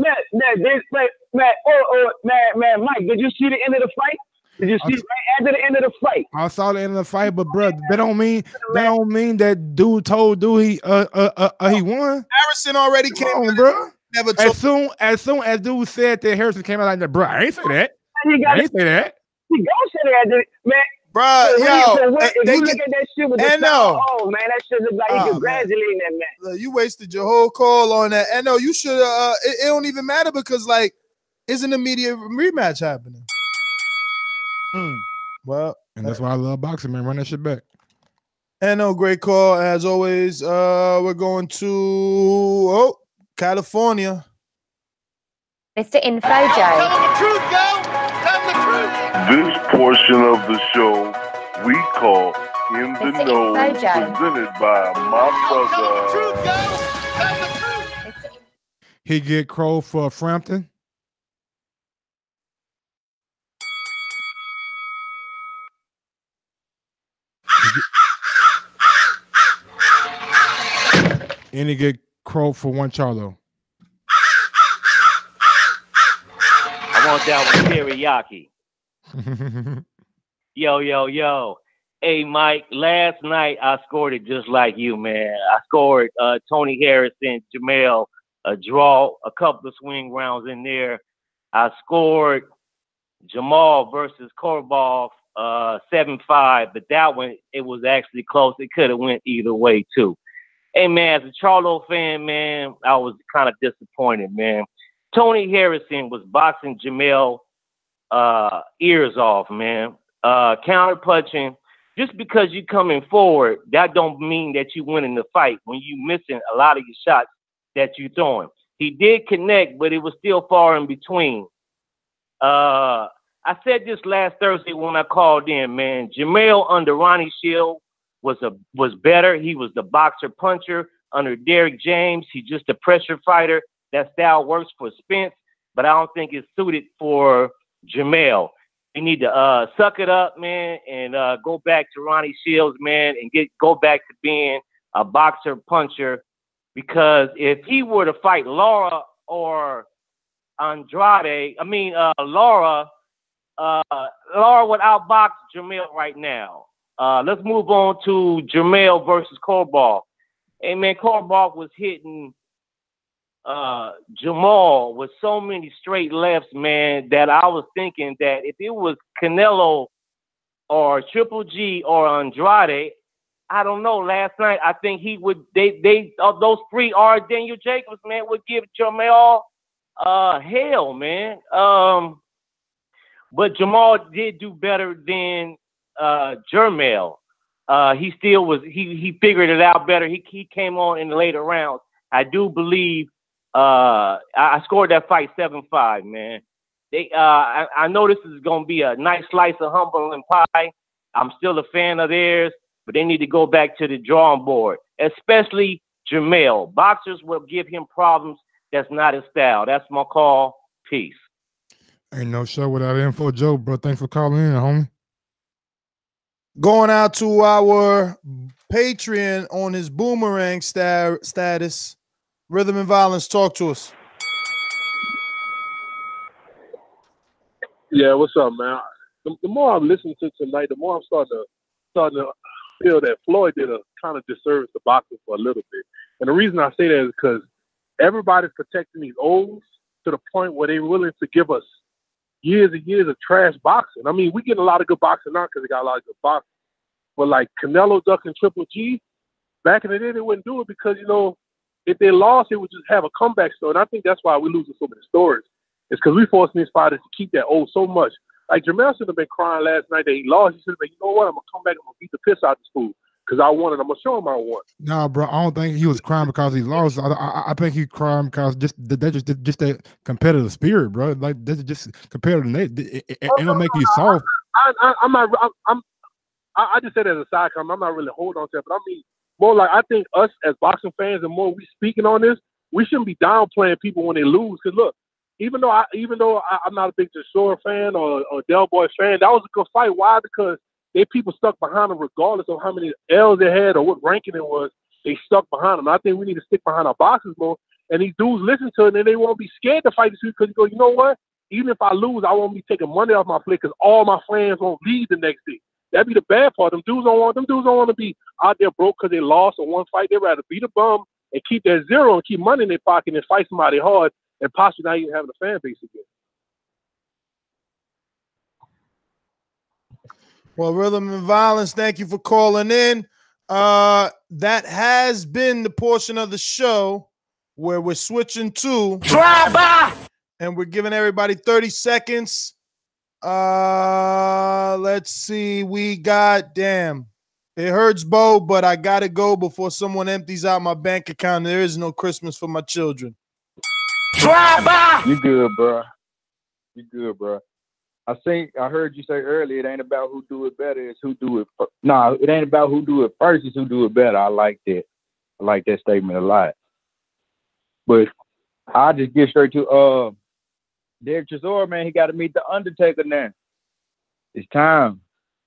Man, Mike, did you see the end of the fight? Did you see right after the end of the fight? I saw the end of the fight, but bro, that don't mean that dude told dude he won. Harrison already came on, bro. As soon as dude said that, Harrison came out like that, bro. I ain't say that. I ain't say that. He gonna say that, man. Bro, if you look at that shit with the NO. oh man, that shit look like he congratulating that man. Look, you wasted your whole call on that. NO, you should it don't even matter because like isn't an immediate rematch happening? Well, and that's why I love boxing, man. Run that shit back. NO, great call as always. We're going to California. Mr. Info Joe. Tell them the truth, yo. Tell them the truth. This portion of the show we call In the Know, presented by my brother. Tell them the truth, yo. Tell them the truth. He get Crow for Frampton. And he get Crow for one Charlo. I want that one teriyaki. Yo. Hey, Mike, last night I scored it just like you, man. I scored Tony Harrison, Jermell, a draw, a couple of swing rounds in there. I scored Jermall versus Korobov 7-5, but that one, it was actually close. It could have went either way, too. Hey, man, as a Charlo fan, man, I was kind of disappointed, man. Tony Harrison was boxing Jermell ears off, man. Counter punching. Just because you coming forward, that don't mean that you winning the fight when you missing a lot of your shots that you throwing. He did connect, but it was still far in between. I said this last Thursday when I called in, man. Jermell under Ronnie Shield was better. He was the boxer puncher. Under Derek James, he's just a pressure fighter. That style works for Spence, but I don't think it's suited for Jermell. You need to suck it up, man, and go back to Ronnie Shields, man, and go back to being a boxer puncher. Because if he were to fight Laura or Andrade, Laura would outbox Jermell right now. Let's move on to Jermell versus Korobov. Hey, man, Korobov was hitting Jermall with so many straight lefts, man, that I was thinking that if it was Canelo or Triple G or Andrade, I don't know. Last night, I think he would. Those 3 are Daniel Jacobs, man, would give Jermall hell, man. But Jermall did do better than Jermell. He still was. He figured it out better. He came on in the later rounds. I do believe. I scored that fight 7-5, man. I know this is gonna be a nice slice of humble pie. I'm still a fan of theirs, but they need to go back to the drawing board, especially Jermell. Boxers will give him problems. That's not his style. That's my call. Peace. Ain't no show without info, Joe, bro. Thanks for calling in, homie. Going out to our Patreon on his boomerang status. Rhythm and Violence, talk to us. Yeah, what's up, man? The more I'm listening to tonight, the more I'm starting to feel that Floyd did a kind of disservice to boxing for a little bit. And the reason I say that is because everybody's protecting these olds to the point where they're willing to give us years and years of trash boxing. I mean, we getting a lot of good boxing now because they got a lot of good boxing. But like Canelo ducking Triple G, back in the day, they wouldn't do it because, you know, if they lost, it would just have a comeback story. And I think that's why we're losing so many stories. It's because we're forcing these fighters to keep that old so much. Like Jermell should have been crying last night that he lost. He should have been, you know what, I'm going to come back and I'm going to beat the piss out of this fool because I won and I'm going to show him I won. Nah, bro, I don't think he was crying because he lost. I think he crying because just that competitive spirit, bro. Like, that's just competitive. It don't make you soft. I just said as a side comment, I'm not really holding on to it, but I mean, more like I think us as boxing fans, the more we speaking on this, we shouldn't be downplaying people when they lose. Because look, even though I'm not a big Chisora fan or Del Boy fan, that was a good fight. Why? Because they people stuck behind them regardless of how many L's they had or what ranking it was. They stuck behind them. I think we need to stick behind our boxers more. And these dudes listen to it, and they won't be scared to fight this week because you go, you know what? Even if I lose, I won't be taking money off my plate because all my fans won't leave the next day. That'd be the bad part. Them dudes don't want to be out there broke because they lost or one fight. They'd rather beat a bum and keep that zero and keep money in their pocket and fight somebody hard and possibly not even having a fan base again. Well, Rhythm and Violence, thank you for calling in. That has been the portion of the show where we're switching to drive-by, and we're giving everybody 30 seconds. Let's see. We got, damn, it hurts, Bo, but I gotta go before someone empties out my bank account. There is no Christmas for my children. Drive-by. You good, bro? You good, bro? I heard you say earlier, it ain't about who do it better, it's who do it first. No, it ain't about who do it first, it's who do it better. I like that. I like that statement a lot. But I'll just get straight to Dereck Chisora, man. He got to meet the Undertaker now. It's time.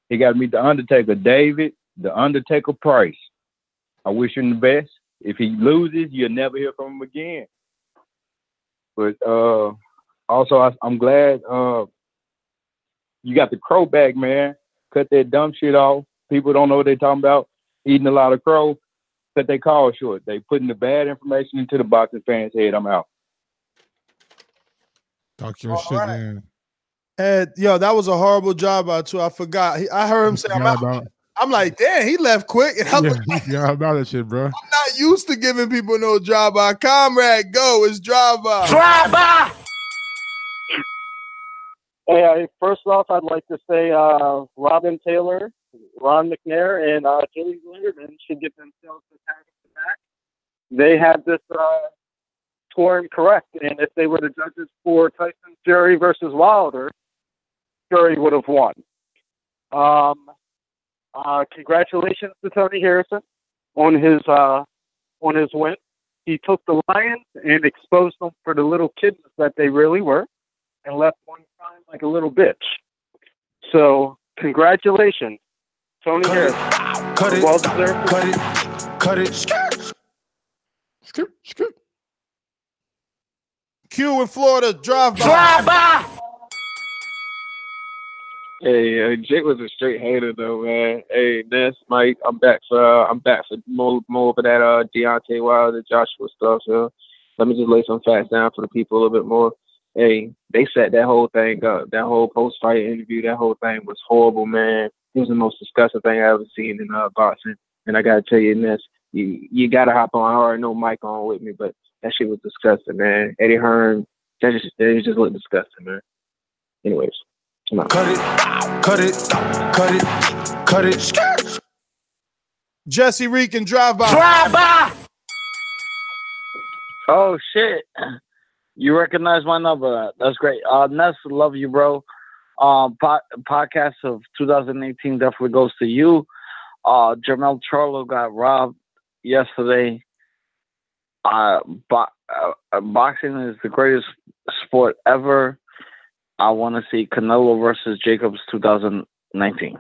He got to meet the Undertaker, David, the Undertaker Price. I wish him the best. If he loses, you'll never hear from him again. But also, I'm glad you got the crow back, man. Cut that dumb shit off. People don't know what they're talking about. Eating a lot of crow. Cut their call short. They putting the bad information into the boxing fans' head. I'm out. Talk your shit, man. And yo, that was a horrible job out too. I forgot. I heard him say, "I'm out." I'm like, damn, he left quick. And I was like, yeah, about that shit, bro. I'm not used to giving people no drive-by. Comrade, go. It's drive-by. Drive-by. Hey, first off, I'd like to say Robin Taylor, Ron McNair, and Joey Linderman should get themselves the back. They had this scoring correct, and if they were the judges for Tyson Fury versus Wilder, Fury would have won. Congratulations to Tony Harrison on his win. He took the Lions and exposed them for the little kids that they really were, and left one crying like a little bitch. So, congratulations, Tony Harrison. Cut it. Well deserved. Cut it. Cut it. Skirt. Q in Florida, drive-by. Drive-by. Hey, Jake was a straight hater though, man. Hey, Ness, Mike, I'm back for more for that Deontay Wilder, Joshua stuff. So let me just lay some facts down for the people a little bit more. Hey, they set that whole thing up. That whole post-fight interview, that whole thing was horrible, man. It was the most disgusting thing I ever seen in boxing. And I gotta tell you this, you gotta hop on. I already know Mike on with me, but that shit was disgusting, man. Eddie Hearn, that just looked disgusting, man. Anyways, come on. Cut it. Jesse Reek and Drive By. Drive By. Oh shit! You recognize my number? That's great. Ness, love you, bro. Podcast of 2018 definitely goes to you. Jermell Charlo got robbed yesterday. Boxing is the greatest sport ever. I want to see Canelo versus Jacobs 2019.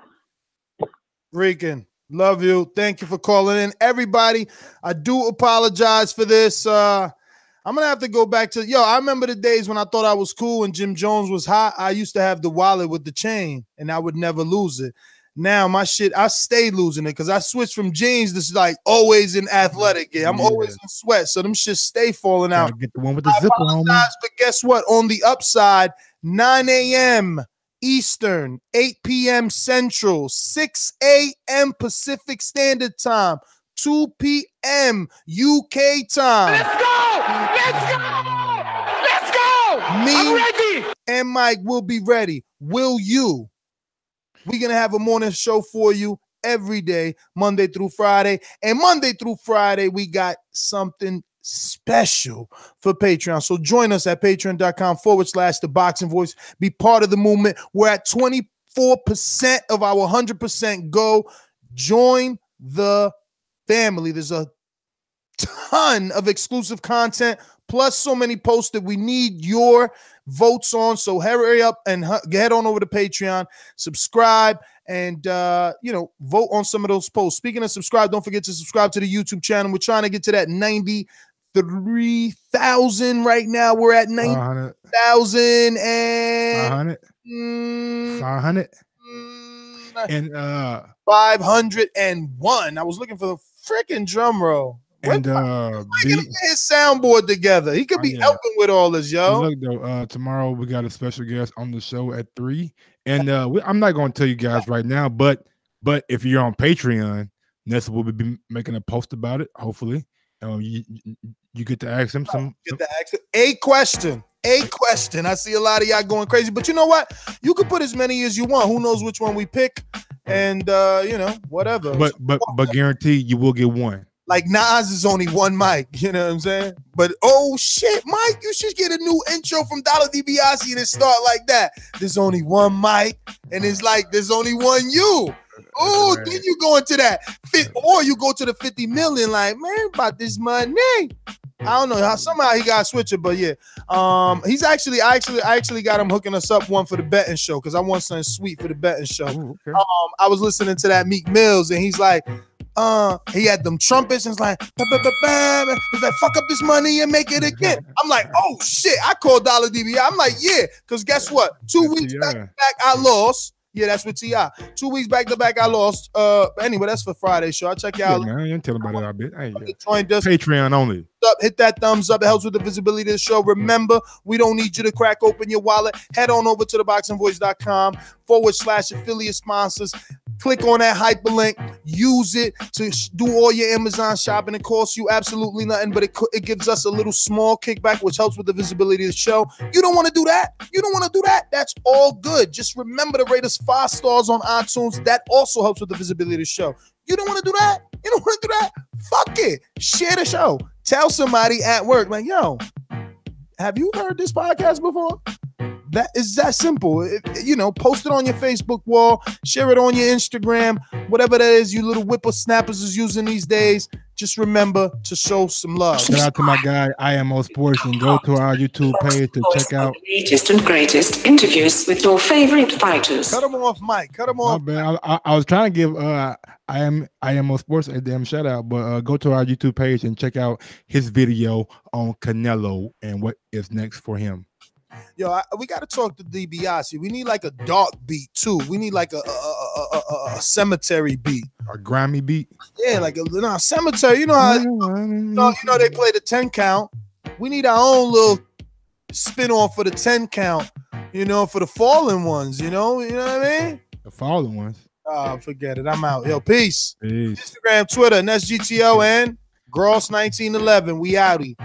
Reekin, love you. Thank you for calling in. Everybody, I do apologize for this. I'm going to have to go back to, I remember the days when I thought I was cool and Jim Jones was hot. I used to have the wallet with the chain and I would never lose it. Now my shit, I stay losing it because I switched from jeans to like always in athletic gear. I'm always in sweat, so them shit stay falling out. Get the one with the zipper on. But guess what? On the upside, 9 a.m. Eastern, 8 p.m. Central, 6 a.m. Pacific Standard Time, 2 p.m. UK time. Let's go! Let's go! Let's go! Me I'm ready! and Mike will be ready. Will you? We're going to have a morning show for you every day, Monday through Friday. And Monday through Friday, we got something special for Patreon. So join us at patreon.com/ThaBoxingVoice. Be part of the movement. We're at 24% of our 100% goal. Join the family. There's a ton of exclusive content, plus so many posts that we need your votes on. So hurry up and head on over to Patreon, subscribe, and vote on some of those posts. Speaking of subscribe, don't forget to subscribe to the YouTube channel. We're trying to get to that 93,000 right now. We're at 90,000 and 500 and 501. I was looking for the freaking drum roll. And get his soundboard together. He could be helping with all this, yo. Look though, tomorrow we got a special guest on the show at 3, and I'm not going to tell you guys right now, but if you're on Patreon, Nessa will be making a post about it. Hopefully, you get to ask him a question. I see a lot of y'all going crazy, but you know what? You can put as many as you want. Who knows which one we pick, and whatever. But guaranteed you will get one. Like Nas is only one mic, you know what I'm saying? But oh shit, Mike, you should get a new intro from Dollar DiBiase and start like that. There's only one mic, and it's like there's only one you. Oh, then you go into that or you go to the 50 million, like, man, about this money. I don't know how somehow he got a switcher, but yeah. He's actually I actually got him hooking us up one for the betting show because I want something sweet for the betting show. Ooh, okay. I was listening to that Meek Mills and he's like, he had them trumpets and it's like, he's like, fuck up this money and make it again. I'm like, oh shit. I called Dollar DB. I'm like, yeah, because guess what? 2 weeks back to back, I lost. Yeah, that's with T.I. 2 weeks back to back, I lost. Anyway, that's for Friday show. I'll check you out. Yeah, man, you didn't tell about it a bit. Hey, Patreon only. Hit that thumbs up. It helps with the visibility of the show. Remember, we don't need you to crack open your wallet. Head on over to ThaBoxingVoice.com/affiliate sponsors. Click on that hyperlink. Use it to do all your Amazon shopping. It costs you absolutely nothing, but it gives us a little small kickback, which helps with the visibility of the show. You don't want to do that? You don't want to do that? That's all good. Just remember to rate us 5 stars on iTunes. That also helps with the visibility of the show. You don't want to do that? You don't want to do that? Fuck it. Share the show. Tell somebody at work, like, yo, have you heard this podcast before? That is that simple. Post it on your Facebook wall, share it on your Instagram, whatever that is you little whippersnappers is using these days. Just remember to show some love. Shout out to my guy, IMO Sports, and go to our YouTube page to check out the latest and greatest interviews with your favorite fighters. Cut them off, Mike. Cut them off. I was trying to give IMO Sports a damn shout out, but go to our YouTube page and check out his video on Canelo and what is next for him. Yo, we got to talk to DiBiase. We need like a dark beat too. We need like a cemetery beat, a grimy beat. Yeah, like a cemetery. You know how they play the 10 count. We need our own little spin off for the 10 count. For the fallen ones. You know what I mean? The fallen ones. Forget it. I'm out. Yo, peace. Peace. Instagram, Twitter, NestGTO, and Gross1911. We outie.